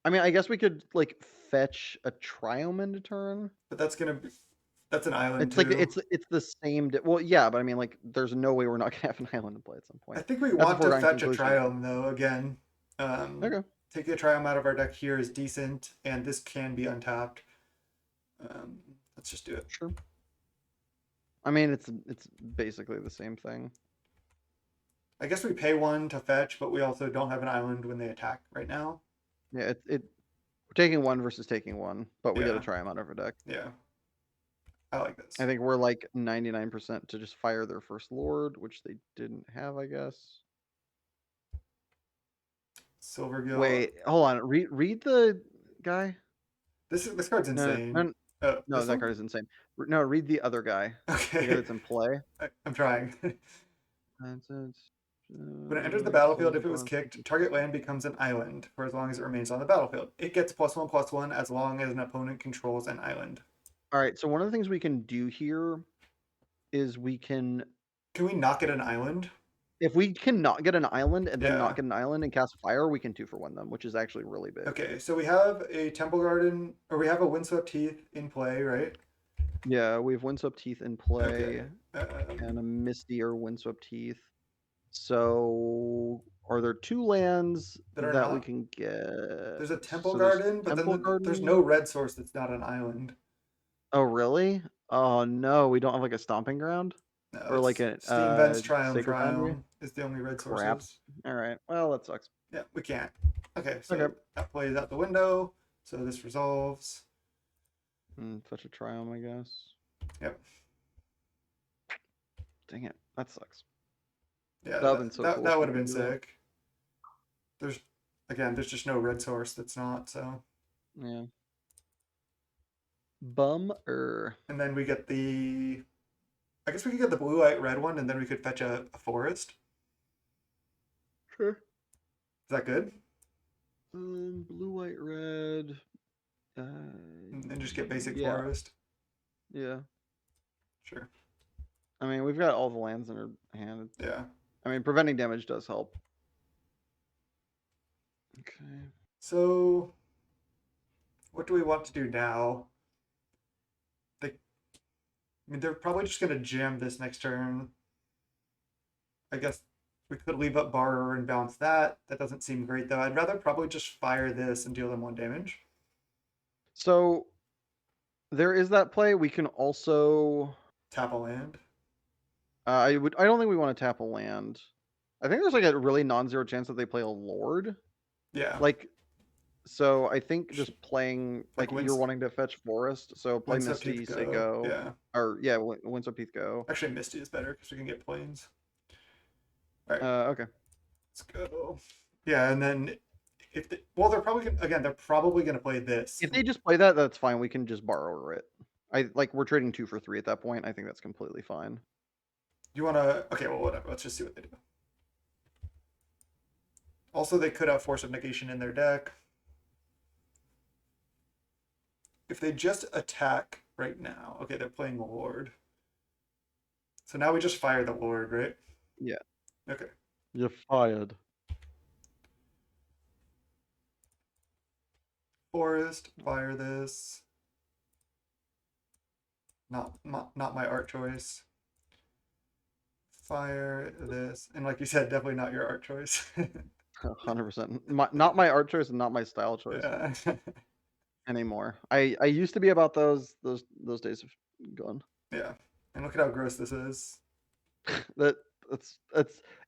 Speaker 2: I mean, I guess we could like fetch a Triomen to turn.
Speaker 1: but that's an island
Speaker 2: It's like
Speaker 1: too.
Speaker 2: it's the same. Well, yeah, but I mean, like, there's no way we're not gonna have an island to play at some
Speaker 1: I
Speaker 2: point.
Speaker 1: think we
Speaker 2: That's a
Speaker 1: want to
Speaker 2: foregone
Speaker 1: fetch a
Speaker 2: conclusion.
Speaker 1: Triome though. Again,
Speaker 2: Okay,
Speaker 1: taking a Triome out of our deck here is decent, and this can be untapped. Um, let's just do it.
Speaker 2: sure. I mean, it's basically the same thing.
Speaker 1: I guess we pay one to fetch, but we also don't have an island when they attack right now.
Speaker 2: Yeah, we're taking one versus taking one, but we got to
Speaker 1: Yeah,
Speaker 2: try them out of our deck.
Speaker 1: yeah. I like this.
Speaker 2: I think we're like 99% to just fire their first lord, which they didn't have, I guess.
Speaker 1: Silvergill.
Speaker 2: Wait, hold on. Read the guy.
Speaker 1: This card's
Speaker 2: No,
Speaker 1: insane.
Speaker 2: no, no,
Speaker 1: This
Speaker 2: that
Speaker 1: one?
Speaker 2: card is insane. No, read the other guy. The guy
Speaker 1: Okay.
Speaker 2: that's in play.
Speaker 1: I'm trying.
Speaker 2: Nonsense.
Speaker 1: When it enters the battlefield,
Speaker 2: Souls
Speaker 1: if it was kicked, target land becomes an island for as long as it remains on the battlefield. It gets +1/+1 as long as an opponent controls an island.
Speaker 2: All right, so one of the things we can do here is we can,
Speaker 1: Can we not get an island?
Speaker 2: if we can not get an island and then not
Speaker 1: Yeah.
Speaker 2: get an island and cast fire, we can 2-for-1 them, which is actually really big.
Speaker 1: Okay, so we have a Temple Garden, or we have a Windswept Heath in play, right?
Speaker 2: Yeah, we have Windswept Heath in play
Speaker 1: Okay.
Speaker 2: and a Misty or Windswept Heath. So, are there 2 lands
Speaker 1: That are
Speaker 2: that we
Speaker 1: not.
Speaker 2: can get?
Speaker 1: There's a Temple
Speaker 2: So there's
Speaker 1: Garden, but
Speaker 2: Temple
Speaker 1: then there's
Speaker 2: Garden.
Speaker 1: no red source that's not an island.
Speaker 2: Oh, really? Oh no, we don't have like a stomping ground
Speaker 1: No,
Speaker 2: or like
Speaker 1: it's
Speaker 2: a
Speaker 1: Steam Vents
Speaker 2: Sacred Foundry.
Speaker 1: is the only red
Speaker 2: Crap.
Speaker 1: sources.
Speaker 2: All right. Well, that sucks.
Speaker 1: Yeah, we can't. Okay, so
Speaker 2: Okay.
Speaker 1: that plays out the window. So this resolves.
Speaker 2: Fetch a Triumph, I guess.
Speaker 1: Yep.
Speaker 2: Dang it, that sucks.
Speaker 1: Yeah,
Speaker 2: That would have been so cool.
Speaker 1: that would have been sick. There's just no red source that's not, so.
Speaker 2: Yeah. Bummer.
Speaker 1: And then we get I guess we could get the blue white red one, and then we could fetch a forest.
Speaker 2: Sure.
Speaker 1: Is that good?
Speaker 2: Blue, white, red.
Speaker 1: And just get basic
Speaker 2: Yeah.
Speaker 1: forest.
Speaker 2: Yeah.
Speaker 1: Sure.
Speaker 2: I mean, we've got all the lands in our hand.
Speaker 1: Yeah.
Speaker 2: I mean, preventing damage does help. Okay.
Speaker 1: So, what do we want to do now? I mean, they're probably just gonna jam this next turn. I guess we could leave up Borrower and bounce that. That doesn't seem great though. I'd rather probably just fire this and deal them 1 damage.
Speaker 2: So there is that play. We can also
Speaker 1: Tap a land.
Speaker 2: I don't think we want to tap a land. I think there's like a really non-zero chance that they play a lord.
Speaker 1: Yeah.
Speaker 2: Like So I think just playing
Speaker 1: Like
Speaker 2: like you're
Speaker 1: Winds
Speaker 2: wanting to fetch Forest, so play
Speaker 1: Windswept Heath
Speaker 2: Misty, say
Speaker 1: go.
Speaker 2: go,
Speaker 1: Yeah.
Speaker 2: or yeah, Windswept Heath go.
Speaker 1: Actually, Misty is better because we can get planes. All right,
Speaker 2: Okay.
Speaker 1: let's go. Yeah, and then if they, well, they're probably gonna, again, they're probably gonna play this.
Speaker 2: If they just play that, that's fine. We can just borrow it. I like we're trading 2 for 3 at that point. I think that's completely fine.
Speaker 1: You wanna? Okay, well, whatever. Let's just see what they do. Also, they could have Force of Negation in their deck. If they just attack right now, okay, they're playing Lord. So now we just fire the Lord, right?
Speaker 2: Yeah.
Speaker 1: Okay.
Speaker 2: You're fired.
Speaker 1: Forest, fire this. Not my art choice. Fire this, and like you said, definitely not your art choice.
Speaker 2: 100%. Not my art choice and not my style choice
Speaker 1: Yeah.
Speaker 2: anymore. I used to be about those days have gone.
Speaker 1: Yeah. And look at how gross this is.
Speaker 2: That that's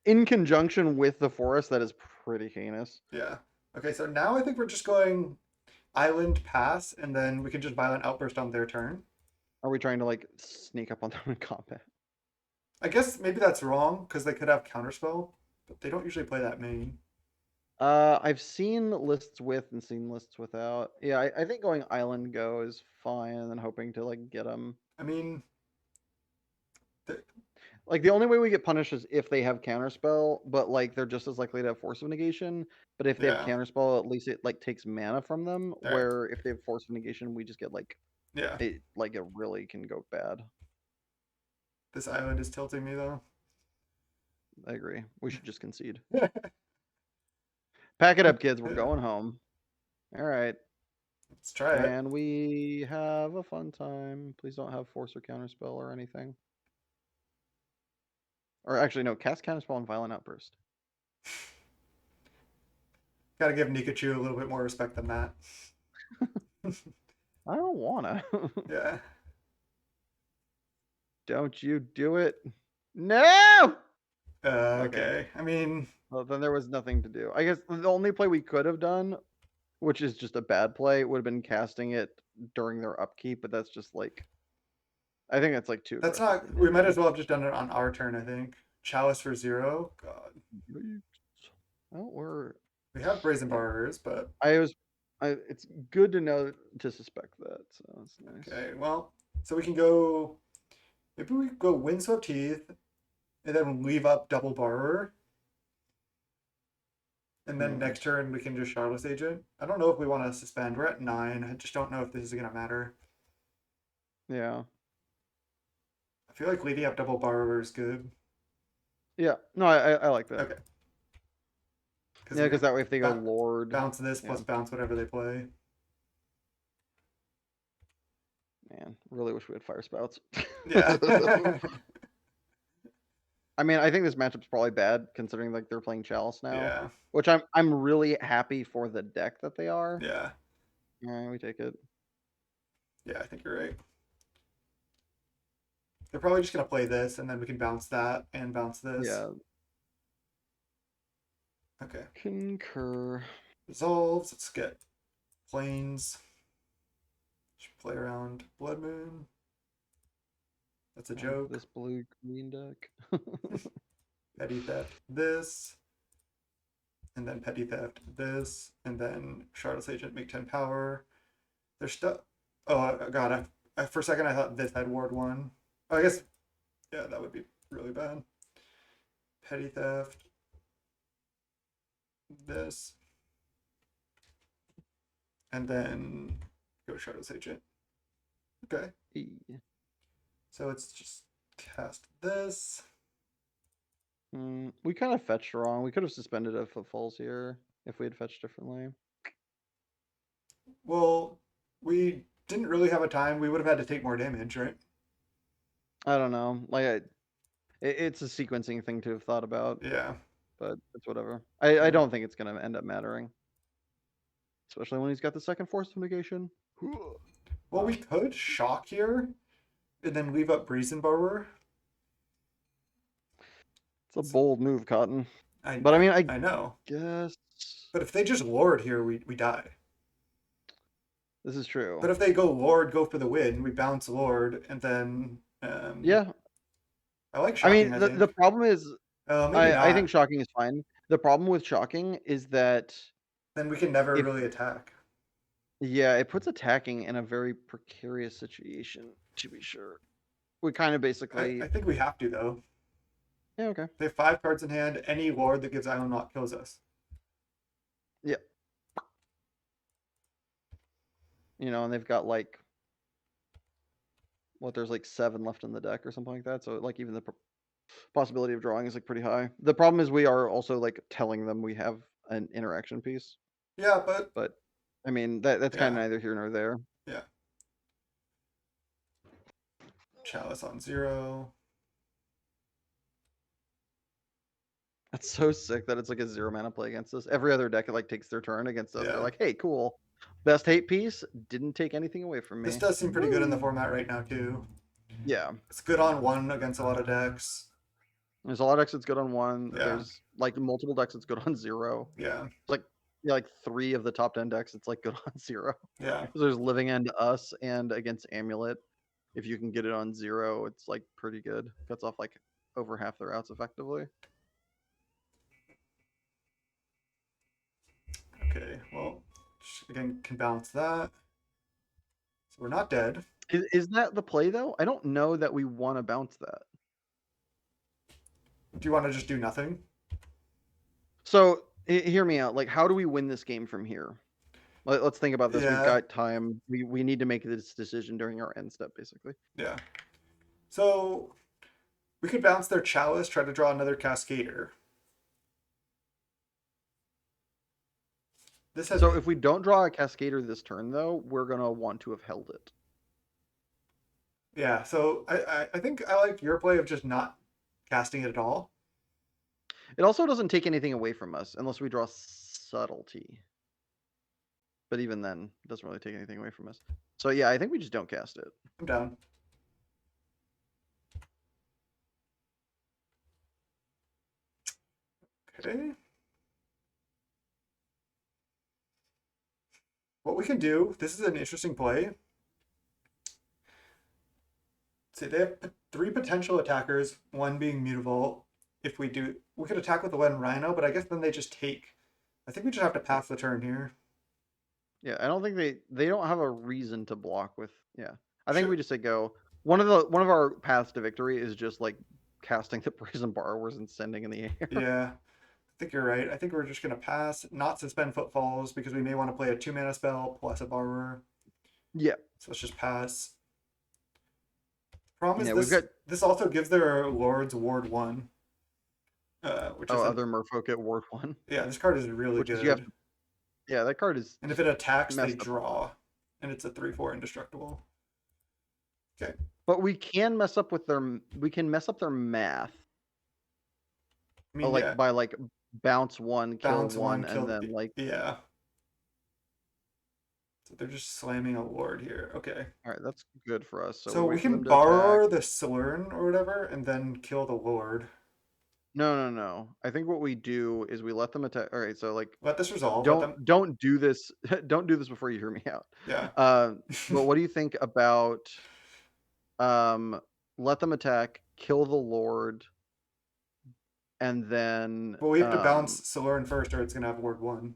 Speaker 2: in conjunction with the forest. That is pretty heinous.
Speaker 1: Yeah. Okay, so now I think we're just going island pass, and then we can just violent outburst on their turn.
Speaker 2: Are we trying to like sneak up on them in combat?
Speaker 1: I guess maybe that's wrong because they could have counterspell, but they don't usually play that many.
Speaker 2: I've seen lists with and seen lists without. Yeah, I think going island go is fine, and then hoping to like get them.
Speaker 1: I mean, th-
Speaker 2: Like the only way we get punished is if they have counterspell, but like they're just as likely to have force of negation. But if they have
Speaker 1: yeah.
Speaker 2: counterspell, at least it like takes mana from them.
Speaker 1: All right.
Speaker 2: Where if they have force of negation, we just get like
Speaker 1: Yeah.
Speaker 2: it really can go bad.
Speaker 1: This island is tilting me though.
Speaker 2: I agree. We should just concede. Pack it up, kids. We're going home. All right.
Speaker 1: Let's try it.
Speaker 2: Can we have a fun time? Please don't have force or counterspell or anything. Or actually, no, cast counterspell and violent outburst.
Speaker 1: Gotta give Nikachu a little bit more respect than that.
Speaker 2: I don't wanna.
Speaker 1: Yeah.
Speaker 2: Don't you do it. No! Okay.
Speaker 1: Okay. I mean,
Speaker 2: Well, then there was nothing to do. I guess the only play we could have done, which is just a bad play, would have been casting it during their upkeep, but that's just like, I think that's like too
Speaker 1: that's
Speaker 2: aggressive.
Speaker 1: not. We might as well have just done it on our turn. I think. Chalice for 0. God.
Speaker 2: Oh, we're.
Speaker 1: We have Brazen Borrowers, but
Speaker 2: I was. It's good to know to suspect that, so that's nice.
Speaker 1: okay. Well, so we can go. Maybe we go Windswept Heath, and then leave up Double Borrower, and then next turn we can just Shardless Agent. I don't know if we want to suspend. We're at 9. I just don't know if this is gonna matter.
Speaker 2: Yeah.
Speaker 1: I feel like leaving up Double Borrower is good.
Speaker 2: Yeah. No, I like that.
Speaker 1: Okay.
Speaker 2: Yeah, because that way if they go
Speaker 1: ba-
Speaker 2: Lord.
Speaker 1: bounce this plus bounce whatever they play.
Speaker 2: Man, really wish we had fire spouts.
Speaker 1: Yeah.
Speaker 2: I mean, I think this matchup's probably bad considering like they're playing Chalice now.
Speaker 1: Yeah.
Speaker 2: Which I'm really happy for the deck that they are.
Speaker 1: Yeah.
Speaker 2: Yeah, we take it.
Speaker 1: Yeah, I think you're right. They're probably just gonna play this, and then we can bounce that and bounce this.
Speaker 2: Yeah.
Speaker 1: Okay.
Speaker 2: Concur.
Speaker 1: Resolves. Let's get planes. Should play around Blood Moon. That's a joke.
Speaker 2: This blue green deck.
Speaker 1: Petty Theft this. And then Petty Theft this. And then Shardless Agent make 10 power. There's stuff. Oh, God. For a second, I thought this had Ward 1. Oh, I guess. Yeah, that would be really bad. Petty Theft. This. And then go Shardless Agent. Okay. So it's just cast this.
Speaker 2: We kind of fetched wrong. We could have suspended if it falls here if we had fetched differently.
Speaker 1: Well, we didn't really have a time. We would have had to take more damage, right?
Speaker 2: I don't know. Like, it's a sequencing thing to have thought about.
Speaker 1: Yeah.
Speaker 2: But it's whatever. I don't think it's going to end up mattering. Especially when he's got the second force of negation.
Speaker 1: Well, we could shock here and then leave up Brazen Borrower.
Speaker 2: It's a bold move, Cotton.
Speaker 1: I
Speaker 2: mean, I
Speaker 1: know.
Speaker 2: guess.
Speaker 1: But if they just Lord here, we die.
Speaker 2: This is true.
Speaker 1: But if they go Lord, go for the win, we bounce Lord, and then
Speaker 2: Yeah.
Speaker 1: I like
Speaker 2: I
Speaker 1: shocking,
Speaker 2: mean,
Speaker 1: I
Speaker 2: the
Speaker 1: think.
Speaker 2: problem is,
Speaker 1: Maybe
Speaker 2: I think
Speaker 1: not.
Speaker 2: shocking is fine. The problem with shocking is that
Speaker 1: Then we can never
Speaker 2: if
Speaker 1: really attack.
Speaker 2: yeah, it puts attacking in a very precarious situation, to be sure. We kind of basically
Speaker 1: I think we have to, though.
Speaker 2: yeah, okay.
Speaker 1: They have 5 cards in hand. Any Lord that gives Island Lock kills us.
Speaker 2: Yeah. And they've got like there's like 7 left in the deck or something like that. So like even the possibility of drawing is like pretty high. The problem is we are also like telling them we have an interaction piece,
Speaker 1: Yeah, but
Speaker 2: but I mean that's kind of
Speaker 1: yeah,
Speaker 2: neither here nor there.
Speaker 1: yeah. Chalice on 0.
Speaker 2: That's so sick that it's like a 0 mana play against us. Every other deck it like takes their turn against us. They're
Speaker 1: Yeah.
Speaker 2: like, hey, cool. Best hate piece didn't take anything away from
Speaker 1: This
Speaker 2: me.
Speaker 1: does seem pretty good in the
Speaker 2: Woo!
Speaker 1: format right now, too.
Speaker 2: Yeah.
Speaker 1: It's good on 1 against a lot of decks.
Speaker 2: There's a lot of decks that's good on 1.
Speaker 1: Yeah,
Speaker 2: There's like multiple decks that's good on 0.
Speaker 1: yeah,
Speaker 2: It's like yeah, like 3 of the top 10 decks it's like good on 0.
Speaker 1: yeah.
Speaker 2: So there's Living End Us and against Amulet. If you can get it on 0, it's like pretty good. Cuts off like over half their outs effectively.
Speaker 1: Okay, well, again, can balance that. So we're not dead.
Speaker 2: Is that the play though? I don't know that we want to bounce that.
Speaker 1: Do you want to just do nothing?
Speaker 2: So hear me out. Like, how do we win this game from here? Let's think about this. We've
Speaker 1: Yeah,
Speaker 2: got time. We need to make this decision during our end step, basically.
Speaker 1: yeah. So we could bounce their Chalice, try to draw another Cascader. This has,
Speaker 2: So if we don't draw a Cascader this turn, though, we're gonna want to have held it.
Speaker 1: yeah. So I think I like your play of just not casting it at all.
Speaker 2: It also doesn't take anything away from us unless we draw Subtlety. But even then, it doesn't really take anything away from us. So yeah, I think we just don't cast it.
Speaker 1: I'm down. Okay. What we can do, this is an interesting play. See, they have 3 potential attackers, one being Mutavault. If we do, we could attack with the one Rhino, but I guess then they just take. I think we just have to pass the turn here.
Speaker 2: Yeah, I don't think they don't have a reason to block with. Yeah, I think
Speaker 1: Should,
Speaker 2: we just say go. One of our paths to victory is just like casting the Brazen Borrowers and sending in the air.
Speaker 1: yeah, I think you're right. I think we're just gonna pass, not suspend Footfalls because we may want to play a 2 mana spell plus a Borrower.
Speaker 2: Yeah,
Speaker 1: So let's just pass. Problem is
Speaker 2: yeah, we've got
Speaker 1: this also gives their Lords Ward 1, which is
Speaker 2: other Merfolk at Ward 1,
Speaker 1: yeah, this card is really
Speaker 2: which is you have
Speaker 1: good.
Speaker 2: to. Yeah, that card is
Speaker 1: And if it attacks, they
Speaker 2: messed up.
Speaker 1: draw, and it's a 3/4 indestructible. Okay.
Speaker 2: But we can mess up with their. We can mess up their math.
Speaker 1: I mean, yeah,
Speaker 2: Like by like bounce 1, kill
Speaker 1: bounce
Speaker 2: 1,
Speaker 1: one,
Speaker 2: and
Speaker 1: kill.
Speaker 2: then like.
Speaker 1: Yeah. So they're just slamming a Lord here. Okay.
Speaker 2: All right, that's good for us. So we
Speaker 1: So we
Speaker 2: wait for
Speaker 1: can
Speaker 2: them to attack.
Speaker 1: borrow the Slurn or whatever, and then kill the Lord.
Speaker 2: No, no, no. I think what we do is we let them attack. All right, so like
Speaker 1: Let this resolve. Let them.
Speaker 2: don't do this. Don't do this before you hear me out.
Speaker 1: Yeah.
Speaker 2: But what do you think about um let them attack, kill the Lord, and then
Speaker 1: Well, we have to bounce Slurn first, or it's gonna have Ward 1.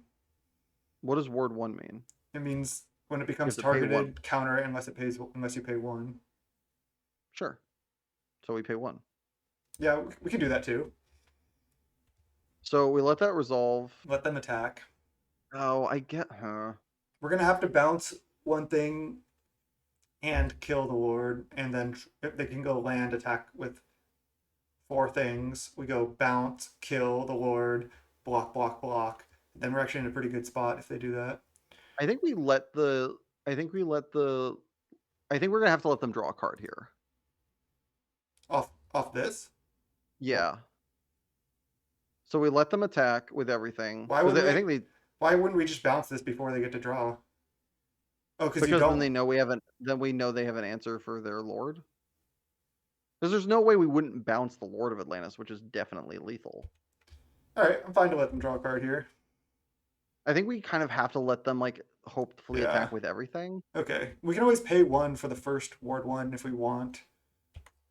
Speaker 2: what does Ward 1 mean?
Speaker 1: It means when it
Speaker 2: You
Speaker 1: becomes
Speaker 2: have to pay 1.
Speaker 1: targeted, counter it unless you pay 1.
Speaker 2: Sure. So we pay 1.
Speaker 1: Yeah, we can do that too.
Speaker 2: So we let that resolve.
Speaker 1: Let them attack.
Speaker 2: Oh, I get her.
Speaker 1: We're gonna have to bounce one thing and kill the Lord, and then if they can go land attack with 4 things. We go bounce, kill the Lord, block, block, block. Then we're actually in a pretty good spot if they do that.
Speaker 2: I think we let the. I think we let the. I think we're gonna have to let them draw a card here.
Speaker 1: Off this?
Speaker 2: Yeah. So we let them attack with everything.
Speaker 1: Why would
Speaker 2: I
Speaker 1: we?
Speaker 2: think they
Speaker 1: Why wouldn't we just bounce this before they get to draw? Oh, because you
Speaker 2: because then
Speaker 1: don't.
Speaker 2: they know we haven't. Then we know they have an answer for their lord. Because there's no way we wouldn't bounce the Lord of Atlantis, which is definitely lethal.
Speaker 1: All right, I'm fine to let them draw a card here.
Speaker 2: I think we kind of have to let them like hopefully
Speaker 1: Yeah.
Speaker 2: attack with everything.
Speaker 1: Okay. We can always pay 1 for the first ward 1 if we want.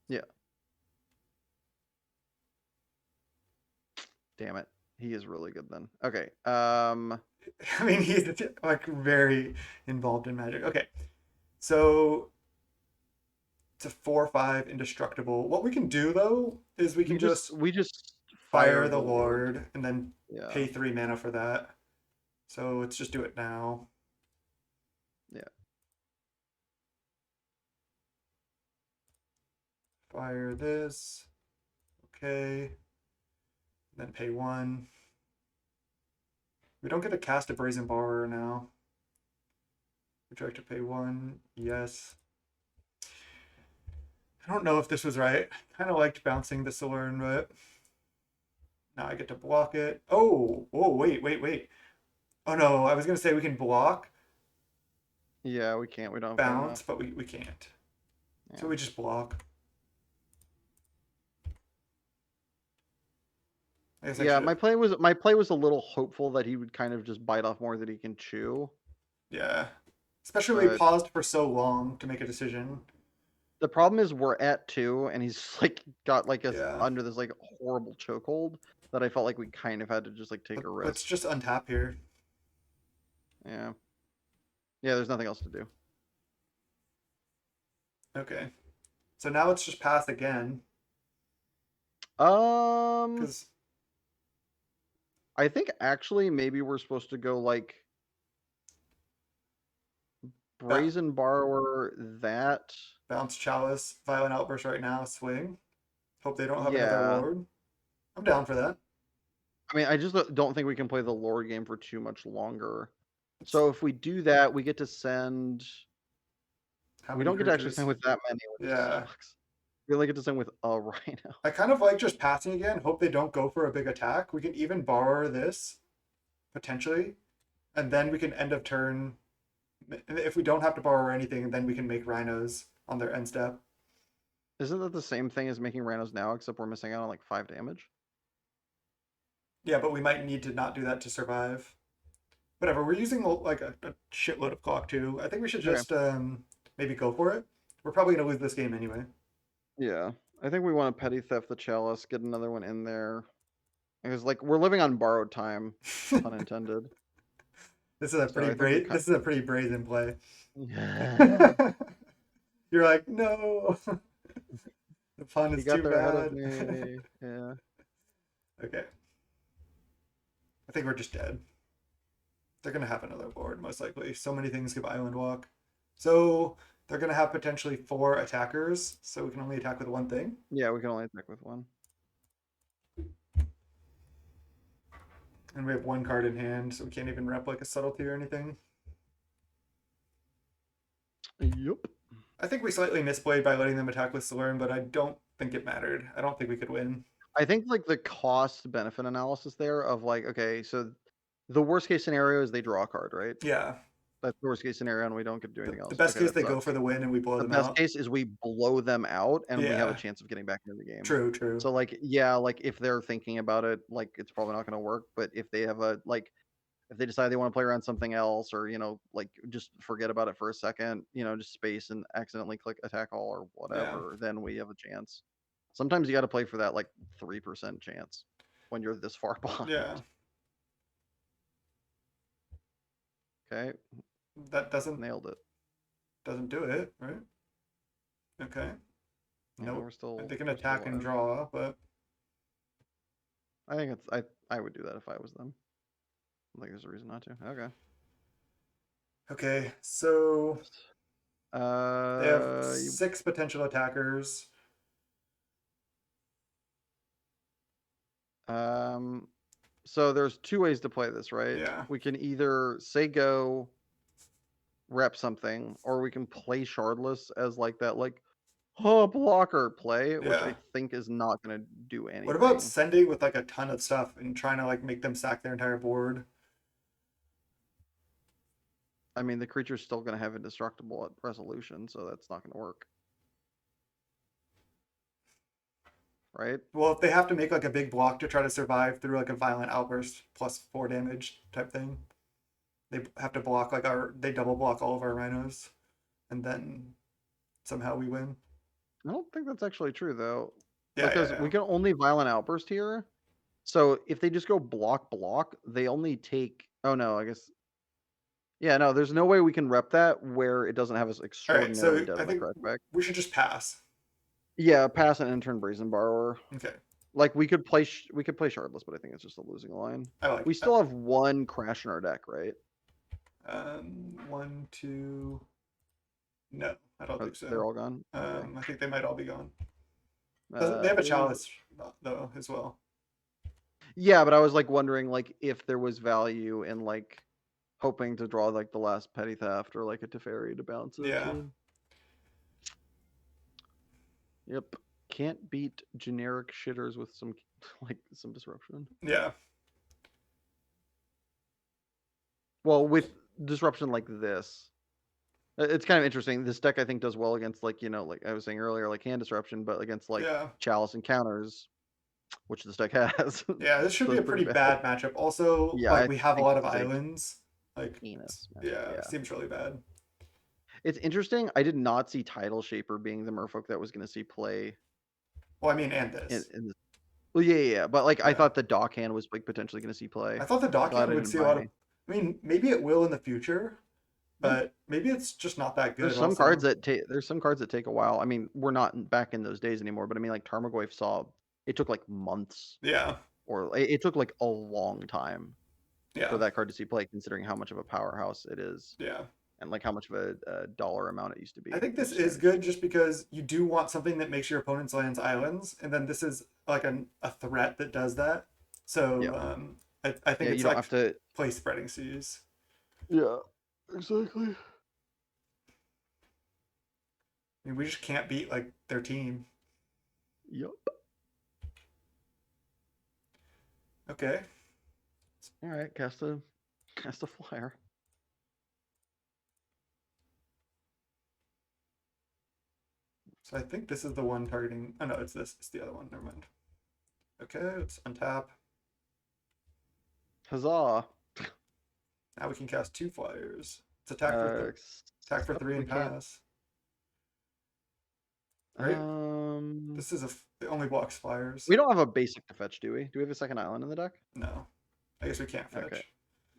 Speaker 2: Yeah. Damn it. He is really good then. Okay.
Speaker 1: I mean, he's like very involved in magic. Okay. So it's a 4/5 indestructible. What we can do though is we
Speaker 2: we
Speaker 1: can
Speaker 2: just
Speaker 1: just
Speaker 2: we just
Speaker 1: fire
Speaker 2: fire
Speaker 1: the
Speaker 2: the Lord.
Speaker 1: Lord and then
Speaker 2: Yeah.
Speaker 1: pay 3 mana for that. So let's just do it now.
Speaker 2: Yeah.
Speaker 1: Fire this. Okay. Then pay 1. We don't get to cast a Brazen Borrower now. Would you like to pay 1? Yes. I don't know if this was right. I kind of liked bouncing the Solern, but now I get to block it. Oh, wait. Oh no, I was gonna say we can block,
Speaker 2: Yeah, we can't. We don't have good
Speaker 1: bounce,
Speaker 2: enough.
Speaker 1: but we can't. So
Speaker 2: Yeah.
Speaker 1: we just block. I guess I
Speaker 2: Yeah,
Speaker 1: should have.
Speaker 2: my play was a little hopeful that he would kind of just bite off more that he can chew.
Speaker 1: Yeah. Especially when we
Speaker 2: But
Speaker 1: paused for so long to make a decision.
Speaker 2: the problem is we're at 2 and he's like got like us
Speaker 1: Yeah.
Speaker 2: under this like horrible chokehold that I felt like we kind of had to just like take a
Speaker 1: Let's
Speaker 2: risk.
Speaker 1: just untap here.
Speaker 2: Yeah. Yeah, there's nothing else to do.
Speaker 1: Okay. So now let's just pass again.
Speaker 2: Um
Speaker 1: Because,
Speaker 2: I think actually maybe we're supposed to go like Brazen Borrower that.
Speaker 1: bounce Chalice, Violent Outburst right now, swing. Hope they don't have another
Speaker 2: Yeah.
Speaker 1: Lord. I'm down for that.
Speaker 2: I mean, I just don't think we can play the Lord game for too much longer.
Speaker 1: It's,
Speaker 2: So if we do that, we get to send.
Speaker 1: how
Speaker 2: We
Speaker 1: many
Speaker 2: don't get to actually
Speaker 1: creatures?
Speaker 2: send with that many, which
Speaker 1: Yeah.
Speaker 2: sucks. We only get to send with a Rhino.
Speaker 1: I kind of like just passing again. Hope they don't go for a big attack. We can even borrow this, potentially. And then we can end of turn. If we don't have to borrow anything, then we can make rhinos on their end step.
Speaker 2: Isn't that the same thing as making Rhinos now, except we're missing out on like 5 damage?
Speaker 1: Yeah, but we might need to not do that to survive. Whatever. We're using like a shitload of clock too. I think we should
Speaker 2: Okay.
Speaker 1: just maybe go for it. We're probably gonna lose this game anyway.
Speaker 2: Yeah. I think we want to petty theft the chalice, get another one in there. Because like we're living on borrowed time, pun intended.
Speaker 1: This is a
Speaker 2: So
Speaker 1: pretty
Speaker 2: I think we
Speaker 1: this is a pretty brazen play.
Speaker 2: kind
Speaker 1: You're like, no, the pun
Speaker 2: he
Speaker 1: is
Speaker 2: got
Speaker 1: too
Speaker 2: there ahead of
Speaker 1: bad.
Speaker 2: me. Yeah.
Speaker 1: Okay, I think we're just dead. They're gonna have another board most likely. So many things give Island Walk. So they're gonna have potentially 4 attackers. So we can only attack with one thing.
Speaker 2: Yeah, we can only attack with one.
Speaker 1: And we have 1 card in hand, so we can't even rep like a subtlety or anything.
Speaker 2: Yup.
Speaker 1: I think we slightly misplayed by letting them attack with Slurm, but I don't think it mattered. I don't think we could win.
Speaker 2: I think like the cost benefit analysis there of like, okay, so the worst case scenario is they draw a card, right?
Speaker 1: Yeah.
Speaker 2: That's the worst case scenario and we don't get to do anything
Speaker 1: The
Speaker 2: else.
Speaker 1: best
Speaker 2: Okay,
Speaker 1: case
Speaker 2: that
Speaker 1: they go for
Speaker 2: sucks.
Speaker 1: the win and we blow
Speaker 2: The
Speaker 1: them
Speaker 2: best
Speaker 1: out.
Speaker 2: case is we blow them out and we have a
Speaker 1: Yeah.
Speaker 2: chance of getting back into the game.
Speaker 1: True.
Speaker 2: So like, yeah, like if they're thinking about it, like it's probably not going to work. But if they have a like, if they decide they want to play around something else, or like just forget about it for a second, just space and accidentally click attack all or
Speaker 1: Yeah.
Speaker 2: whatever, then we have a chance. Sometimes you got to play for that like 3% chance when you're this far behind.
Speaker 1: Yeah.
Speaker 2: Okay,
Speaker 1: That
Speaker 2: nailed it.
Speaker 1: doesn't do it, right? Okay.
Speaker 2: Yeah,
Speaker 1: Nope.
Speaker 2: we're still.
Speaker 1: They can
Speaker 2: We're still
Speaker 1: attack and
Speaker 2: alive.
Speaker 1: draw, but
Speaker 2: I think it's. I would do that if I was them. I think there's a reason not to. Okay.
Speaker 1: okay. So they have
Speaker 2: Uh,
Speaker 1: 6 potential attackers.
Speaker 2: um, so there's 2 ways to play this, right?
Speaker 1: Yeah.
Speaker 2: We can either say go, rep something, or we can play Shardless as like that, like, oh, blocker play, which
Speaker 1: Yeah.
Speaker 2: I think is not going to do
Speaker 1: What about
Speaker 2: anything.
Speaker 1: sending with like a ton of stuff and trying to like make them sack their entire board?
Speaker 2: I mean, the creature's still going to have indestructible at resolution, so that's not going to work. Right?
Speaker 1: Well, if they have to make like a big block to try to survive through like a violent outburst plus 4 damage type thing. They have to block they double block all of our rhinos, and then somehow we win.
Speaker 2: I don't think that's actually true though,
Speaker 1: Yeah, yeah,
Speaker 2: because
Speaker 1: yeah.
Speaker 2: we can only Violent Outburst here. So if they just go block, they only take. Oh no, I guess. Yeah, no, there's no way we can rep that where it doesn't have us
Speaker 1: All right,
Speaker 2: extraordinarily
Speaker 1: so
Speaker 2: dead
Speaker 1: I
Speaker 2: on the
Speaker 1: think
Speaker 2: crackback.
Speaker 1: we should just pass.
Speaker 2: Yeah, pass an intern Brazen Borrower.
Speaker 1: Okay,
Speaker 2: Like we could play Shardless, but I think it's just a losing line.
Speaker 1: I like
Speaker 2: We
Speaker 1: it.
Speaker 2: still have one Crash in our deck, right?
Speaker 1: One, two. No, I don't think
Speaker 2: They're
Speaker 1: so.
Speaker 2: all gone. Okay.
Speaker 1: I think they might all be gone. They
Speaker 2: Uh,
Speaker 1: have a
Speaker 2: ooh.
Speaker 1: chalice though as well.
Speaker 2: Yeah, but I was like wondering like if there was value in like hoping to draw like the last Petty Theft or like a Teferi to bounce it.
Speaker 1: Yeah,
Speaker 2: Yep. Can't beat generic shitters with some like some disruption.
Speaker 1: yeah.
Speaker 2: Well, with disruption like this, it's kind of interesting. This deck I think does well against like, like I was saying earlier, like hand disruption, but against like
Speaker 1: Yeah.
Speaker 2: chalice encounters, which this deck has.
Speaker 1: Yeah, this should
Speaker 2: So
Speaker 1: be
Speaker 2: it's
Speaker 1: a
Speaker 2: pretty
Speaker 1: pretty
Speaker 2: bad.
Speaker 1: bad matchup. Also,
Speaker 2: Yeah,
Speaker 1: like
Speaker 2: I
Speaker 1: we have a
Speaker 2: think
Speaker 1: lot
Speaker 2: this
Speaker 1: of
Speaker 2: is a
Speaker 1: islands. Like,
Speaker 2: heinous matchup.
Speaker 1: yeah,
Speaker 2: Yeah.
Speaker 1: seems really bad.
Speaker 2: It's interesting. I did not see Title Shaper being the merfolk that was going to see play
Speaker 1: Well, I mean, and
Speaker 2: in,
Speaker 1: this.
Speaker 2: in this. Well, yeah. But like I
Speaker 1: Yeah,
Speaker 2: thought the dock hand was like potentially going to see play.
Speaker 1: I thought the
Speaker 2: Glad
Speaker 1: dockhand
Speaker 2: I
Speaker 1: would
Speaker 2: didn't
Speaker 1: see a
Speaker 2: buy
Speaker 1: lot of.
Speaker 2: any.
Speaker 1: I mean, maybe it will in the future,
Speaker 2: Yeah.
Speaker 1: but maybe it's just not that
Speaker 2: There's
Speaker 1: good.
Speaker 2: some cards
Speaker 1: Also,
Speaker 2: that take a while. I mean, we're not back in those days anymore, but I mean like Tarmogoyf saw it took like months
Speaker 1: yeah,
Speaker 2: or it took like a long time for
Speaker 1: yeah,
Speaker 2: that card to see play considering how much of a powerhouse it is
Speaker 1: yeah.
Speaker 2: and like how much of a dollar amount it used to
Speaker 1: I
Speaker 2: be,
Speaker 1: think this
Speaker 2: which is
Speaker 1: is
Speaker 2: kind of
Speaker 1: good
Speaker 2: interesting.
Speaker 1: just because you do want something that makes your opponent's lands islands, and then this is like a threat that does that.
Speaker 2: Yeah.
Speaker 1: So I think
Speaker 2: Yeah,
Speaker 1: it's
Speaker 2: you don't have
Speaker 1: like
Speaker 2: to.
Speaker 1: place spreading seas.
Speaker 2: Yeah, exactly.
Speaker 1: I mean, we just can't beat like their team.
Speaker 2: Yep.
Speaker 1: Okay,
Speaker 2: All right, cast a flyer.
Speaker 1: so I think this is the one targeting. Oh no, it's this. It's the other one. Never mind. Okay, let's untap.
Speaker 2: Huzzah!
Speaker 1: Now we can cast two flyers. It's attack for
Speaker 2: Except
Speaker 1: three
Speaker 2: we
Speaker 1: and
Speaker 2: can't.
Speaker 1: pass. Right?
Speaker 2: Um,
Speaker 1: This is it only blocks flyers.
Speaker 2: we don't have a basic to fetch, do we? Do we have a second island in the deck?
Speaker 1: No, I guess we can't
Speaker 2: Okay.
Speaker 1: fetch.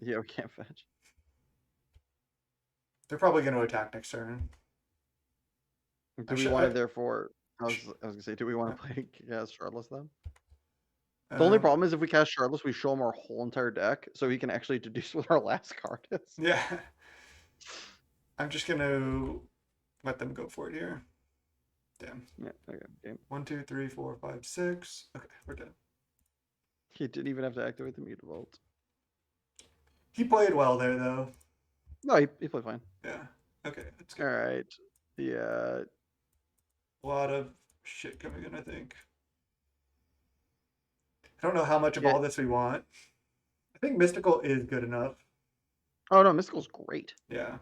Speaker 2: Yeah, we can't fetch.
Speaker 1: They're probably going to attack next turn.
Speaker 2: Do we want to therefore? I was gonna say, do we want to play cast Shardless then? The only problem is if we cast Shardless, we show him our whole entire deck, so he can actually deduce what our last card is.
Speaker 1: Yeah. I'm just gonna let them go for it here. Damn.
Speaker 2: Yeah. Okay. Game.
Speaker 1: 1, 2, 3, 4, 5, 6. Okay, we're dead.
Speaker 2: He didn't even have to activate the Mutavault.
Speaker 1: He played well there though.
Speaker 2: No, he played fine.
Speaker 1: Yeah. Okay, that's good.
Speaker 2: All right. Yeah.
Speaker 1: A lot of shit coming in, I think. I don't know how much of
Speaker 2: Yeah.
Speaker 1: all this we want. I think Mystical is good enough.
Speaker 2: Oh no, Mystical's great.
Speaker 1: Yeah.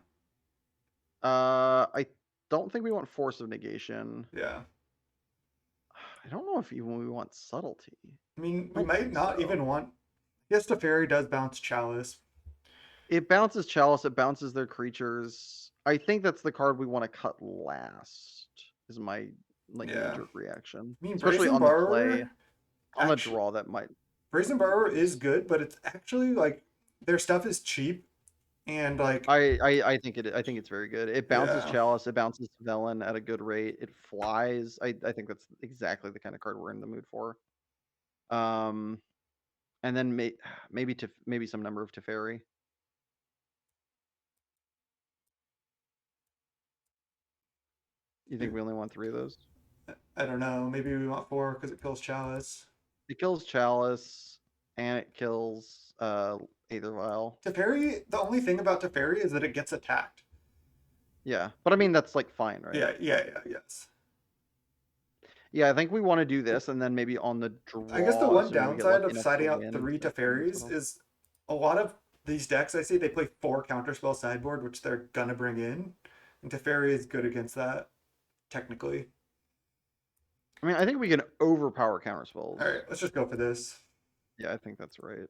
Speaker 2: I don't think we want Force of Negation.
Speaker 1: Yeah.
Speaker 2: I don't know if even we want Subtlety.
Speaker 1: I mean,
Speaker 2: I
Speaker 1: we
Speaker 2: don't
Speaker 1: might
Speaker 2: think
Speaker 1: not
Speaker 2: so.
Speaker 1: even want. Yes, the fairy does bounce Chalice.
Speaker 2: It bounces Chalice. It bounces their creatures. I think that's the card we want to cut last. Is my like
Speaker 1: Yeah.
Speaker 2: knee-jerk reaction,
Speaker 1: I mean,
Speaker 2: especially
Speaker 1: Brazen
Speaker 2: on the play.
Speaker 1: Borrower.
Speaker 2: On the
Speaker 1: Actually,
Speaker 2: draw, that might.
Speaker 1: Brazen Borrower is good, but it's actually like their stuff is cheap, and like
Speaker 2: I think it. I think it's very good. It bounces
Speaker 1: yeah,
Speaker 2: Chalice. It bounces Velen at a good rate. It flies. I think that's exactly the kind of card we're in the mood for. And then maybe some number of Teferi. You think we only want 3 of those?
Speaker 1: I don't know. Maybe we want 4 because it kills Chalice.
Speaker 2: It kills Chalice, and it kills Aether Vial.
Speaker 1: Teferi. The only thing about Teferi is that it gets attacked.
Speaker 2: Yeah, but I mean that's like fine, right?
Speaker 1: Yes.
Speaker 2: Yeah, I think we want to do this, and then maybe on the draw.
Speaker 1: I guess the one
Speaker 2: assuming we get
Speaker 1: downside
Speaker 2: lucky
Speaker 1: of
Speaker 2: enough to
Speaker 1: siding out
Speaker 2: win,
Speaker 1: 3
Speaker 2: that's when we
Speaker 1: Teferis
Speaker 2: settle.
Speaker 1: is a lot of these decks I see they play 4 counterspell sideboard, which they're gonna bring in, and Teferi is good against that, technically.
Speaker 2: I mean, I think we can overpower counterspells.
Speaker 1: All right, let's just go for this.
Speaker 2: Yeah, I think that's right.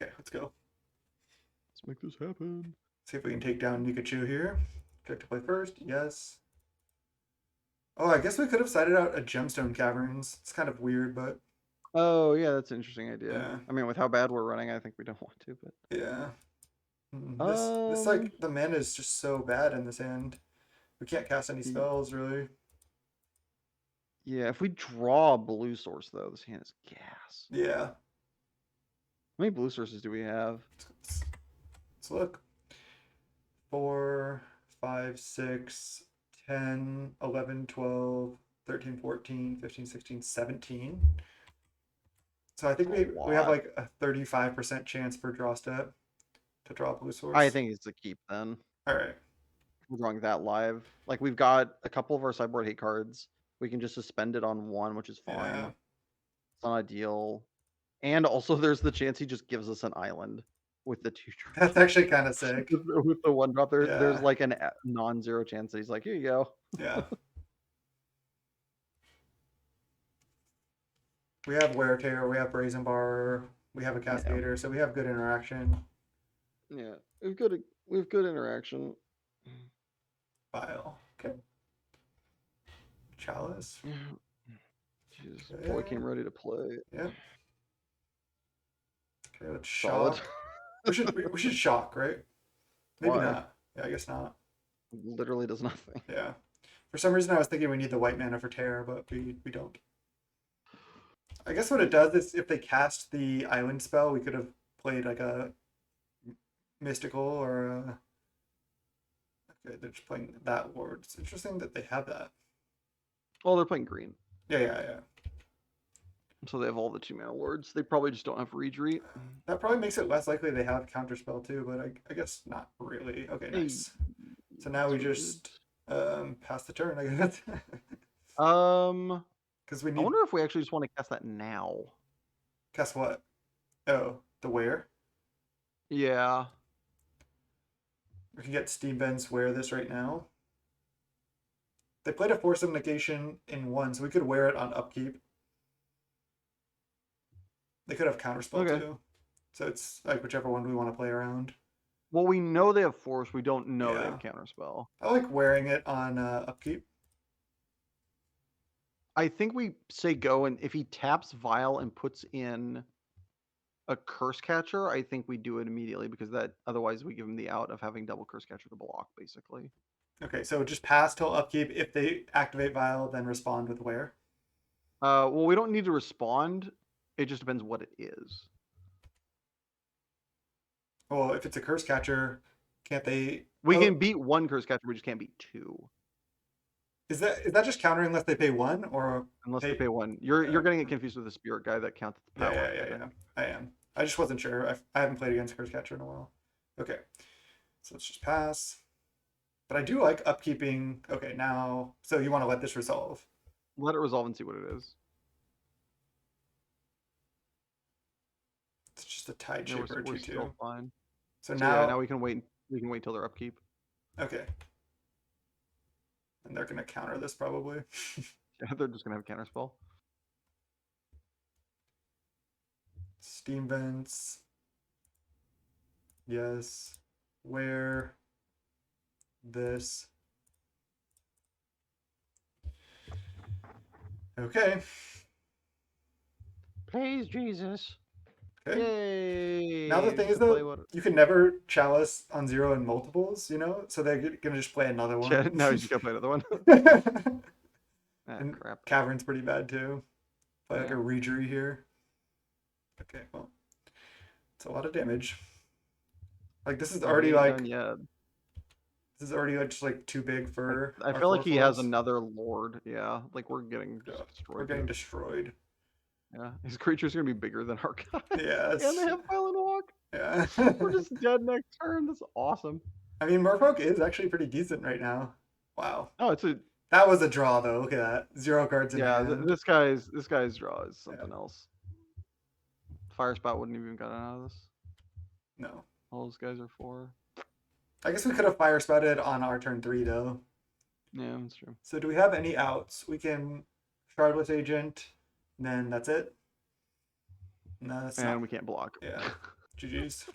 Speaker 1: Okay, let's go.
Speaker 2: Let's make this happen.
Speaker 1: See if we can take down Nikachu here. Check to play first. Yes. Oh, I guess we could have sided out a Gemstone Caverns. It's kind of weird, but
Speaker 2: Oh yeah, that's an interesting idea.
Speaker 1: yeah,
Speaker 2: I mean, with how bad we're running, I think we don't want to, but
Speaker 1: yeah. This like the mana is just so bad in this hand. We can't cast any spells really.
Speaker 2: yeah, if we draw a blue source though, this hand is gas.
Speaker 1: Yeah.
Speaker 2: How many blue sources do we have?
Speaker 1: Let's look. 4, 5, 6, 10, 11, 12, 13, 14, 15, 16, 17. So I think we have like a 35% chance per draw step to draw blue source.
Speaker 2: I think it's a keep then.
Speaker 1: All right.
Speaker 2: We're drawing that live. Like we've got a couple of our sideboard hate cards. We can just suspend it on one, which is fine.
Speaker 1: Yeah.
Speaker 2: It's not ideal. And also there's the chance he just gives us an island with the 2 drops.
Speaker 1: That's actually kind of sick.
Speaker 2: With the 1 drop,
Speaker 1: Yeah.
Speaker 2: there's like a non-zero chance that he's like, here you go.
Speaker 1: Yeah. We have Wear Tear, we have Brazen Bar, we have a Cascader, so we have good interaction.
Speaker 2: Yeah, we've good interaction.
Speaker 1: File. Okay. Chalice.
Speaker 2: Jesus,
Speaker 1: Okay.
Speaker 2: boy came ready to play.
Speaker 1: Yeah. Okay, let's
Speaker 2: Solid.
Speaker 1: shock. we should shock, right? Maybe
Speaker 2: Why?
Speaker 1: not. Yeah, I guess not.
Speaker 2: Literally does nothing.
Speaker 1: Yeah. For some reason I was thinking we need the white mana for Terror, but we don't. I guess what it does is if they cast the island spell, we could have played like a mystical or a... Okay, they're just playing that ward. It's interesting that they have that.
Speaker 2: Oh, they're playing green.
Speaker 1: Yeah.
Speaker 2: So they have all the 2 mana lords. They probably just don't have retreat.
Speaker 1: That probably makes it less likely they have counterspell too, but I guess not really. Okay, nice. So now we just pass the turn, I guess. Because we need.
Speaker 2: I wonder if we actually just want to cast that now.
Speaker 1: Cast what? Oh, the Wear?
Speaker 2: Yeah.
Speaker 1: We can get Steam Bends wear this right now. They played a Force of Negation in 1, so we could wear it on upkeep. They could have Counterspell too. So it's like whichever one we want to play around.
Speaker 2: Well, we know they have Force. We don't know they have Counterspell.
Speaker 1: I like wearing it on upkeep.
Speaker 2: I think we say go, and if he taps Vial and puts in a Curse Catcher, I think we do it immediately because that otherwise we give him the out of having double Curse Catcher to block, basically.
Speaker 1: Okay, so just pass till upkeep. If they activate Vial, then respond with Wear.
Speaker 2: Well, we don't need to respond. It just depends what it is.
Speaker 1: Well, if it's a Curse Catcher, can't they...
Speaker 2: We can beat 1 Curse Catcher, we just can't beat 2.
Speaker 1: Is that just countering unless they pay 1, or...
Speaker 2: Unless they pay 1. You're getting it confused with the Spirit guy that counts the power.
Speaker 1: Yeah. I am. I just wasn't sure. I haven't played against Curse Catcher in a while. Okay. So let's just pass. But I do like upkeeping... Okay, now... So you want to let this resolve?
Speaker 2: Let it resolve and see what it is.
Speaker 1: It's just a Tide Shaper 2/2.
Speaker 2: Still fine.
Speaker 1: So now...
Speaker 2: Yeah, now we can wait till their upkeep.
Speaker 1: Okay. And they're going to counter this probably.
Speaker 2: Yeah, they're just going to have Counterspell.
Speaker 1: Steam Vents. Yes. Where this. Okay.
Speaker 2: Praise Jesus.
Speaker 1: Okay.
Speaker 2: Yay!
Speaker 1: Now the thing is though, you can never chalice on 0 in multiples, you know? So they're gonna just play another one.
Speaker 2: Yeah, now you just gotta play another one.
Speaker 1: And
Speaker 2: crap.
Speaker 1: Cavern's pretty bad too. Play like a Regery here. Okay, well. It's a lot of damage. Like this is already like this is already just like too big for
Speaker 2: I feel like he has another lord. Yeah. Like we're getting destroyed.
Speaker 1: We're getting destroyed.
Speaker 2: Yeah. His creature's gonna be bigger than our guy.
Speaker 1: Yes.
Speaker 2: And they have Violent Walk.
Speaker 1: Yeah.
Speaker 2: We're just dead next turn. That's awesome.
Speaker 1: I mean Merfolk is actually pretty decent right now. Wow.
Speaker 2: Oh,
Speaker 1: that was a draw though. Look at that. 0 cards in hand.
Speaker 2: This guy's draw is something else. Fire Spout wouldn't even gotten out of this.
Speaker 1: No.
Speaker 2: All those guys are 4.
Speaker 1: I guess we could have Fire Spouted on our turn 3 though.
Speaker 2: Yeah, that's true.
Speaker 1: So do we have any outs? We can Shardless Agent, and then that's it. No, that's not.
Speaker 2: And we can't block.
Speaker 1: Yeah. GG's.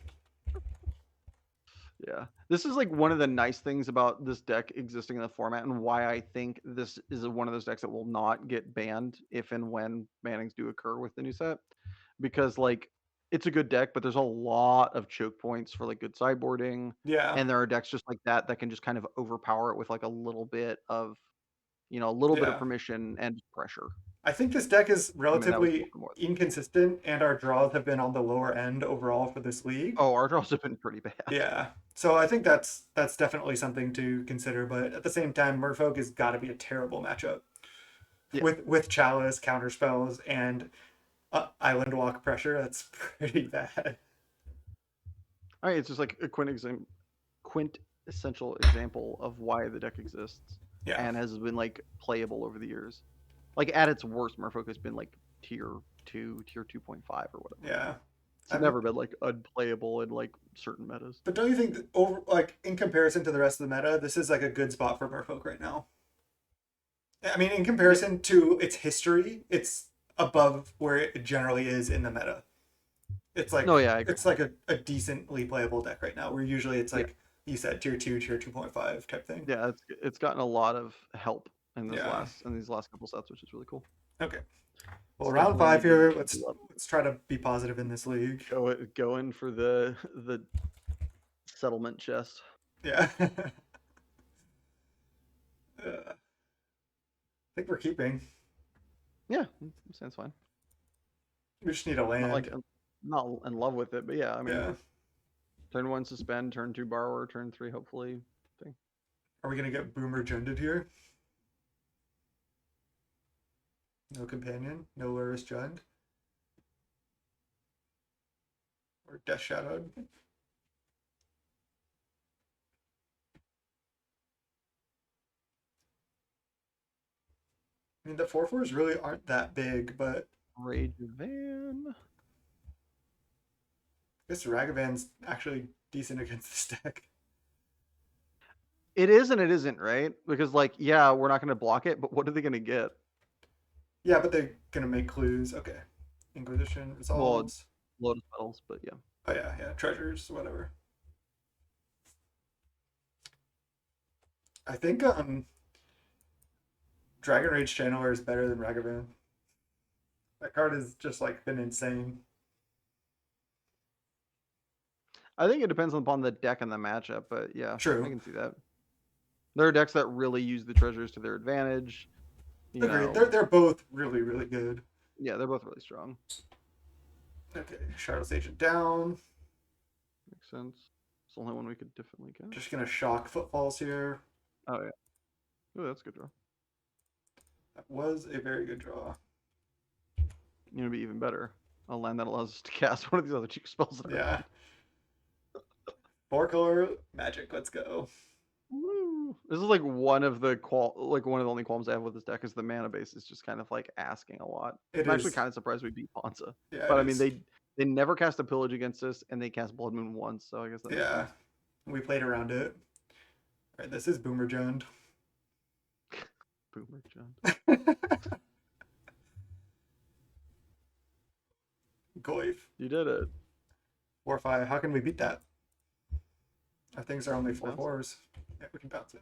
Speaker 2: Yeah, this is like one of the nice things about this deck existing in the format, and why I think this is one of those decks that will not get banned if and when bannings do occur with the new set, because like it's a good deck, but there's a lot of choke points for like good sideboarding,
Speaker 1: Yeah,
Speaker 2: and there are decks just like that that can just kind of overpower it with like a little bit of, a little bit of
Speaker 1: yeah.
Speaker 2: permission and pressure.
Speaker 1: I think this deck is
Speaker 2: I mean, that was
Speaker 1: relatively
Speaker 2: more.
Speaker 1: inconsistent, and our draws have been on the lower end overall for this league.
Speaker 2: Oh, our draws have been pretty bad.
Speaker 1: Yeah. So I think that's definitely something to consider, but at the same time, Merfolk has got to be a terrible matchup
Speaker 2: Yeah,
Speaker 1: with Chalice, counterspells, and Island Walk pressure. That's pretty bad.
Speaker 2: I mean, it's just like a quintessential example of why the deck exists
Speaker 1: Yeah,
Speaker 2: and has been like playable over the years. Like at its worst, Merfolk has been like tier 2, tier 2.5 or whatever.
Speaker 1: yeah.
Speaker 2: It's
Speaker 1: I mean,
Speaker 2: never been like unplayable in like certain metas.
Speaker 1: but don't you think that over like in comparison to the rest of the meta, this is like a good spot for Merfolk right now? I mean, in
Speaker 2: Yeah.
Speaker 1: comparison to its history, it's above where it generally is in the meta. It's
Speaker 2: No,
Speaker 1: like
Speaker 2: yeah, I agree.
Speaker 1: it's like a decently playable deck right now. Where usually it's
Speaker 2: Yeah,
Speaker 1: like you said tier two, tier 2.5 type thing.
Speaker 2: yeah, it's gotten a lot of help in
Speaker 1: Yeah.
Speaker 2: these last couple sets, which is really cool.
Speaker 1: Okay. Well,
Speaker 2: It's
Speaker 1: round
Speaker 2: definitely
Speaker 1: five
Speaker 2: needed.
Speaker 1: here.
Speaker 2: We love
Speaker 1: Let's try to be positive in this league.
Speaker 2: going for the settlement chest.
Speaker 1: Yeah. I think we're keeping.
Speaker 2: Yeah, sounds fine.
Speaker 1: We just need a
Speaker 2: Not
Speaker 1: land.
Speaker 2: like not in love with it, but yeah, I mean,
Speaker 1: Yeah.
Speaker 2: turn 1 suspend, turn 2 borrower, turn 3 hopefully thing.
Speaker 1: Are we gonna get Boomer Junded here? No companion. No Luris Jund. Or Death Shadowed. I mean, the 4/4s really aren't that big, but
Speaker 2: Rage Van.
Speaker 1: I guess Ragavan's actually decent against this deck.
Speaker 2: It is and it isn't, right? Because like, yeah, we're not going to block it, but what are they going to get?
Speaker 1: Yeah, but they're gonna make clues. Okay. Inquisition
Speaker 2: Well,
Speaker 1: resolves.
Speaker 2: Lotus Petals, but yeah.
Speaker 1: Oh yeah, yeah. Treasures, whatever. I think Dragon Rage Channeler is better than Ragavan. That card has just like been insane.
Speaker 2: I think it depends upon the deck and the matchup, but yeah, I
Speaker 1: True.
Speaker 2: can see that. There are decks that really use the treasures to their advantage. You
Speaker 1: Agreed.
Speaker 2: know,
Speaker 1: They're both really, really good.
Speaker 2: yeah, they're both really strong.
Speaker 1: Okay, Shardless Agent down.
Speaker 2: Makes sense. It's the only one we could definitely get.
Speaker 1: Just gonna shock Footfalls here.
Speaker 2: Oh yeah. Oh, that's a good draw.
Speaker 1: That was a very good draw.
Speaker 2: It'd be even better. A land that allows us to cast one of these other cheap spells that are
Speaker 1: Yeah. 4-color magic. Let's go.
Speaker 2: Woo. This is like one of the only qualms I have with this deck is the mana base is just kind of like asking a lot.
Speaker 1: It
Speaker 2: I'm actually
Speaker 1: is.
Speaker 2: kind of surprised we beat Ponza.
Speaker 1: Yeah,
Speaker 2: But
Speaker 1: it
Speaker 2: I mean
Speaker 1: is.
Speaker 2: they never cast a pillage against us and they cast Blood Moon once, so I guess that makes
Speaker 1: Yeah.
Speaker 2: sense.
Speaker 1: We played around it. All right, this is Boomer Jund.
Speaker 2: Boomer John.
Speaker 1: Goif.
Speaker 2: You did it.
Speaker 1: 4/5. How can we beat that? Our things are only four
Speaker 2: Bounce.
Speaker 1: fours. Yeah, we can bounce it.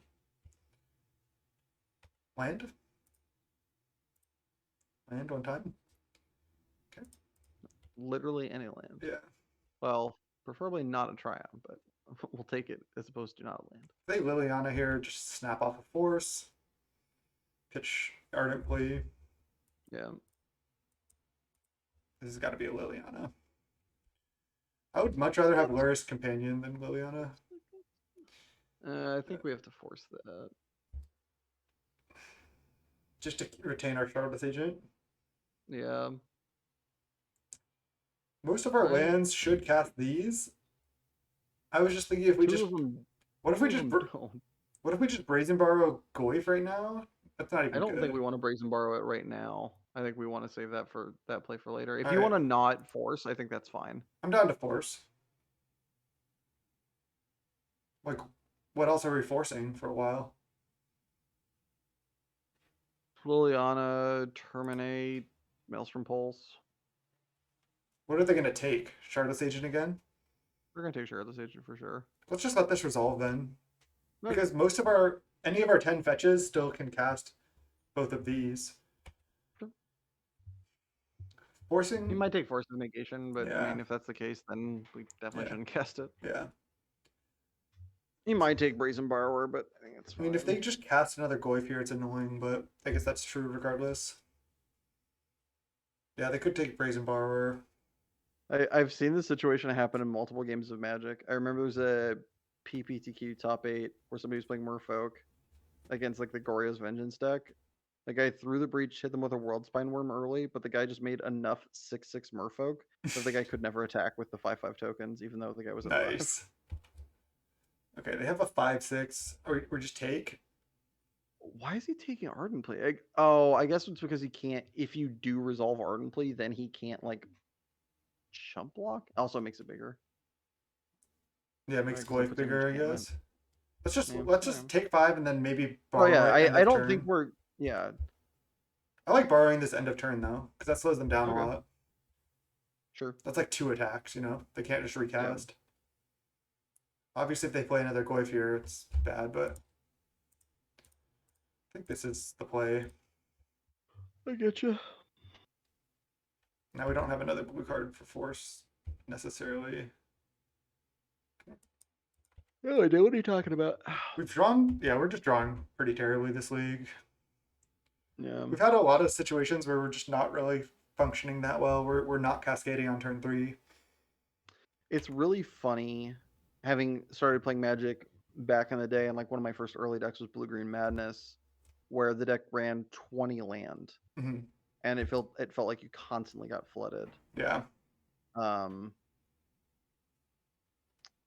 Speaker 1: Land? Land one time? Okay.
Speaker 2: Literally any land.
Speaker 1: Yeah.
Speaker 2: Well, preferably not a Triumph, but we'll take it as opposed to not a land.
Speaker 1: Say Liliana here, just snap off a force. Pitch Ardent Plea.
Speaker 2: Yeah.
Speaker 1: This has got to be a Liliana. I would much rather have Luris Companion than Liliana.
Speaker 2: I think we have to force that.
Speaker 1: Just to retain our Shardless Agent.
Speaker 2: Yeah.
Speaker 1: Most of our
Speaker 2: Right.
Speaker 1: lands should cast these. I was just thinking if we
Speaker 2: Two
Speaker 1: just
Speaker 2: of them.
Speaker 1: what if we
Speaker 2: Two
Speaker 1: just
Speaker 2: of them don't.
Speaker 1: what if we just Brazen Borrow Goif right now? That's not even
Speaker 2: I don't
Speaker 1: good.
Speaker 2: think we want to Brazen Borrow it right now. I think we want to save that for that play for later. If
Speaker 1: All
Speaker 2: you
Speaker 1: right,
Speaker 2: want to not force, I think that's fine.
Speaker 1: I'm down to force. Like, what else are we forcing for a while?
Speaker 2: Liliana, Terminate, Maelstrom Pulse.
Speaker 1: What are they gonna take? Shardless Agent again?
Speaker 2: They're gonna take share of the stage for sure.
Speaker 1: Let's just let this resolve then,
Speaker 2: Okay.
Speaker 1: because any of our 10 fetches still can cast both of these.
Speaker 2: Sure. He
Speaker 1: Forcing,
Speaker 2: might take Force of Negation, but I
Speaker 1: yeah,
Speaker 2: mean, if that's the case, then we definitely
Speaker 1: yeah,
Speaker 2: shouldn't cast it.
Speaker 1: yeah.
Speaker 2: He might take Brazen Borrower, but I think it's
Speaker 1: I mean, if they
Speaker 2: fine.
Speaker 1: just cast another Goyf here, it's annoying, but I guess that's true regardless. Yeah, they could take Brazen Borrower.
Speaker 2: I've seen this situation happen in multiple games of Magic. I remember there was a PPTQ top 8 where somebody was playing Merfolk against like the Gorya's Vengeance deck. The guy threw the breach, hit them with a World Spine Worm early, but the guy just made enough 6/6 Merfolk that the guy could never attack with the 5/5 tokens, even though the guy was at 5.
Speaker 1: Nice. Okay, they have a 5/6, or just take.
Speaker 2: Why is he taking Ardent Plea? Oh, I guess it's because he can't. If you do resolve Ardent Plea, then he can't like chump block. Also makes it bigger.
Speaker 1: Yeah, it makes
Speaker 2: Because it
Speaker 1: Goyf
Speaker 2: puts him
Speaker 1: bigger, I
Speaker 2: enchantment.
Speaker 1: guess. Let's just
Speaker 2: Yeah.
Speaker 1: let's
Speaker 2: Yeah.
Speaker 1: just take 5 and then maybe
Speaker 2: Oh
Speaker 1: borrow
Speaker 2: yeah,
Speaker 1: it end
Speaker 2: I
Speaker 1: of
Speaker 2: don't think
Speaker 1: turn.
Speaker 2: we're yeah.
Speaker 1: I like borrowing this end of turn though, because that slows them down a
Speaker 2: Okay.
Speaker 1: lot.
Speaker 2: Sure.
Speaker 1: That's like 2 attacks, They can't just
Speaker 2: Yeah.
Speaker 1: recast. Obviously, if they play another Goyf here, it's bad, but I think this is the play.
Speaker 2: I get you.
Speaker 1: Now we don't have another blue card for force necessarily.
Speaker 2: No idea. What are you talking about?
Speaker 1: We've drawn, yeah, we're just drawing pretty terribly this league.
Speaker 2: Yeah.
Speaker 1: We've had a lot of situations where we're just not really functioning that well. We're not cascading on turn 3.
Speaker 2: It's really funny having started playing Magic back in the day, and like one of my first early decks was Blue Green Madness, where the deck ran 20 land,
Speaker 1: Mm-hmm.
Speaker 2: and it felt like you constantly got flooded.
Speaker 1: Yeah.
Speaker 2: Um,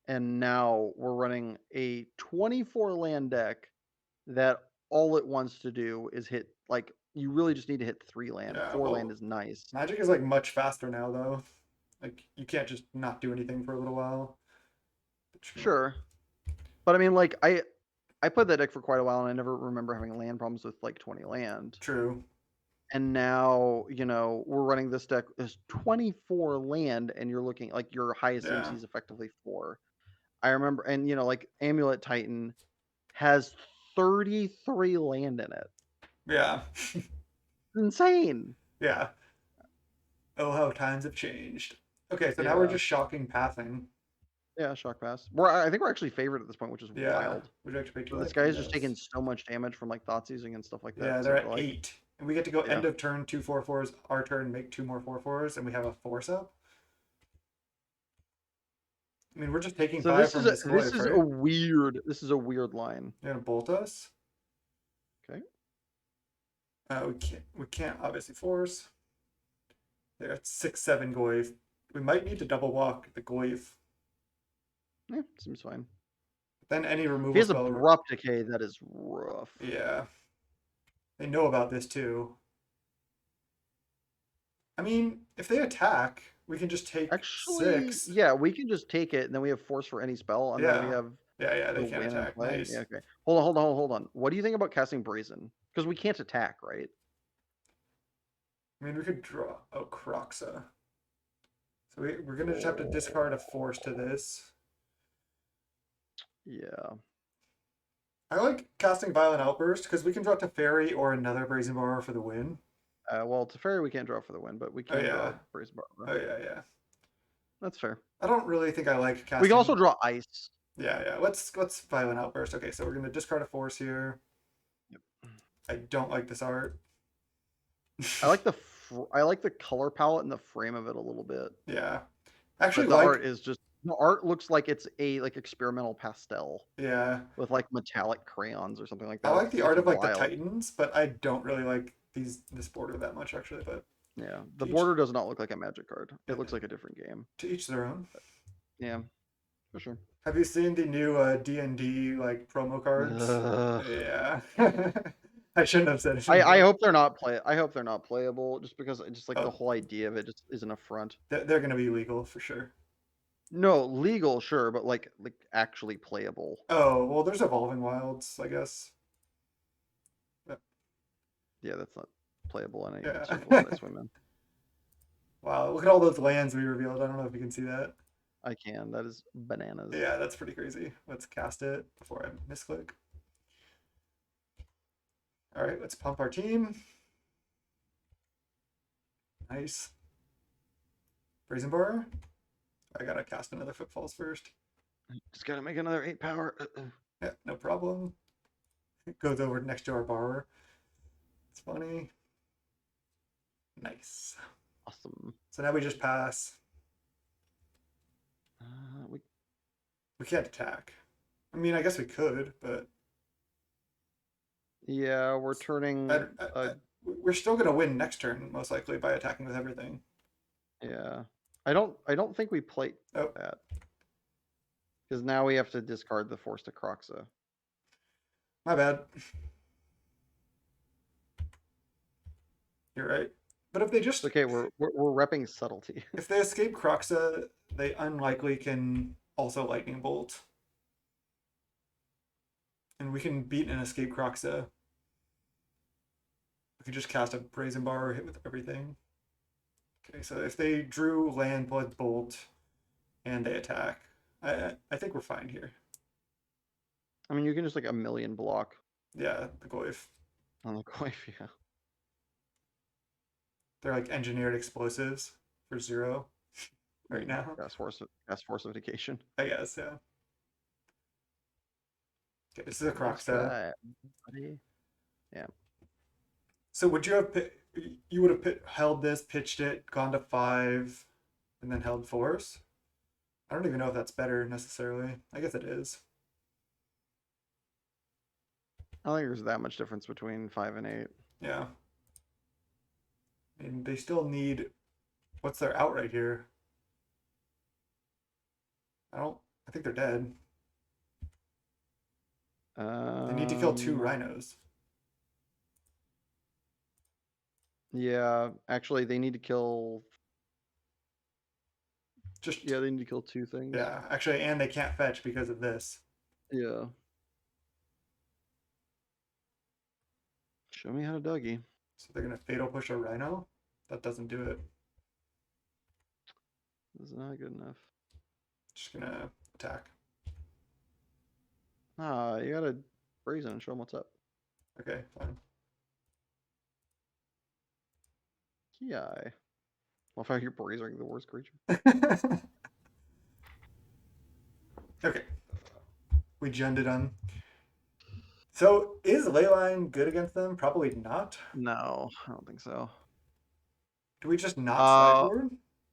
Speaker 2: and now we're running a 24 land deck that all it wants to do is hit, like, you really just need to hit 3 land.
Speaker 1: Yeah.
Speaker 2: 4 land
Speaker 1: Well,
Speaker 2: is nice.
Speaker 1: Magic is like much faster now though. Like you can't just not do anything for a little while.
Speaker 2: Sure. But I mean, like, I played that deck for quite a while, and I never remember having land problems with like 20 land.
Speaker 1: True.
Speaker 2: And now, we're running this deck as 24 land, and you're looking like your highest
Speaker 1: Yeah.
Speaker 2: CMC is effectively 4. I remember, and like Amulet Titan has 33 land in it.
Speaker 1: Yeah.
Speaker 2: It's insane.
Speaker 1: Yeah. Oh, how times have changed. Okay, so now we're
Speaker 2: Yeah.
Speaker 1: just shocking pathing.
Speaker 2: Yeah, shock pass. I think we're actually favored at this point, which is
Speaker 1: Yeah.
Speaker 2: wild.
Speaker 1: Would you like to pay 2
Speaker 2: But this
Speaker 1: life?
Speaker 2: guy is just taking
Speaker 1: Yes.
Speaker 2: so much damage from like Thoughtseizing and stuff like
Speaker 1: Yeah,
Speaker 2: that.
Speaker 1: they're
Speaker 2: So
Speaker 1: at
Speaker 2: like,
Speaker 1: 8. And we get to go
Speaker 2: yeah.
Speaker 1: end of turn 2 4/4s, our turn, make 2 more 4/4s, and we have a force up. I mean, we're just taking
Speaker 2: So
Speaker 1: 5
Speaker 2: this is
Speaker 1: from
Speaker 2: a
Speaker 1: this
Speaker 2: this
Speaker 1: Goyf,
Speaker 2: is a
Speaker 1: right?
Speaker 2: weird line.
Speaker 1: You're gonna bolt us?
Speaker 2: Okay.
Speaker 1: We can't obviously force. They're at 6/7 Goyf. We might need to double walk the Goyf.
Speaker 2: Yeah, seems fine.
Speaker 1: Then any
Speaker 2: If he
Speaker 1: removal
Speaker 2: has
Speaker 1: spell.
Speaker 2: abrupt decay, that is rough.
Speaker 1: Yeah. They know about this too. I mean, if they attack, we can just take
Speaker 2: Actually,
Speaker 1: 6.
Speaker 2: yeah, we can just take it, and then we have force for any spell, and then we
Speaker 1: Yeah.
Speaker 2: have
Speaker 1: Yeah,
Speaker 2: the
Speaker 1: they can't
Speaker 2: win in
Speaker 1: attack.
Speaker 2: play. Yeah,
Speaker 1: Nice.
Speaker 2: okay. Hold on. What do you think about casting Brazen? Because we can't attack, right?
Speaker 1: I mean, we could draw. Oh, Croxa. So we're going to just have to discard a force to this.
Speaker 2: Yeah.
Speaker 1: I like casting Violent Outburst because we can draw Teferi or another Brazen Borrower for the win.
Speaker 2: Well, Teferi we can't draw for the win, but we
Speaker 1: Oh,
Speaker 2: can draw
Speaker 1: yeah.
Speaker 2: Brazen
Speaker 1: Oh,
Speaker 2: Borrower.
Speaker 1: yeah.
Speaker 2: That's fair.
Speaker 1: I don't really think I like
Speaker 2: We can also
Speaker 1: casting.
Speaker 2: draw Ice.
Speaker 1: Yeah. Let's Violent Outburst. Okay, so we're going to discard a force here.
Speaker 2: Yep.
Speaker 1: I don't like this art.
Speaker 2: I like the color palette and the frame of it a little bit.
Speaker 1: Yeah. Actually,
Speaker 2: But the art looks like it's a like experimental pastel
Speaker 1: yeah.
Speaker 2: with like metallic crayons or something like
Speaker 1: I
Speaker 2: that.
Speaker 1: like the
Speaker 2: It's
Speaker 1: art of like the
Speaker 2: wild.
Speaker 1: Titans, but I don't really like this border that much actually. But
Speaker 2: Yeah, the
Speaker 1: to each,
Speaker 2: border does not look like a Magic card. It looks like a different game.
Speaker 1: to each their own.
Speaker 2: Yeah, for sure.
Speaker 1: Have you seen the new D&D like promo cards?
Speaker 2: Ugh.
Speaker 1: Yeah. I shouldn't have said
Speaker 2: I
Speaker 1: it.
Speaker 2: hope they're not playable, just because just like the
Speaker 1: Oh,
Speaker 2: whole idea of it just is an affront.
Speaker 1: they're gonna be legal for sure.
Speaker 2: No, legal, sure, but like actually playable.
Speaker 1: Oh well, there's Evolving Wilds, I guess.
Speaker 2: Yeah, that's not playable in any
Speaker 1: Yeah.
Speaker 2: circles that I swim in.
Speaker 1: Wow, look at all those lands we revealed. I don't know if you can see that.
Speaker 2: I can. That is bananas.
Speaker 1: Yeah, that's pretty crazy. Let's cast it before I misclick. All right, let's pump our team. Nice. Brazen Borer. I gotta cast another Footfalls first.
Speaker 2: Just gotta make another 8 power.
Speaker 1: Yeah, no problem. It goes over next to our borrower. It's funny. Nice.
Speaker 2: Awesome.
Speaker 1: So now we just pass.
Speaker 2: We
Speaker 1: We can't attack. I mean, I guess we could, but
Speaker 2: Yeah, we're turning.
Speaker 1: we're still gonna win next turn most likely by attacking with everything.
Speaker 2: Yeah, I don't think we play
Speaker 1: Oh,
Speaker 2: that because now we have to discard the Force to Croxa.
Speaker 1: my bad. You're right. But if they
Speaker 2: It's
Speaker 1: just
Speaker 2: okay. We're repping subtlety.
Speaker 1: if they escape Croxa, they unlikely can also Lightning Bolt. And we can beat an escape Croxa. We could just cast a Brazen Bar or hit with everything. Okay, so if they drew land, blood, bolt, and they attack, I think we're fine here.
Speaker 2: I mean, you can just like a million block
Speaker 1: Yeah, the Goyf.
Speaker 2: on the coif. Yeah.
Speaker 1: They're like engineered explosives for 0 right now.
Speaker 2: Gas forcification.
Speaker 1: I guess, yeah. Okay, this is a
Speaker 2: Nice
Speaker 1: Croxa.
Speaker 2: try, buddy. Yeah.
Speaker 1: So would you have you would have held this, pitched it, gone to 5, and then held force? I don't even know if that's better necessarily. I guess it is.
Speaker 2: I don't think there's that much difference between 5 and 8.
Speaker 1: Yeah. And they still need. What's their out right here? I don't. I think they're dead. They need to kill 2 rhinos.
Speaker 2: Yeah, actually, they need to kill.
Speaker 1: Just
Speaker 2: Yeah, they need to kill 2 things.
Speaker 1: yeah. Actually, and they can't fetch because of this.
Speaker 2: Yeah. Show me how to Dougie.
Speaker 1: So they're gonna fatal push a rhino. That doesn't do it.
Speaker 2: This is not good enough.
Speaker 1: Just gonna attack.
Speaker 2: Ah, you gotta brazen and show them what's up.
Speaker 1: Okay, fine.
Speaker 2: Ki. Love how you're brazing the worst creature.
Speaker 1: Okay. Wegended on. So is Leyline good against them? Probably not.
Speaker 2: No, I don't think so.
Speaker 1: Do we just not sideboard?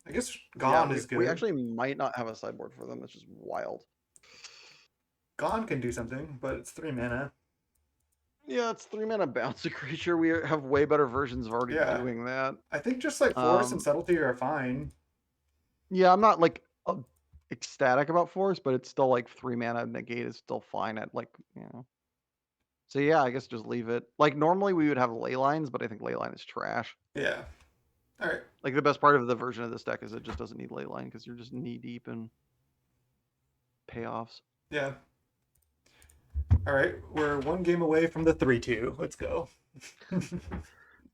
Speaker 1: I guess Gone
Speaker 2: yeah,
Speaker 1: is good.
Speaker 2: we actually might not have a sideboard for them. That's just wild.
Speaker 1: Gone can do something, but it's 3 mana.
Speaker 2: Yeah, it's 3 mana bounce a creature. We have way better versions of already
Speaker 1: Yeah.
Speaker 2: doing that.
Speaker 1: I think just like Force and Subtlety are fine.
Speaker 2: Yeah, I'm not like ecstatic about Force, but it's still like 3 mana negate is still fine at like, you know. So yeah, I guess just leave it. Like normally we would have ley lines, but I think ley line is trash.
Speaker 1: Yeah. All right.
Speaker 2: Like the best part of the version of this deck is it just doesn't need ley line because you're just knee deep in payoffs.
Speaker 1: Yeah. All right. We're 1 game away from the 3-2. Let's go.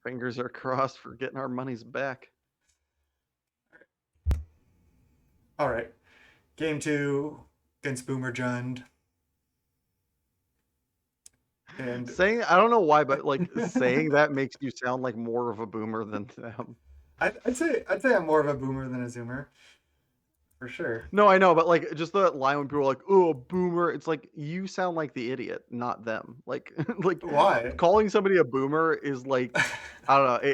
Speaker 2: Fingers are crossed for getting our monies back.
Speaker 1: All right. Game 2 against Boomer Jund. And
Speaker 2: saying I don't know why, but like saying that makes you sound like more of a boomer than them.
Speaker 1: I'd say I'm more of a boomer than a zoomer. For sure.
Speaker 2: No, I know, but like just the line when people are like, "Oh, boomer," it's like you sound like the idiot, not them. Like, like
Speaker 1: Why?
Speaker 2: calling somebody a boomer is like, I don't know.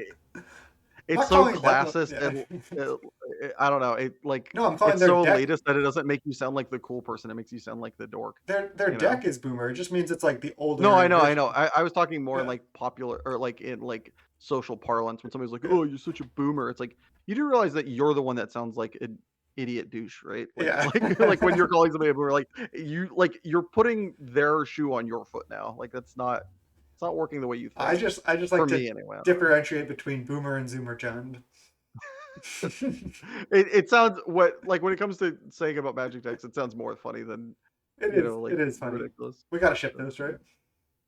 Speaker 2: It's
Speaker 1: Not
Speaker 2: so
Speaker 1: calling them,
Speaker 2: classist
Speaker 1: yeah.
Speaker 2: and I don't know. It like
Speaker 1: No, I'm calling
Speaker 2: it's
Speaker 1: their
Speaker 2: so
Speaker 1: deck.
Speaker 2: elitist that it doesn't make you sound like the cool person. It makes you sound like the dork.
Speaker 1: Their
Speaker 2: you
Speaker 1: deck
Speaker 2: know?
Speaker 1: is boomer. It just means it's like the older.
Speaker 2: No, I know.
Speaker 1: version.
Speaker 2: I was talking more in
Speaker 1: Yeah.
Speaker 2: like popular or like in like social parlance when somebody's like,
Speaker 1: Yeah.
Speaker 2: "Oh, you're such a boomer." It's like you do realize that you're the one that sounds like an idiot douche, right? Like,
Speaker 1: Yeah.
Speaker 2: like when you're calling somebody a boomer, like you're putting their shoe on your foot now. Like it's not working the way you think.
Speaker 1: I just
Speaker 2: For
Speaker 1: like to
Speaker 2: me anyway.
Speaker 1: differentiate between boomer and zoomer Jund.
Speaker 2: It sounds what like when it comes to saying about magic decks, it sounds more funny than
Speaker 1: It is funny.
Speaker 2: ridiculous.
Speaker 1: We gotta ship those, right?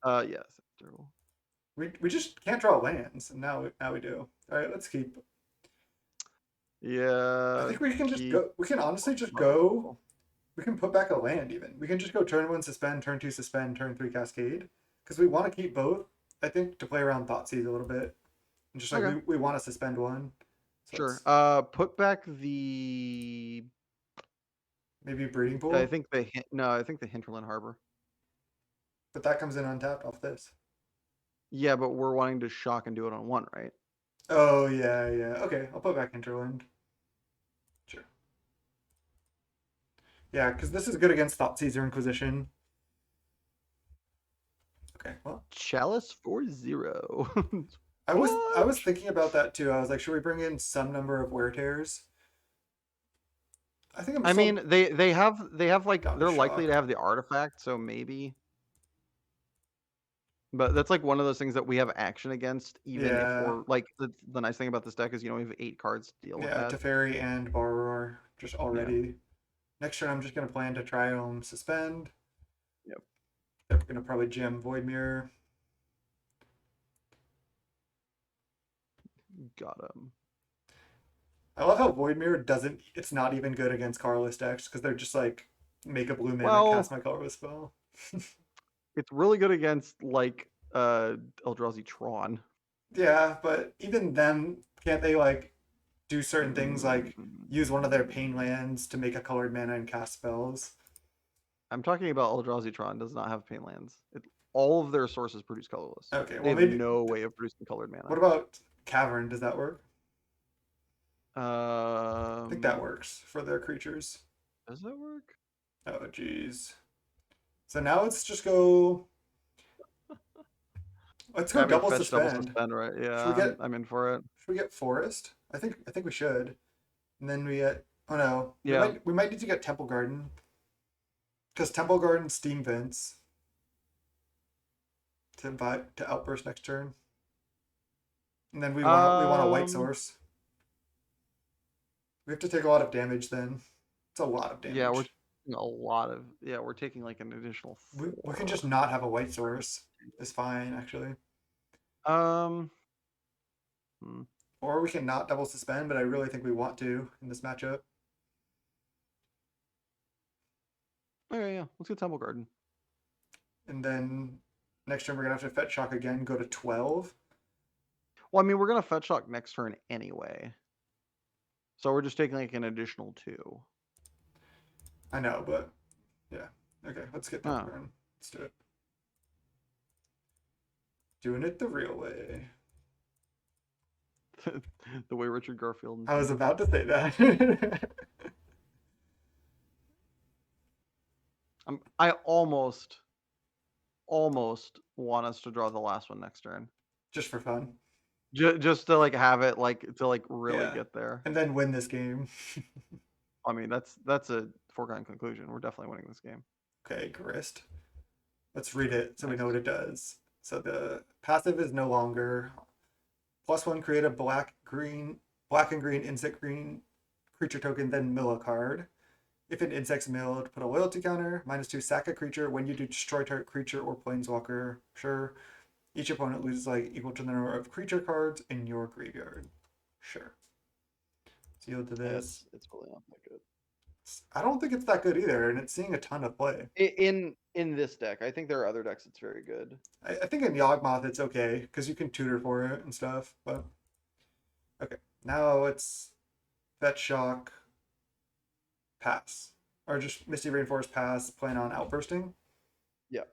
Speaker 2: Yes, terrible.
Speaker 1: We just can't draw lands, and now we do. All right, let's keep. I
Speaker 2: Yeah,
Speaker 1: think we can just
Speaker 2: keep
Speaker 1: go. We can honestly just go.
Speaker 2: moto.
Speaker 1: We can put back a land even. We can just go turn one suspend, turn two suspend, turn three cascade, because we want to keep both. I think to play around Thoughtseize a little bit, and just like
Speaker 2: Okay,
Speaker 1: we want to suspend one, so
Speaker 2: sure.
Speaker 1: it's
Speaker 2: Put back the.
Speaker 1: maybe breeding
Speaker 2: I
Speaker 1: pool,
Speaker 2: think the no, I think the Hinterland Harbor.
Speaker 1: but that comes in untapped off this.
Speaker 2: Yeah, but we're wanting to shock and do it on one, right?
Speaker 1: Oh yeah, yeah. Okay, I'll put back Hinterland. Sure. Yeah, because this is good against Thoughtseize or Inquisition. Okay, well,
Speaker 2: Chalice 4-0.
Speaker 1: I was
Speaker 2: What?
Speaker 1: thinking about that too. I was like, should we bring in some number of wear tears? I think I'm
Speaker 2: I
Speaker 1: still
Speaker 2: mean, they have like
Speaker 1: down to
Speaker 2: they're likely to
Speaker 1: shock.
Speaker 2: have the artifact, so maybe. But that's like one of those things that we have action against, even if
Speaker 1: Yeah,
Speaker 2: we're like the nice thing about this deck is we have 8 cards to deal with
Speaker 1: yeah,
Speaker 2: that.
Speaker 1: Teferi and Borrower just
Speaker 2: Yeah.
Speaker 1: already. Next turn, I'm just gonna plan to Triome Suspend.
Speaker 2: Yep.
Speaker 1: They're gonna probably jam Void Mirror.
Speaker 2: Got him.
Speaker 1: I love how Void Mirror doesn't. It's not even good against colorless decks because they're just like make a blue mana, cast
Speaker 2: Well,
Speaker 1: my colorless spell.
Speaker 2: it's really good against like Eldrazi Tron.
Speaker 1: Yeah, but even them, can't they like do certain things like use one of their pain
Speaker 2: Mm,
Speaker 1: lands to make a colored mana and cast spells?
Speaker 2: I'm talking about Eldrazi Tron does not have pain lands. All of their sources produce colorless.
Speaker 1: Okay,
Speaker 2: They
Speaker 1: well
Speaker 2: have
Speaker 1: maybe.
Speaker 2: no way of producing colored
Speaker 1: What
Speaker 2: mana.
Speaker 1: about Cavern? Does that work? I think that
Speaker 2: Um,
Speaker 1: works for their creatures.
Speaker 2: does that work?
Speaker 1: Oh geez. So now let's just go. Let's go
Speaker 2: I mean,
Speaker 1: double
Speaker 2: fetch double
Speaker 1: suspend.
Speaker 2: suspend, right?
Speaker 1: Should we
Speaker 2: Yeah,
Speaker 1: get
Speaker 2: I'm in for it.
Speaker 1: should we get forest? I think we should. And then we get oh no. We
Speaker 2: Yeah.
Speaker 1: might need to get Temple Garden. Because Temple Garden Steam Vents to outburst next turn. And then we want a white
Speaker 2: Um,
Speaker 1: source. We have to take a lot of damage then. It's a lot of
Speaker 2: yeah, we're
Speaker 1: damage.
Speaker 2: taking a lot of we're taking like an additional
Speaker 1: We can just
Speaker 2: 4.
Speaker 1: not have a white source. It's fine actually.
Speaker 2: Um, hmm.
Speaker 1: Or we can not double suspend, but I really think we want to in this matchup.
Speaker 2: Okay, yeah, let's get Temple Garden.
Speaker 1: And then next turn we're gonna have to fetch shock again, go to 12.
Speaker 2: Well, I mean, we're gonna fetch shock next turn anyway, so we're just taking like an additional 2.
Speaker 1: I know, but yeah. Okay, let's get Temple
Speaker 2: Oh,
Speaker 1: Garden. Let's do it. Doing it the real way.
Speaker 2: the way Richard Garfield
Speaker 1: I was
Speaker 2: intended.
Speaker 1: about to say that.
Speaker 2: I almost want us to draw the last one next turn,
Speaker 1: Just for fun.
Speaker 2: just to like have it like to like really
Speaker 1: Yeah.
Speaker 2: get there.
Speaker 1: And then win this game.
Speaker 2: I mean, that's a foregone conclusion. We're definitely winning this game.
Speaker 1: Okay, Grist. Let's read it so we know what
Speaker 2: Nice.
Speaker 1: it does. So the passive is no longer +1, create a black and green insect green creature token, then mill a card. If an insect's milled, put a loyalty counter. -2, sack a creature. When you do destroy target creature or planeswalker, sure. Each opponent loses like equal to the number of creature cards in your graveyard. Sure. Sealed to this.
Speaker 2: It's really not that good.
Speaker 1: I don't think it's that good either, and it's seeing a ton of play.
Speaker 2: In this deck, I think there are other decks that's very good.
Speaker 1: I think in Yawgmoth it's okay because you can tutor for it and stuff. But okay, now it's Fetch Shock, pass, or just Misty Rainforest pass. Plan on outbursting.
Speaker 2: Yeah.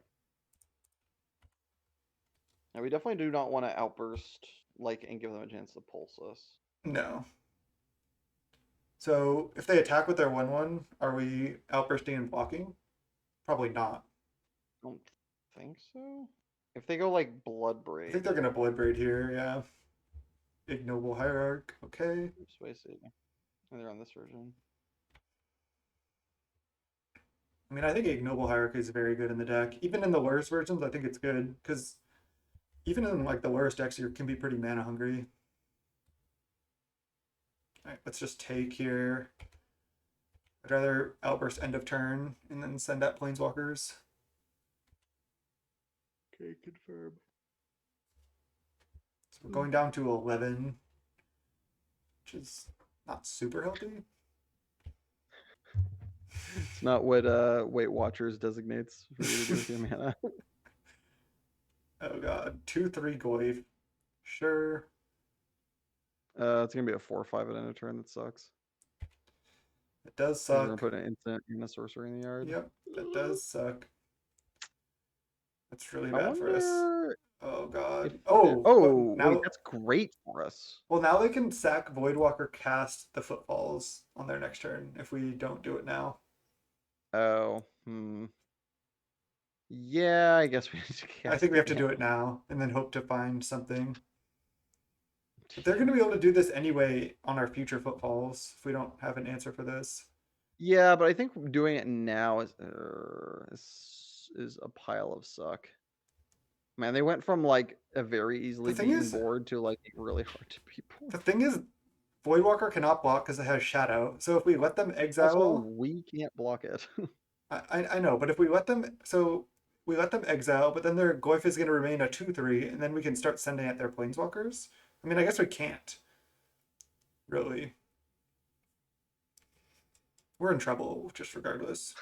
Speaker 2: And we definitely do not want to outburst like and give them a chance to pulse us.
Speaker 1: No. So if they attack with their 1/1, are we outbursting and blocking? Probably not.
Speaker 2: I don't think so. If they go like
Speaker 1: I think
Speaker 2: Bloodbraid,
Speaker 1: they're gonna Bloodbraid here. Yeah. Ignoble Hierarch. Okay.
Speaker 2: persuasive. And they're on this version.
Speaker 1: I mean, I think Ignoble Hierarchy is very good in the deck. Even in the worst versions, I think it's good because even in like the worst decks, you can be pretty mana hungry. All right, let's just take here. I'd rather outburst end of turn and then send out planeswalkers.
Speaker 2: Okay, confirm.
Speaker 1: So we're going down to 11, which is Not super healthy.
Speaker 2: It's not what Weight Watchers designates for you to do with your mana.
Speaker 1: Oh god, 2/3 Goyf. Sure.
Speaker 2: It's gonna be a 4/5 at end of turn. That sucks.
Speaker 1: It does
Speaker 2: Because we're gonna
Speaker 1: suck.
Speaker 2: put an instant and a sorcery in the yard.
Speaker 1: Yep, that does suck. That's really
Speaker 2: I
Speaker 1: bad for us.
Speaker 2: wonder
Speaker 1: Oh
Speaker 2: if.
Speaker 1: god. Oh, but
Speaker 2: Oh wait,
Speaker 1: now,
Speaker 2: that's great for us.
Speaker 1: well, now they can sack Voidwalker cast the Footfalls on their next turn if we don't do it now.
Speaker 2: Oh, yeah, I guess we need to
Speaker 1: I
Speaker 2: cast
Speaker 1: think we
Speaker 2: it
Speaker 1: have to do
Speaker 2: now.
Speaker 1: it now and then hope to find something. But they're going to be able to do this anyway on our future Footfalls if we don't have an answer for this.
Speaker 2: Yeah, but I think doing it now is a pile of suck. Man, they went from like a very
Speaker 1: The
Speaker 2: easily
Speaker 1: thing
Speaker 2: beaten
Speaker 1: is,
Speaker 2: board to like really hard to beat
Speaker 1: the
Speaker 2: board.
Speaker 1: thing is, Voidwalker cannot block because it has Shadow. So if we let them
Speaker 2: Also,
Speaker 1: exile,
Speaker 2: we can't block it.
Speaker 1: I know, but if we let them, so we let them exile, but then their Goyf is going to remain a 2/3, and then we can start sending at their Planeswalkers. I mean, I guess we can't, really. We're in trouble, just regardless.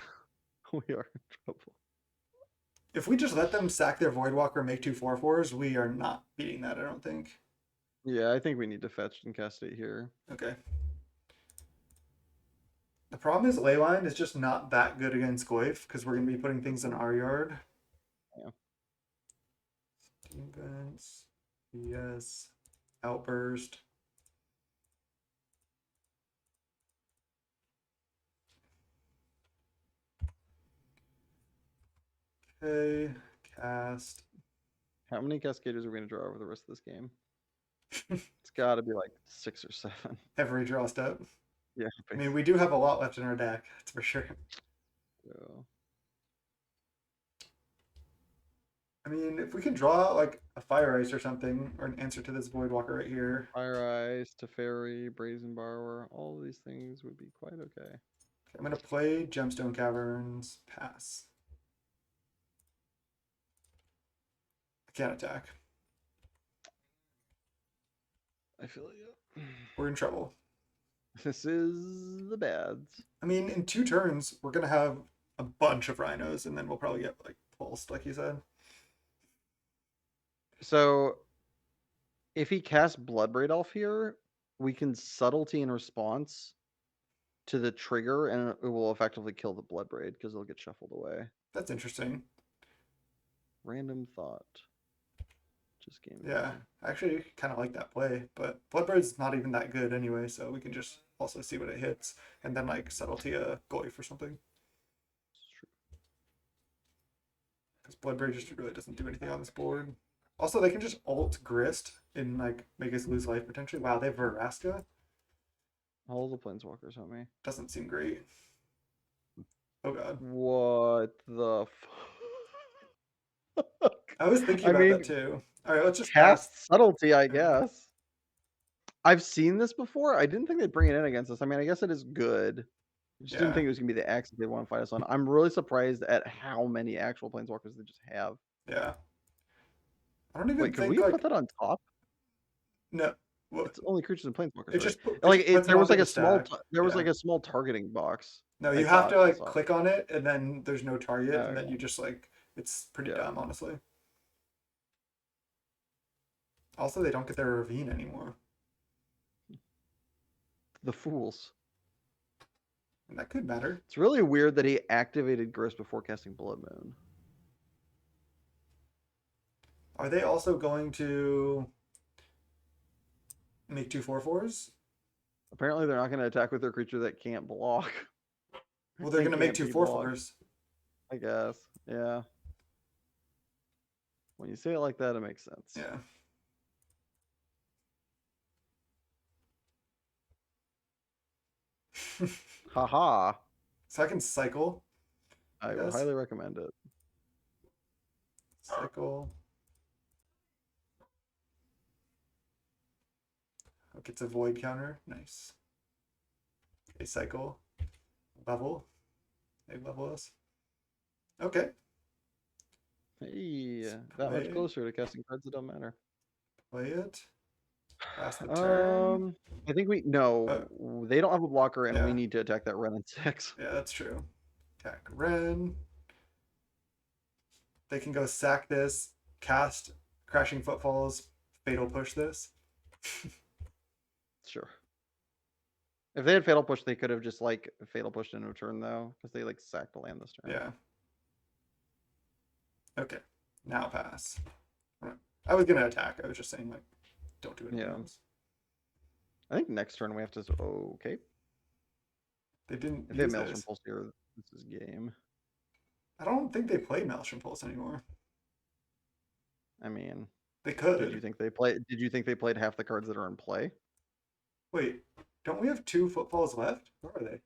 Speaker 2: We are in trouble.
Speaker 1: If we just let them sack their Voidwalker and make 2/4/4s, we are not beating that, I don't think.
Speaker 2: Yeah, I think we need to fetch and cast it here.
Speaker 1: Okay. The problem is Leyline is just not that good against Goyf because we're going to be putting things in our yard.
Speaker 2: Yeah.
Speaker 1: Team Vents, yes, Outburst. Okay, cast.
Speaker 2: How many Cascaders are we going to draw over the rest of this game? It's got to be like 6 or 7.
Speaker 1: Every draw step.
Speaker 2: Yeah,
Speaker 1: I mean, we do have a lot left in our deck, that's for sure.
Speaker 2: so.
Speaker 1: I mean, if we can draw out like a Fire Ice or something, or an answer to this Voidwalker right here.
Speaker 2: Fire Ice, Teferi, Brazen Borrower, all of these things would be quite okay.
Speaker 1: I'm going to play Gemstone Caverns, pass. I can't attack.
Speaker 2: I feel you.
Speaker 1: We're in trouble.
Speaker 2: This is the bads.
Speaker 1: I mean, in 2 turns, we're going to have a bunch of Rhinos, and then we'll probably get like pulsed, like you said.
Speaker 2: So if he casts Bloodbraid Elf here, we can subtlety in response to the trigger, and it will effectively kill the Bloodbraid because it'll get shuffled away.
Speaker 1: That's interesting.
Speaker 2: Random thought. Just game.
Speaker 1: Yeah, I actually kind of like that play, but Bloodbraid's not even that good anyway, so we can just also see what it hits, and then like subtlety a Goyf or something. Because Bloodbraid just really doesn't do anything on this board. Also, they can just ult Grist and like make us lose life potentially. Wow, they have Veraska.
Speaker 2: All the Planeswalkers on me.
Speaker 1: Doesn't seem great. Oh god.
Speaker 2: What the fuck?
Speaker 1: I was thinking
Speaker 2: I
Speaker 1: about that
Speaker 2: mean,
Speaker 1: too. All right, let's just pass.
Speaker 2: cast subtlety, I
Speaker 1: Yeah.
Speaker 2: guess. I've seen this before. I didn't think they'd bring it in against us. I mean, I guess it is good. I just didn't think it was gonna be the X that they want to fight us on. I'm really surprised at how many actual Planeswalkers they just have.
Speaker 1: Yeah. I don't even
Speaker 2: Wait, could
Speaker 1: think
Speaker 2: we
Speaker 1: like
Speaker 2: put that on top?
Speaker 1: no. Well,
Speaker 2: It's only creatures and Planeswalkers,
Speaker 1: it
Speaker 2: right?
Speaker 1: just it
Speaker 2: Like
Speaker 1: just puts it
Speaker 2: there was
Speaker 1: onto
Speaker 2: like
Speaker 1: the
Speaker 2: a small
Speaker 1: stack.
Speaker 2: there was
Speaker 1: Yeah.
Speaker 2: like a small targeting box.
Speaker 1: No,
Speaker 2: I
Speaker 1: you have to
Speaker 2: thought I
Speaker 1: like
Speaker 2: saw.
Speaker 1: click on it, and then there's no target, and then
Speaker 2: Okay.
Speaker 1: you just like it's pretty
Speaker 2: Yeah.
Speaker 1: dumb, honestly. Also, they don't get their ravine anymore,
Speaker 2: The fools.
Speaker 1: and that could matter.
Speaker 2: It's really weird that he activated Grist before casting Blood Moon.
Speaker 1: Are they also going to make 2/4/4s?
Speaker 2: Apparently, they're not going to attack with their creature that can't block.
Speaker 1: Well, they're
Speaker 2: And
Speaker 1: going to make
Speaker 2: can't
Speaker 1: two
Speaker 2: be
Speaker 1: four
Speaker 2: blocked,
Speaker 1: fours.
Speaker 2: I guess. Yeah. When you say it like that, it makes sense.
Speaker 1: Yeah.
Speaker 2: Haha.
Speaker 1: So I can cycle.
Speaker 2: I would highly recommend it.
Speaker 1: Cycle. Look, it's a void counter. Nice. A cycle. Level. They level us. Okay.
Speaker 2: Hey, that much closer to casting cards that don't matter.
Speaker 1: Play it. Pass the turn.
Speaker 2: Um, I think we
Speaker 1: But
Speaker 2: no, they don't have a blocker, and we
Speaker 1: yeah,
Speaker 2: need to attack that Ren in 6.
Speaker 1: yeah, that's true. Attack Ren. They can go sack this, cast Crashing Footfalls, Fatal Push this.
Speaker 2: Sure. If they had Fatal Push, they could have just like Fatal Pushed into a turn though, because they like sacked the land this turn.
Speaker 1: Yeah. Okay. Now pass. I was gonna attack. I was just saying like, don't do anything
Speaker 2: Yeah.
Speaker 1: else.
Speaker 2: I think next turn we have to. Okay.
Speaker 1: They didn't
Speaker 2: If they have
Speaker 1: use
Speaker 2: Maelstrom
Speaker 1: this.
Speaker 2: Pulse here, this is game.
Speaker 1: I don't think they play Maelstrom Pulse anymore.
Speaker 2: I mean,
Speaker 1: They
Speaker 2: did you
Speaker 1: could.
Speaker 2: think they play? Did you think they played half the cards that are in play?
Speaker 1: Wait, don't we have 2 footfalls left? Where are they?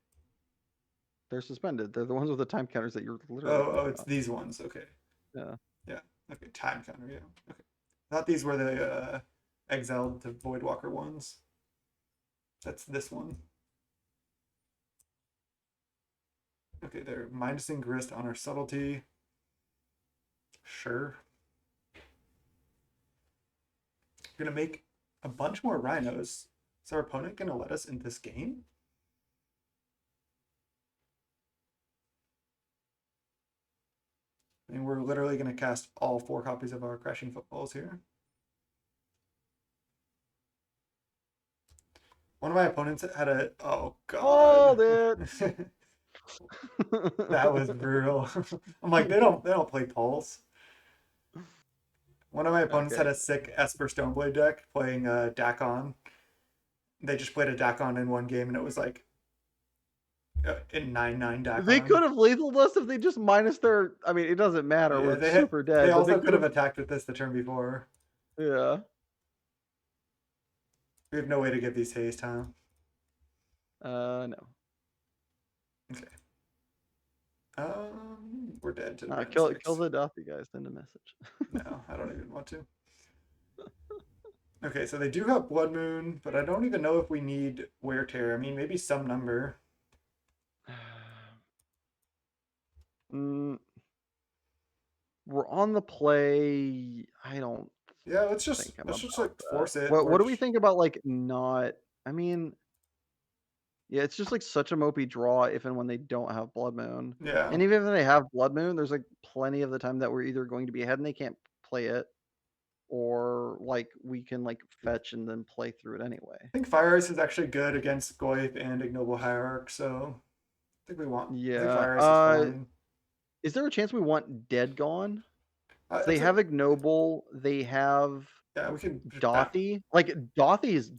Speaker 2: They're suspended. They're the ones with the time counters that you're literally
Speaker 1: Oh,
Speaker 2: pointing
Speaker 1: it's
Speaker 2: out.
Speaker 1: these ones. Okay.
Speaker 2: Yeah.
Speaker 1: Yeah. Okay. Time counter. Yeah. Okay. I thought these were the exiled to Voidwalker ones. That's this one. Okay, they're minusing Grist on our subtlety. Sure. We're gonna make a bunch more rhinos. Is our opponent gonna let us in this game? I mean, we're literally gonna cast all 4 copies of our Crashing Footballs here. One of my opponents had a oh
Speaker 2: Called
Speaker 1: god.
Speaker 2: it.
Speaker 1: That was brutal. I'm like, they don't play Pulse. One of my opponents
Speaker 2: Okay.
Speaker 1: had a sick Esper Stoneblade deck playing Dakon. They just played a Dakon in one game and it was like in 9/9
Speaker 2: They could
Speaker 1: Dakon.
Speaker 2: have lethal us if they just minus their. I mean, it doesn't matter.
Speaker 1: Yeah,
Speaker 2: We're super
Speaker 1: they
Speaker 2: dead, but they
Speaker 1: also could
Speaker 2: could
Speaker 1: have
Speaker 2: have.
Speaker 1: attacked with this the turn before.
Speaker 2: Yeah.
Speaker 1: We have no way to get these haste, huh?
Speaker 2: No.
Speaker 1: Okay. We're dead to Ren
Speaker 2: Kill
Speaker 1: 6.
Speaker 2: the Dothy guys. Send a message.
Speaker 1: No, I don't even want to. Okay, so they do have Blood Moon, but I don't even know if we need Wear Tear. I mean, maybe some number.
Speaker 2: Mm, we're on the play. I don't
Speaker 1: Yeah,
Speaker 2: think I'm
Speaker 1: let's just
Speaker 2: about
Speaker 1: like
Speaker 2: that.
Speaker 1: force it
Speaker 2: What
Speaker 1: or
Speaker 2: do we
Speaker 1: just
Speaker 2: think about like not? I mean, yeah, it's just like such a mopey draw if and when they don't have Blood Moon.
Speaker 1: yeah.
Speaker 2: And even if they have Blood Moon, there's like plenty of the time that we're either going to be ahead and they can't play it, or like we can like fetch and then play through it anyway.
Speaker 1: I think Fire Ice is actually good against Goyf and Ignoble Hierarch, so I think
Speaker 2: Yeah.
Speaker 1: Fire Ice is fine.
Speaker 2: Is there a chance we want Dead Gone? So they
Speaker 1: It's a
Speaker 2: have Ignoble, they have
Speaker 1: yeah, we can just
Speaker 2: Dothy. Like Dothy is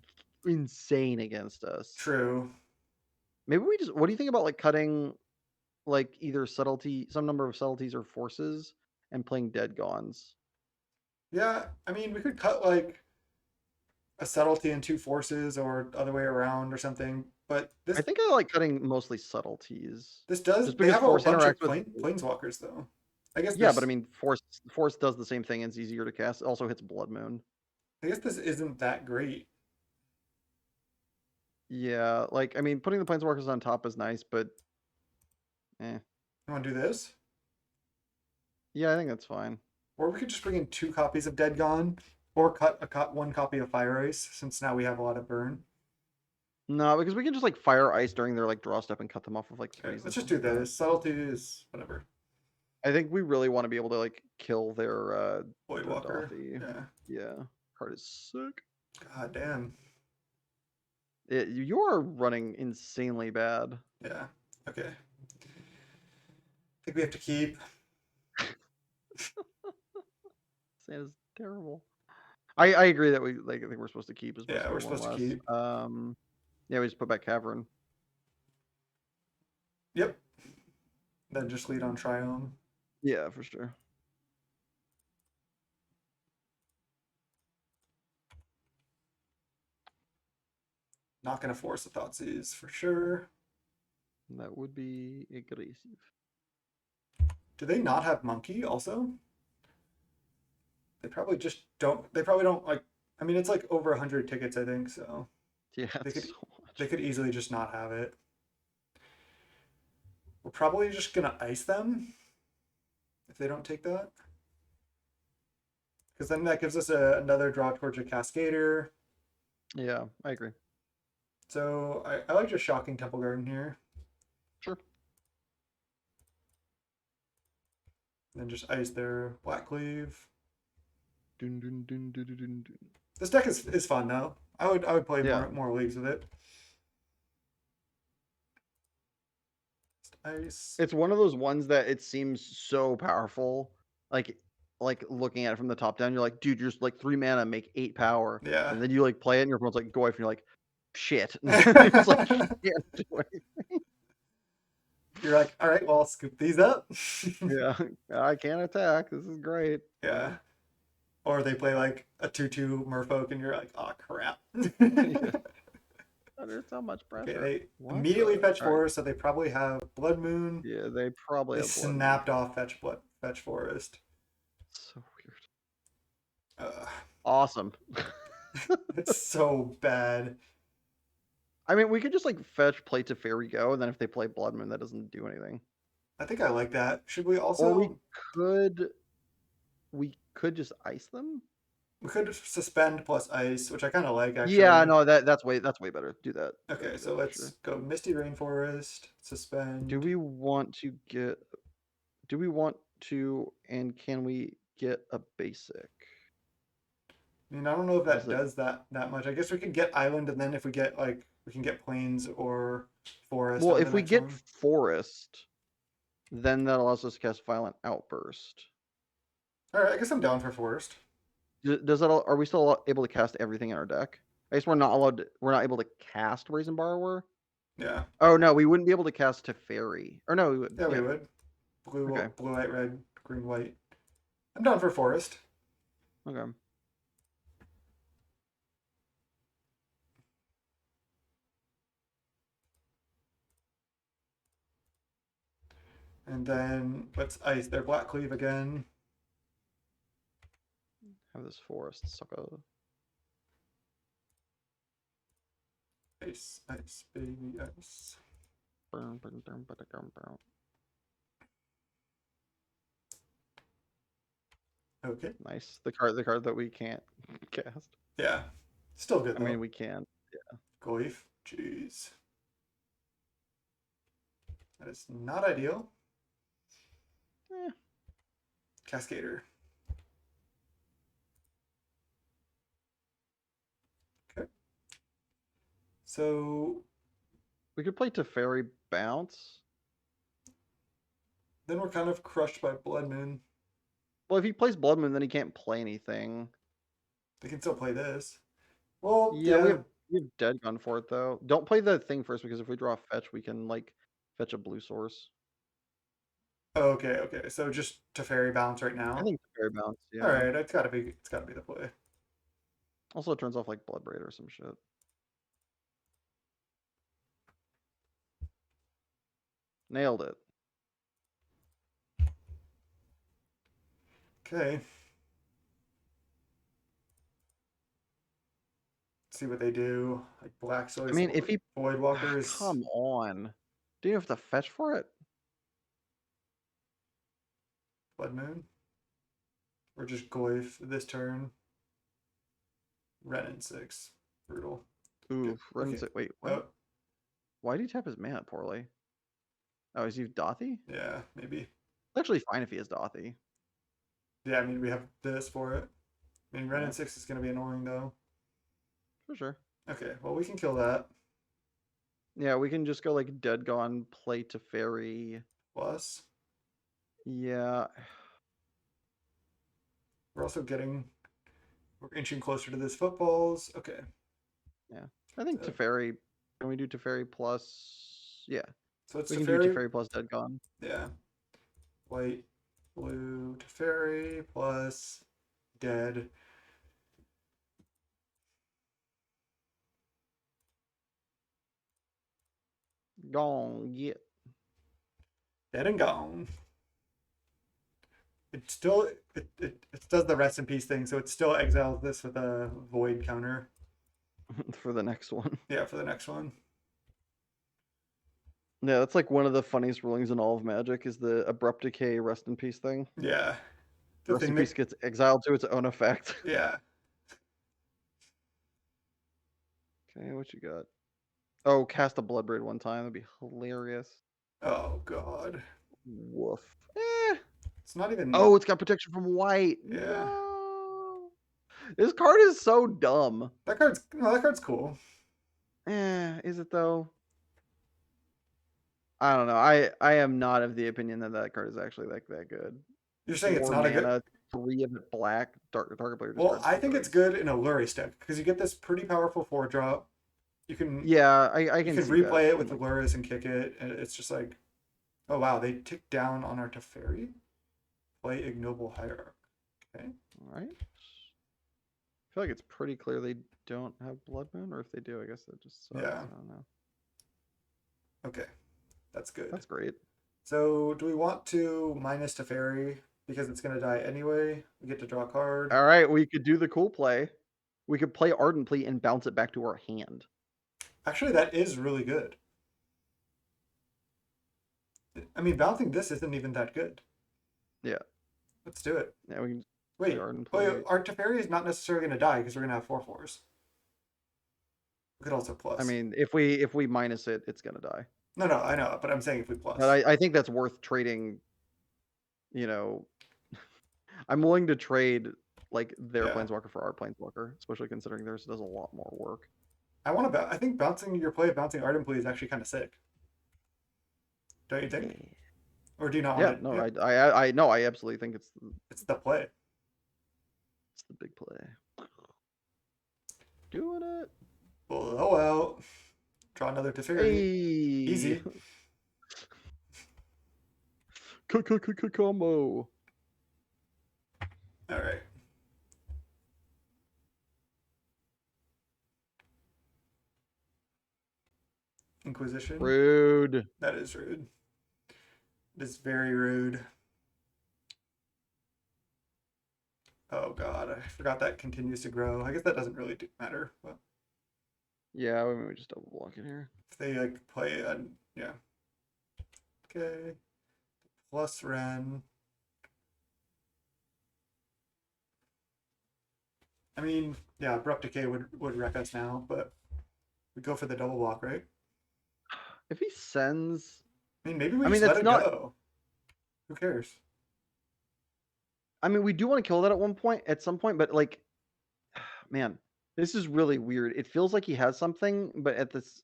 Speaker 2: insane against us.
Speaker 1: true.
Speaker 2: Maybe we just. What do you think about like cutting like either subtlety, some number of subtleties or forces, and playing Dead Gones?
Speaker 1: Yeah, I mean we could cut like a subtlety and 2 forces or other way around or something. But
Speaker 2: I think I like cutting mostly subtleties,
Speaker 1: this does
Speaker 2: just
Speaker 1: they
Speaker 2: because
Speaker 1: have a
Speaker 2: force
Speaker 1: bunch
Speaker 2: interacts
Speaker 1: of
Speaker 2: with.
Speaker 1: planeswalkers though. I guess
Speaker 2: Yeah, but I
Speaker 1: this
Speaker 2: mean, force does the same thing and it's easier to cast. It also hits Blood Moon.
Speaker 1: I guess this isn't that great.
Speaker 2: Yeah, like I mean, putting the planeswalkers on top is nice, but eh.
Speaker 1: You want to do this?
Speaker 2: Yeah, I think that's fine.
Speaker 1: Or we could just bring in 2 copies of Dead Gone, or cut 1 copy of Fire Ice, since now we have a lot of burn.
Speaker 2: No, because we can just like fire ice during their like draw step and cut them off with like
Speaker 1: Okay,
Speaker 2: threes and
Speaker 1: let's just
Speaker 2: stuff
Speaker 1: do
Speaker 2: like that.
Speaker 1: this. Subtlety is whatever.
Speaker 2: I think we really want to be able to like kill their
Speaker 1: Voidwalker.
Speaker 2: Dothy.
Speaker 1: Yeah.
Speaker 2: Yeah, card is sick.
Speaker 1: God damn.
Speaker 2: You are running insanely bad.
Speaker 1: Yeah. Okay. I think we have to keep.
Speaker 2: Santa's terrible. I agree that we like. I think we're supposed to keep. Is supposed
Speaker 1: Yeah,
Speaker 2: to
Speaker 1: we're
Speaker 2: be one
Speaker 1: supposed to
Speaker 2: less.
Speaker 1: keep.
Speaker 2: Yeah, we just put back Cavern.
Speaker 1: Yep. Then just lead on Triome.
Speaker 2: Yeah, for sure.
Speaker 1: Not gonna force a Thoughtseize for sure.
Speaker 2: That would be aggressive.
Speaker 1: Do they not have Monkey also? They probably just don't. They probably don't like. I mean, it's like over 100 tickets, I think. So
Speaker 2: Yeah,
Speaker 1: they
Speaker 2: it's
Speaker 1: could
Speaker 2: so much.
Speaker 1: they could easily just not have it. We're probably just gonna ice them if they don't take that, because then that gives us another draw towards a Cascader.
Speaker 2: Yeah, I agree.
Speaker 1: So I like just shocking Temple Garden here.
Speaker 2: Sure.
Speaker 1: Then just ice their Black Cleave.
Speaker 2: Dun, dun, dun, dun, dun, dun, dun.
Speaker 1: This deck is fun though. I would play
Speaker 2: Yeah.
Speaker 1: more leagues with it. Just ice.
Speaker 2: It's one of those ones that it seems so powerful. Like like looking at it from the top down, you're like, dude, you're just like 3 mana, make 8 power.
Speaker 1: Yeah.
Speaker 2: And then you like play it and your opponent's like, go away, and you're like, shit. It's like you can't do it.
Speaker 1: You're like, all right, well, I'll scoop these up.
Speaker 2: Yeah. I can't attack. This is great.
Speaker 1: Yeah. Or they play like a 2/2 Merfolk, and you're like, oh crap.
Speaker 2: Yeah. There's so much
Speaker 1: Okay,
Speaker 2: pressure.
Speaker 1: they
Speaker 2: What
Speaker 1: immediately
Speaker 2: the?
Speaker 1: fetch
Speaker 2: All right.
Speaker 1: forest, so they probably have Blood Moon.
Speaker 2: Yeah, they probably
Speaker 1: They
Speaker 2: have blood moon.
Speaker 1: snapped off fetch forest.
Speaker 2: So weird.
Speaker 1: Uh,
Speaker 2: Awesome.
Speaker 1: it's so bad.
Speaker 2: I mean, we could just like fetch play to fairy go, and then if they play blood moon, that doesn't do anything.
Speaker 1: I think I like that. Should we
Speaker 2: Or
Speaker 1: also?
Speaker 2: we could just ice them.
Speaker 1: We could suspend plus ice, which I kind of like
Speaker 2: Yeah,
Speaker 1: actually.
Speaker 2: no, that's way better. Do that.
Speaker 1: Okay,
Speaker 2: Do
Speaker 1: so
Speaker 2: that for sure.
Speaker 1: let's go Misty Rainforest,
Speaker 2: Do
Speaker 1: suspend.
Speaker 2: we want to get? Do we want to? And can we get a basic?
Speaker 1: I mean, I don't know if
Speaker 2: Does
Speaker 1: that
Speaker 2: it?
Speaker 1: does that much. I guess we could get island, and then if we get like we can get plains or forest
Speaker 2: Well,
Speaker 1: on the
Speaker 2: if we
Speaker 1: next
Speaker 2: get
Speaker 1: one.
Speaker 2: forest, then that allows us to cast violent outburst.
Speaker 1: All right, I guess I'm down for forest.
Speaker 2: Does that? Are we still able to cast everything in our deck? I guess we're not allowed. We're not able to cast Brazen Borrower.
Speaker 1: Yeah,
Speaker 2: Oh no, we wouldn't be able to cast Teferi. Or no, we would.
Speaker 1: yeah, we
Speaker 2: Yeah.
Speaker 1: would.
Speaker 2: Okay.
Speaker 1: Blue, white, red, green, white. I'm down for forest.
Speaker 2: Okay.
Speaker 1: And then let's ice their black cleave again.
Speaker 2: Have this forest sucker.
Speaker 1: Ice, ice, baby, ice. Okay.
Speaker 2: Nice. The card that we can't cast.
Speaker 1: Yeah. Still good
Speaker 2: I
Speaker 1: though.
Speaker 2: mean, we can.
Speaker 1: Gleef. Jeez. That is not ideal.
Speaker 2: Eh.
Speaker 1: Cascader. Okay. So
Speaker 2: We could play Teferi Bounce.
Speaker 1: then we're kind of crushed by Blood Moon.
Speaker 2: Well, if he plays Blood Moon, then he can't play anything.
Speaker 1: They can still play this. Well,
Speaker 2: Yeah,
Speaker 1: yeah.
Speaker 2: we have Dead Gun for it though. Don't play the thing first because if we draw a fetch, we can like fetch a blue source.
Speaker 1: Oh, okay, okay. So just to fairy bounce right
Speaker 2: I
Speaker 1: now.
Speaker 2: think Teferi Bounce.
Speaker 1: All
Speaker 2: Yeah.
Speaker 1: right, it's gotta be the play.
Speaker 2: Also, it turns off like Bloodbraid or some shit. Nailed it.
Speaker 1: Okay. See what they do. Like Black
Speaker 2: I
Speaker 1: Soy's
Speaker 2: mean, if he
Speaker 1: Void Walkers,
Speaker 2: come on, do you have to fetch for it?
Speaker 1: Blood Moon, or just Goyf this turn. Renin 6. Brutal.
Speaker 2: Ooh,
Speaker 1: Okay.
Speaker 2: wait, what?
Speaker 1: Oh,
Speaker 2: Why did he tap his mana poorly? Oh, is he Dothy?
Speaker 1: yeah, maybe.
Speaker 2: It's actually fine if he is Dothy.
Speaker 1: Yeah, I mean, we have this for it. I mean, Renin
Speaker 2: Yeah.
Speaker 1: 6 is going to be annoying, though.
Speaker 2: For sure.
Speaker 1: Okay, well, we can kill that.
Speaker 2: Yeah, we can just go like Dead Gone, play Teferi.
Speaker 1: Plus,
Speaker 2: Yeah.
Speaker 1: we're also we're inching closer to this footballs. Okay.
Speaker 2: Yeah. I think
Speaker 1: So,
Speaker 2: Teferi. Can we do Teferi plus? Yeah.
Speaker 1: so it's
Speaker 2: We can do
Speaker 1: Teferi.
Speaker 2: Teferi plus Dead Gone.
Speaker 1: Yeah. White, blue, Teferi plus dead.
Speaker 2: Gone. Yeah.
Speaker 1: Dead and gone. It still it does the rest in peace thing, so it still exiles this with a void counter.
Speaker 2: For the next one.
Speaker 1: Yeah, for the next one.
Speaker 2: Yeah, that's like one of the funniest rulings in all of Magic is the abrupt decay rest in peace thing.
Speaker 1: Yeah. The
Speaker 2: Rest
Speaker 1: thing
Speaker 2: in
Speaker 1: that
Speaker 2: peace gets exiled to its own effect.
Speaker 1: yeah.
Speaker 2: Okay, what you got? Oh, cast a Bloodbraid one time. That'd be hilarious.
Speaker 1: Oh god.
Speaker 2: Woof. Eh.
Speaker 1: It's not even.
Speaker 2: Oh, it's got protection from white.
Speaker 1: Yeah.
Speaker 2: No. This card is so dumb.
Speaker 1: That card's cool.
Speaker 2: Is it though? I don't know. I am not of the opinion that that card is actually that good.
Speaker 1: You're saying it's
Speaker 2: 4
Speaker 1: not a good.
Speaker 2: mana, 3 of it black. Target player
Speaker 1: Well,
Speaker 2: discards
Speaker 1: I
Speaker 2: 2
Speaker 1: think it's
Speaker 2: cards.
Speaker 1: good in a Lure stick because you get this pretty powerful 4 drop. You can
Speaker 2: Yeah, I
Speaker 1: you
Speaker 2: can
Speaker 1: can
Speaker 2: see that.
Speaker 1: replay it with
Speaker 2: And
Speaker 1: the
Speaker 2: like,
Speaker 1: Lures and kick it, and it's just like, oh wow, they tick down on our Teferi. Play Ignoble Hierarch. Okay.
Speaker 2: all right. I feel like it's pretty clear they don't have Blood Moon, or if they do, I guess that just sucks.
Speaker 1: Yeah.
Speaker 2: I don't know.
Speaker 1: Okay. That's good.
Speaker 2: That's great.
Speaker 1: So do we want to minus Teferi because it's gonna die anyway? We get to draw a card.
Speaker 2: All right, we could do the cool play. We could play Ardent Plea and bounce it back to our hand.
Speaker 1: Actually, that is really good. I mean, bouncing this isn't even that good.
Speaker 2: Yeah.
Speaker 1: Let's do it.
Speaker 2: Yeah, we can
Speaker 1: Wait,
Speaker 2: play Ardent Plea.
Speaker 1: our Teferi is not necessarily going to die because we're going to have 4/4s. We could also plus.
Speaker 2: I mean, if we minus it, it's gonna die.
Speaker 1: No, I know, but I'm saying if we plus.
Speaker 2: But I think that's worth trading. You know, I'm willing to trade like their
Speaker 1: Yeah.
Speaker 2: planeswalker for our planeswalker, especially considering theirs does a lot more work.
Speaker 1: I think bouncing your play of bouncing Ardent Plea is actually kind of sick. Don't you think?
Speaker 2: Yeah.
Speaker 1: Or do you not
Speaker 2: Yeah,
Speaker 1: want it?
Speaker 2: no,
Speaker 1: Yeah.
Speaker 2: I no, I absolutely think it's
Speaker 1: It's the play.
Speaker 2: the big play. Doing it.
Speaker 1: Blow out. Draw another Teferi.
Speaker 2: Hey.
Speaker 1: Easy.
Speaker 2: Combo.
Speaker 1: All right. Inquisition.
Speaker 2: Rude.
Speaker 1: That is rude. It is very rude. Oh god, I forgot that continues to grow. I guess that doesn't really matter. But
Speaker 2: Yeah, we just double block it here.
Speaker 1: if they like play, yeah. Okay. Plus Ren. I mean, yeah, Abrupt Decay would wreck us now, but we go for the double block, right?
Speaker 2: If he sends,
Speaker 1: I mean, maybe we
Speaker 2: I
Speaker 1: just
Speaker 2: mean,
Speaker 1: let
Speaker 2: that's
Speaker 1: it
Speaker 2: not.
Speaker 1: go. Who cares?
Speaker 2: I mean, we do want to kill that at some point, but like, man, this is really weird. It feels like he has something, but at this,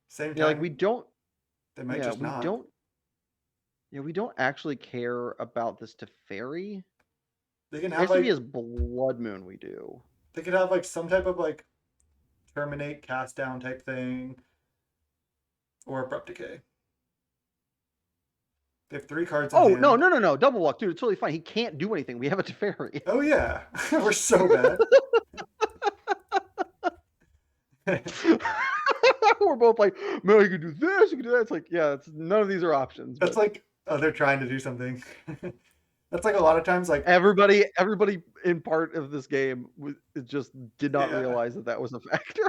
Speaker 1: Same
Speaker 2: yeah, like
Speaker 1: time,
Speaker 2: we don't.
Speaker 1: they might
Speaker 2: Yeah,
Speaker 1: just
Speaker 2: we
Speaker 1: not.
Speaker 2: don't. Yeah, we don't actually care about this Teferi.
Speaker 1: They can
Speaker 2: I
Speaker 1: have
Speaker 2: guess if he
Speaker 1: like
Speaker 2: has Blood Moon, we do.
Speaker 1: they could have like some type of like terminate, cast down type thing, or Abrupt Decay. They have 3 cards in
Speaker 2: Oh
Speaker 1: hand.
Speaker 2: no! Double block, dude. It's totally fine. He can't do anything. We have a Teferi.
Speaker 1: Oh yeah, we're so bad.
Speaker 2: We're both like, man, you can do this, you can do that. It's like, yeah, none of these are options.
Speaker 1: That's
Speaker 2: But
Speaker 1: like, oh, they're trying to do something. That's like a lot of times, like
Speaker 2: everybody in part of this game just did not
Speaker 1: yeah,
Speaker 2: realize that was a factor.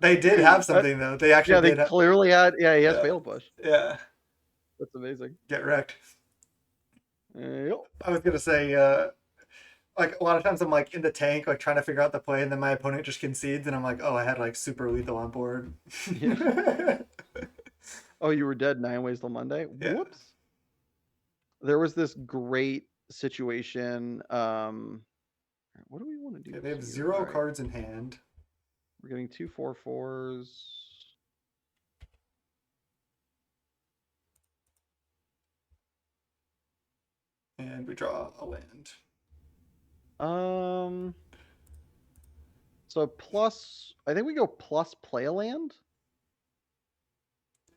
Speaker 1: they did have something though. They actually
Speaker 2: Yeah, they
Speaker 1: did.
Speaker 2: clearly had. Yeah, he has
Speaker 1: Yeah.
Speaker 2: fatal push.
Speaker 1: Yeah,
Speaker 2: That's amazing.
Speaker 1: get wrecked.
Speaker 2: Yep.
Speaker 1: I was gonna say, like a lot of times I'm like in the tank, like trying to figure out the play, and then my opponent just concedes, and I'm like, oh, I had like super lethal on board.
Speaker 2: Yeah. Oh, you were dead 9 ways till Monday.
Speaker 1: Yeah.
Speaker 2: Whoops. There was this great situation. What do we want to do?
Speaker 1: Okay, they have
Speaker 2: here?
Speaker 1: 0
Speaker 2: All right.
Speaker 1: cards in hand.
Speaker 2: We're getting 2 4/4s.
Speaker 1: And we draw a land.
Speaker 2: So plus, I think we go plus play a land,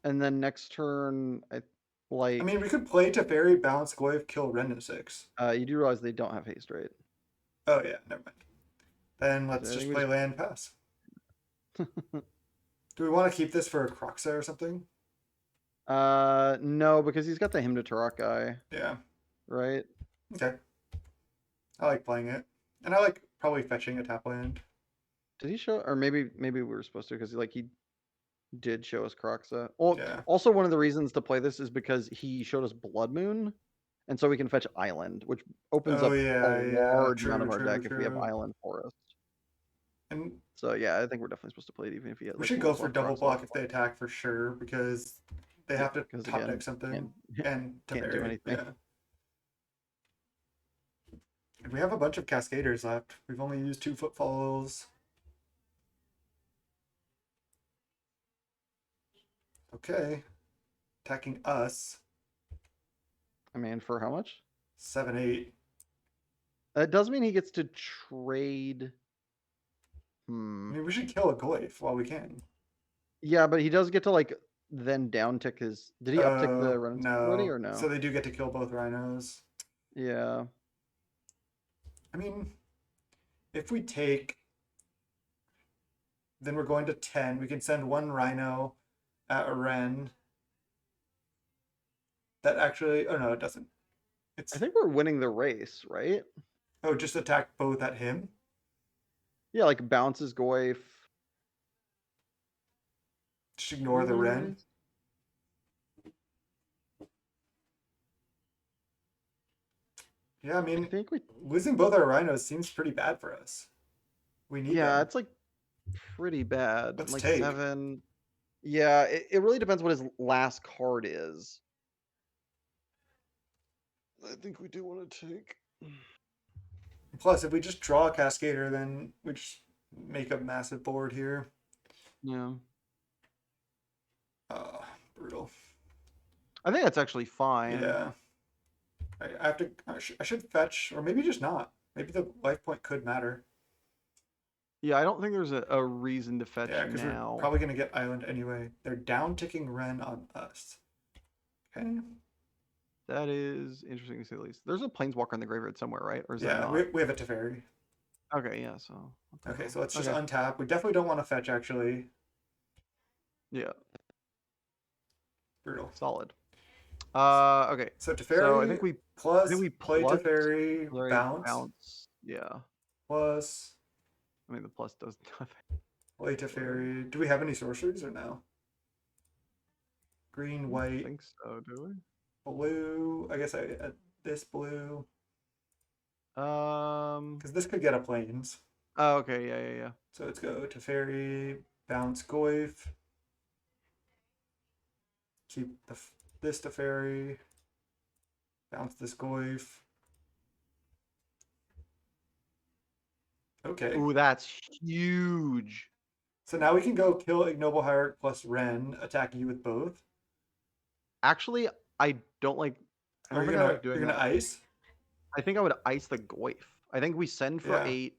Speaker 2: and then next turn, I
Speaker 1: mean, we could play Teferi, bounce, Goyf, kill Ren to 6.
Speaker 2: You do realize they don't have haste, right?
Speaker 1: Oh yeah, never mind. Then let's
Speaker 2: So I
Speaker 1: just
Speaker 2: think we
Speaker 1: play land pass. Do we want to keep this for a Croxa or something?
Speaker 2: No, because he's got the Hymn to Turok guy,
Speaker 1: Yeah.
Speaker 2: right?
Speaker 1: Okay. I like playing it, and I like probably fetching a tap land.
Speaker 2: Did he show? Or maybe we were supposed to, because he did show us Croxa. Well,
Speaker 1: Yeah.
Speaker 2: also one of the reasons to play this is because he showed us Blood Moon, and so we can fetch Island, which opens up a large amount of our deck if we have Island Forest.
Speaker 1: And
Speaker 2: So yeah, I think we're definitely supposed to play it even if he has
Speaker 1: we
Speaker 2: like
Speaker 1: should go
Speaker 2: multiple
Speaker 1: for
Speaker 2: up
Speaker 1: double
Speaker 2: rocks.
Speaker 1: block if they attack for sure, because they
Speaker 2: Yeah,
Speaker 1: have to
Speaker 2: because
Speaker 1: top deck
Speaker 2: again,
Speaker 1: something.
Speaker 2: can't
Speaker 1: And
Speaker 2: can't do
Speaker 1: Teferi,
Speaker 2: anything.
Speaker 1: yeah. And we have a bunch of Cascaders left. We've only used 2 footfalls. Okay. Attacking us.
Speaker 2: I mean, for how much?
Speaker 1: 7-8.
Speaker 2: It does mean he gets to trade.
Speaker 1: I mean, we should kill a Goyf while we can.
Speaker 2: Yeah, but he does get to like then down tick his. Did he uptick the Renaissance already
Speaker 1: No.
Speaker 2: or no?
Speaker 1: So they do get to kill both rhinos.
Speaker 2: Yeah.
Speaker 1: I mean, if we take, then we're going to 10. We can send 1 rhino at a Ren. That actually, oh no, it doesn't.
Speaker 2: I
Speaker 1: It's,
Speaker 2: think we're winning the race, right?
Speaker 1: oh, just attack both at him.
Speaker 2: Yeah, like bounces Goyf.
Speaker 1: Just ignore the Ren. Yeah, I
Speaker 2: I
Speaker 1: mean,
Speaker 2: think we.
Speaker 1: losing both our rhinos seems pretty bad for us. We need
Speaker 2: Yeah,
Speaker 1: them.
Speaker 2: it's like pretty bad.
Speaker 1: Let's
Speaker 2: Like
Speaker 1: take.
Speaker 2: 7. Yeah, it really depends what his last card is. I think we do want to take.
Speaker 1: Plus, if we just draw a Cascader, then we just make a massive board here.
Speaker 2: Yeah.
Speaker 1: Brutal.
Speaker 2: I think that's actually fine.
Speaker 1: Yeah. I have to. I should fetch, or maybe just not. Maybe the life point could matter.
Speaker 2: Yeah, I don't think there's a reason to fetch
Speaker 1: Yeah, because we're
Speaker 2: now.
Speaker 1: probably gonna get island anyway. They're down ticking Ren on us. Okay.
Speaker 2: That is interesting to say the least. There's a planeswalker in the graveyard somewhere, right? Or is that
Speaker 1: Yeah,
Speaker 2: not?
Speaker 1: we have a Teferi.
Speaker 2: Okay, yeah. So.
Speaker 1: Okay, so let's just
Speaker 2: Okay.
Speaker 1: untap. We definitely don't want to fetch actually.
Speaker 2: Yeah,
Speaker 1: Brutal.
Speaker 2: solid. Okay.
Speaker 1: So
Speaker 2: So
Speaker 1: Teferi
Speaker 2: I think we
Speaker 1: plus
Speaker 2: play
Speaker 1: Teferi bounce
Speaker 2: bounce. Yeah.
Speaker 1: plus
Speaker 2: I mean the plus does nothing.
Speaker 1: play Teferi. Do we have any sorceries or no? Green,
Speaker 2: I
Speaker 1: white,
Speaker 2: think so, do we?
Speaker 1: blue. I guess I this blue
Speaker 2: Um.
Speaker 1: because this could get a planes.
Speaker 2: Oh, okay. Yeah.
Speaker 1: So let's go Teferi, bounce Goyf, keep this Teferi, bounce this Goyf. Okay.
Speaker 2: Ooh, that's huge.
Speaker 1: So now we can go kill Ignoble Hierarch plus Ren, attack you with both.
Speaker 2: Actually, I don't like. I don't think I like doing
Speaker 1: you're gonna
Speaker 2: that.
Speaker 1: ice?
Speaker 2: I think I would ice the Goyf. I think we send for
Speaker 1: Yeah.
Speaker 2: 8,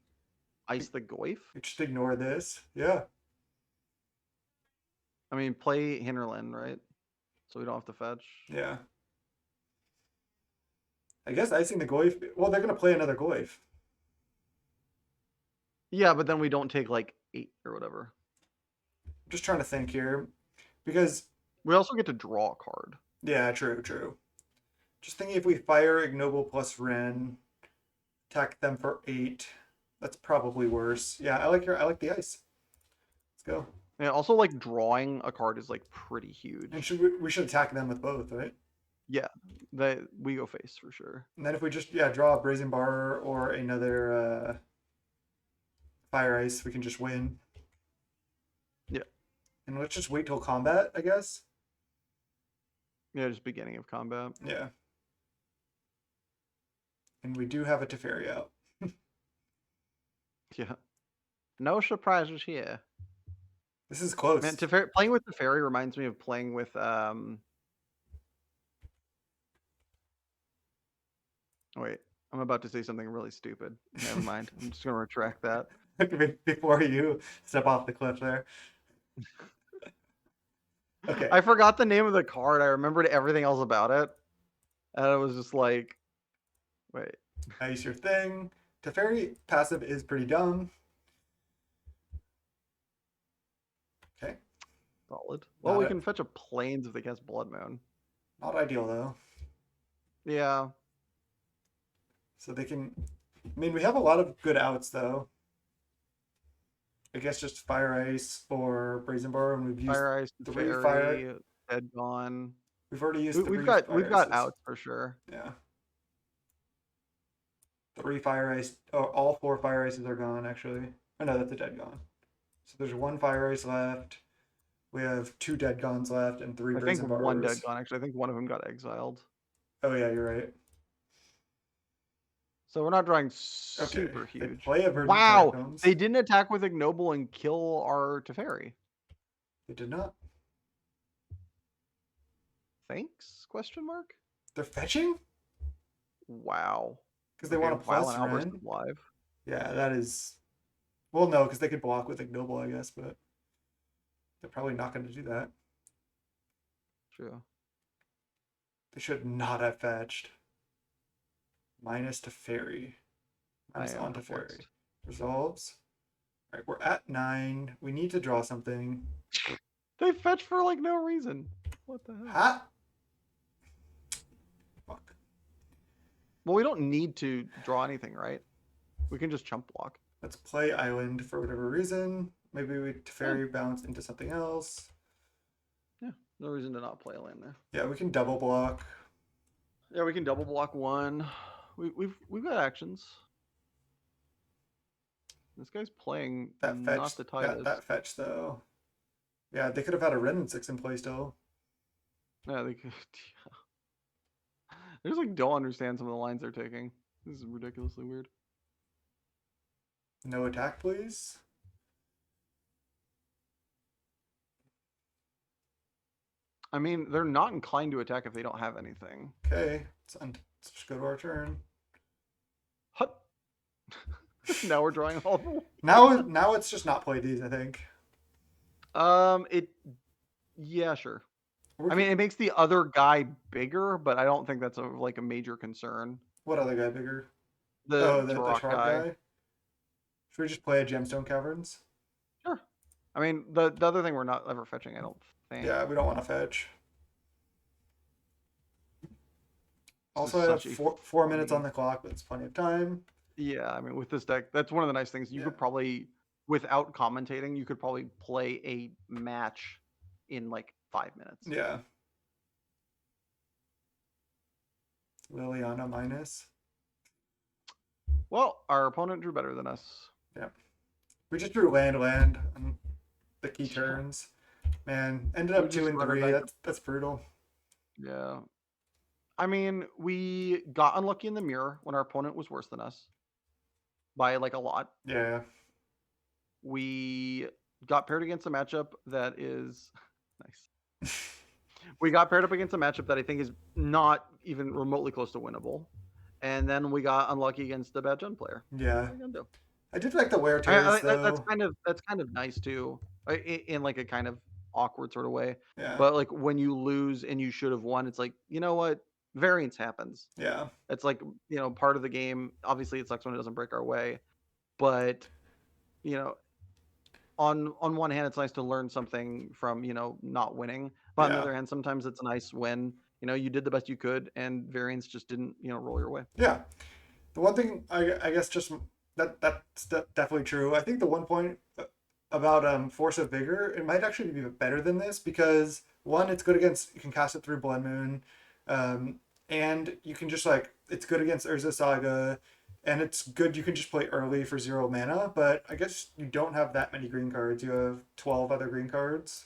Speaker 2: ice the Goyf.
Speaker 1: You just ignore this. Yeah.
Speaker 2: I mean, play Hinterland, right? So we don't have to fetch.
Speaker 1: Yeah. I guess icing the Goyf. Well, they're gonna play another Goyf.
Speaker 2: Yeah, but then we don't take like 8 or whatever.
Speaker 1: I'm just trying to think here, because
Speaker 2: We also get to draw a card.
Speaker 1: yeah, true. Just thinking if we fire Ignoble plus Ren, attack them for 8, that's probably worse. Yeah, I like the ice. Let's go.
Speaker 2: And also, like drawing a card is like pretty huge.
Speaker 1: And we should attack them with both, right?
Speaker 2: Yeah, we go face for sure.
Speaker 1: And then if we just draw a Brazen Bar or another Fire Ice, we can just win.
Speaker 2: Yeah.
Speaker 1: And let's just wait till combat, I guess.
Speaker 2: Yeah, just beginning of combat.
Speaker 1: Yeah. And we do have a Teferi out.
Speaker 2: Yeah. No surprises here.
Speaker 1: This is close.
Speaker 2: Man, playing with the fairy reminds me of playing with Wait, I'm about to say something really stupid. Never mind. I'm just gonna retract that.
Speaker 1: Before you step off the cliff there. Okay.
Speaker 2: I forgot the name of the card. I remembered everything else about it. And it was just like, wait.
Speaker 1: Ice your thing. Teferi passive is pretty dumb. Okay.
Speaker 2: Solid. Well, we can fetch a plains if they cast Blood Moon.
Speaker 1: Not ideal, though.
Speaker 2: Yeah.
Speaker 1: So they can... I mean, we have a lot of good outs, though. I guess just Fire Ice or Brazen Bar, and we've used
Speaker 2: Fire Ice,
Speaker 1: 3
Speaker 2: Fairy,
Speaker 1: Fire...
Speaker 2: Dead Gone.
Speaker 1: We've already used
Speaker 2: We've got
Speaker 1: ices.
Speaker 2: outs for sure.
Speaker 1: Yeah. 3 Fire Ice... Oh, all 4 Fire Ices are gone, actually. Oh no, that's a dead gone. So there's one fire ice left. We have two dead gons left and three
Speaker 2: I think
Speaker 1: brazen
Speaker 2: one dead
Speaker 1: borrowers.
Speaker 2: gone. Actually, I think one of them got exiled.
Speaker 1: Oh yeah, you're right.
Speaker 2: So we're not drawing
Speaker 1: Okay,
Speaker 2: super
Speaker 1: they
Speaker 2: huge.
Speaker 1: play a verdant
Speaker 2: Wow,
Speaker 1: catacombs.
Speaker 2: they didn't attack with ignoble and kill our Teferi.
Speaker 1: They did not.
Speaker 2: Thanks? Question mark.
Speaker 1: They're fetching
Speaker 2: Wow.
Speaker 1: because they
Speaker 2: Okay,
Speaker 1: want a
Speaker 2: Wow and
Speaker 1: plus
Speaker 2: Outburst
Speaker 1: Ren.
Speaker 2: is live.
Speaker 1: Yeah, that is. Well, no, because they could block with ignoble, I guess, but they're probably not going to do that.
Speaker 2: True.
Speaker 1: They should not have fetched. Minus to fairy.
Speaker 2: I
Speaker 1: Minus
Speaker 2: am
Speaker 1: on to fairy.
Speaker 2: perplexed.
Speaker 1: Resolves. All right, we're at 9. We need to draw something.
Speaker 2: They fetch for like no reason. What the hell?
Speaker 1: Ha! Fuck.
Speaker 2: Well, we don't need to draw anything, right? We can just chump block.
Speaker 1: Let's play island for whatever reason. Maybe we fairy bounce into something else.
Speaker 2: Yeah, no reason to not play a land there.
Speaker 1: Yeah, we can double block.
Speaker 2: Yeah, we can double block one. We've got actions. This guy's playing
Speaker 1: That fetch.
Speaker 2: not the
Speaker 1: Yeah,
Speaker 2: tightest.
Speaker 1: that fetch though. Yeah, they could have had a Ren and 6 in play still.
Speaker 2: Yeah, they could. I just like don't understand some of the lines they're taking. This is ridiculously weird.
Speaker 1: No attack, please.
Speaker 2: I mean, they're not inclined to attack if they don't have anything.
Speaker 1: Okay, let's just go to our turn.
Speaker 2: Hut. Now we're drawing all of them.
Speaker 1: Now it's just not play these, I think.
Speaker 2: Yeah, sure.
Speaker 1: Or
Speaker 2: I mean, it makes the other guy bigger, but I don't think that's like a major concern.
Speaker 1: what other guy bigger?
Speaker 2: The
Speaker 1: The
Speaker 2: Tarok
Speaker 1: Tarok
Speaker 2: guy.
Speaker 1: guy. Should we just play a Gemstone Caverns?
Speaker 2: Sure. I mean, the other thing we're not ever fetching, I don't think.
Speaker 1: Yeah, we don't want to fetch.
Speaker 2: This
Speaker 1: Also,
Speaker 2: is
Speaker 1: I have
Speaker 2: such a
Speaker 1: 4 minutes
Speaker 2: funny-
Speaker 1: on the clock, but it's plenty of time.
Speaker 2: Yeah, I mean, with this deck, that's one of the nice things. You
Speaker 1: Yeah.
Speaker 2: could probably, without commentating, you could probably play a match in like 5 minutes.
Speaker 1: Yeah. Liliana minus.
Speaker 2: Well, our opponent drew better than us.
Speaker 1: Yeah. We just drew land on the key turns. Man, ended
Speaker 2: We
Speaker 1: up 2
Speaker 2: just
Speaker 1: and
Speaker 2: run it
Speaker 1: 3.
Speaker 2: back
Speaker 1: That's brutal.
Speaker 2: Yeah. I mean, we got unlucky in the mirror when our opponent was worse than us by like a lot.
Speaker 1: Yeah.
Speaker 2: We got paired against a matchup that is nice. We got paired up against a matchup that I think is not even remotely close to winnable. And then we got unlucky against the bad Jun player.
Speaker 1: Yeah.
Speaker 2: What are you gonna do?
Speaker 1: I did like the wear tears though.
Speaker 2: That's kind of nice too, in like a kind of awkward sort of way.
Speaker 1: Yeah.
Speaker 2: But like when you lose and you should have won, it's like, you know what? Variance happens.
Speaker 1: Yeah.
Speaker 2: It's like, part of the game. Obviously, it sucks when it doesn't break our way, but on one hand, it's nice to learn something from not winning. But on the
Speaker 1: Yeah.
Speaker 2: other hand, sometimes it's nice when you did the best you could and variance just didn't roll your way.
Speaker 1: Yeah. The one thing I guess just that's definitely true. I think the one point about Force of Vigor, it might actually be better than this because one, it's good against, you can cast it through Blood Moon, and you can just it's good against Urza Saga, and it's good, you can just play early for 0 mana, but I guess you don't have that many green cards. You have 12 other green cards.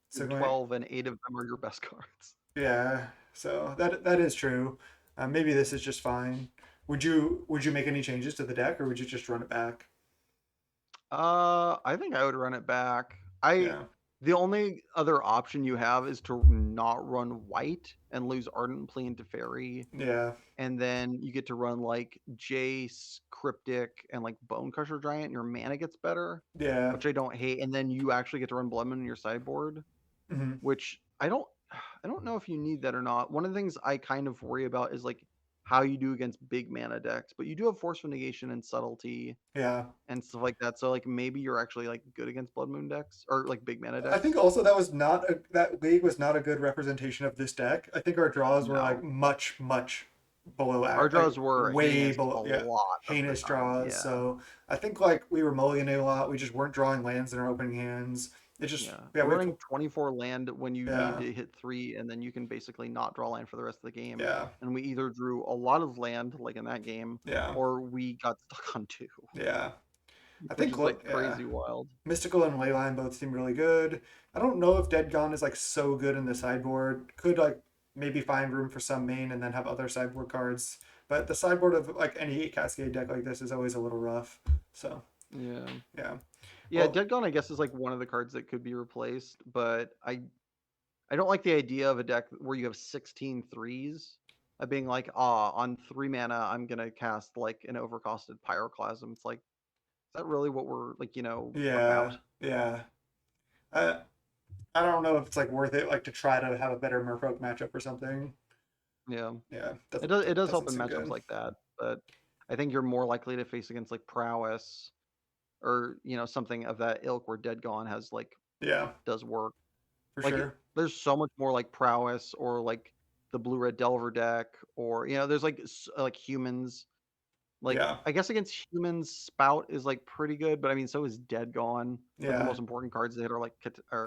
Speaker 2: So 12 and 8 of them are your best cards.
Speaker 1: Yeah, so that is true. Maybe this is just fine. Would you make any changes to the deck, or would you just run it back?
Speaker 2: I think I would run it back. The only other option you have is to not run white and lose Ardent Plea into Fairy.
Speaker 1: Yeah.
Speaker 2: And then you get to run like Jace, Cryptic, and like Bone Crusher Giant, and your mana gets better.
Speaker 1: Yeah.
Speaker 2: Which I don't hate. And then you actually get to run Blood Moon in your sideboard, which I don't know if you need that or not. One of the things I kind of worry about is like how you do against big mana decks, but you do have Forceful Negation and Subtlety.
Speaker 1: Yeah.
Speaker 2: And stuff like that. So like maybe you're actually like good against Blood Moon decks or like big mana decks.
Speaker 1: I think also that league was not a good representation of this deck. I think our draws were like much below average.
Speaker 2: Our draws were
Speaker 1: way below,
Speaker 2: a lot
Speaker 1: heinous draws. Yeah. So I think like we were mulliganing a lot. We just weren't drawing lands in our opening hands. It just
Speaker 2: we're running 24 land when you need to hit 3, and then you can basically not draw land for the rest of the game.
Speaker 1: Yeah.
Speaker 2: And we either drew a lot of land, like in that game, or we got stuck on 2.
Speaker 1: Yeah. I
Speaker 2: which
Speaker 1: think,
Speaker 2: is like
Speaker 1: yeah,
Speaker 2: crazy wild.
Speaker 1: Mystical and Leyline both seem really good. I don't know if Dead Gone is like so good in the sideboard. Could like maybe find room for some main and then have other sideboard cards. But the sideboard of like any Cascade deck like this is always a little rough. So
Speaker 2: Yeah.
Speaker 1: yeah.
Speaker 2: Yeah,
Speaker 1: Well,
Speaker 2: Dead Gone I guess is like one of the cards that could be replaced, but I don't like the idea of a deck where you have 16 threes of being like, ah, on 3 mana I'm gonna cast like an overcosted Pyroclasm. It's like, is that really what we're like,
Speaker 1: yeah,
Speaker 2: about?
Speaker 1: yeah. I I don't know if it's like worth it like to try to have a better Merfolk matchup or something.
Speaker 2: Yeah.
Speaker 1: Yeah,
Speaker 2: It does help
Speaker 1: doesn't
Speaker 2: in
Speaker 1: seem
Speaker 2: matchups
Speaker 1: good.
Speaker 2: like that, but I think you're more likely to face against like prowess or something of that ilk where Dead Gone has like
Speaker 1: Yeah,
Speaker 2: does work.
Speaker 1: for
Speaker 2: Like
Speaker 1: sure.
Speaker 2: there's so much more like prowess or like the blue red Delver deck or there's like like humans. Like
Speaker 1: Yeah,
Speaker 2: I guess against humans, Spout is like pretty good, but I mean so is Dead Gone. But the
Speaker 1: yeah.
Speaker 2: most important cards that hit are like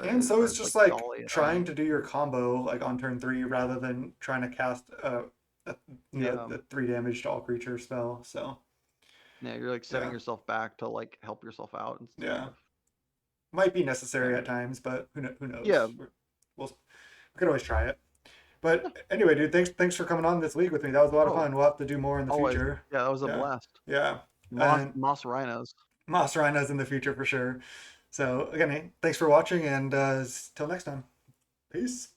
Speaker 1: And so it's
Speaker 2: are
Speaker 1: just
Speaker 2: like
Speaker 1: like
Speaker 2: Dolly
Speaker 1: trying to do your combo like on turn three rather than trying to cast a
Speaker 2: yeah.
Speaker 1: the 3 damage to all creature spell. So
Speaker 2: Yeah, you're like setting
Speaker 1: yeah,
Speaker 2: yourself back to like help yourself out instead
Speaker 1: yeah,
Speaker 2: of
Speaker 1: might be necessary
Speaker 2: yeah.
Speaker 1: at times, but who
Speaker 2: Yeah.
Speaker 1: knows? We could always try it. But anyway, dude, thanks for coming on this league with me. That was a lot of
Speaker 2: Oh,
Speaker 1: fun. We'll have to do more in the
Speaker 2: always.
Speaker 1: future.
Speaker 2: Yeah, that was a
Speaker 1: Yeah,
Speaker 2: blast.
Speaker 1: yeah,
Speaker 2: Moss
Speaker 1: and
Speaker 2: Moss Rhinos.
Speaker 1: Moss Rhinos in the future for sure. So again, thanks for watching, and till next time. Peace.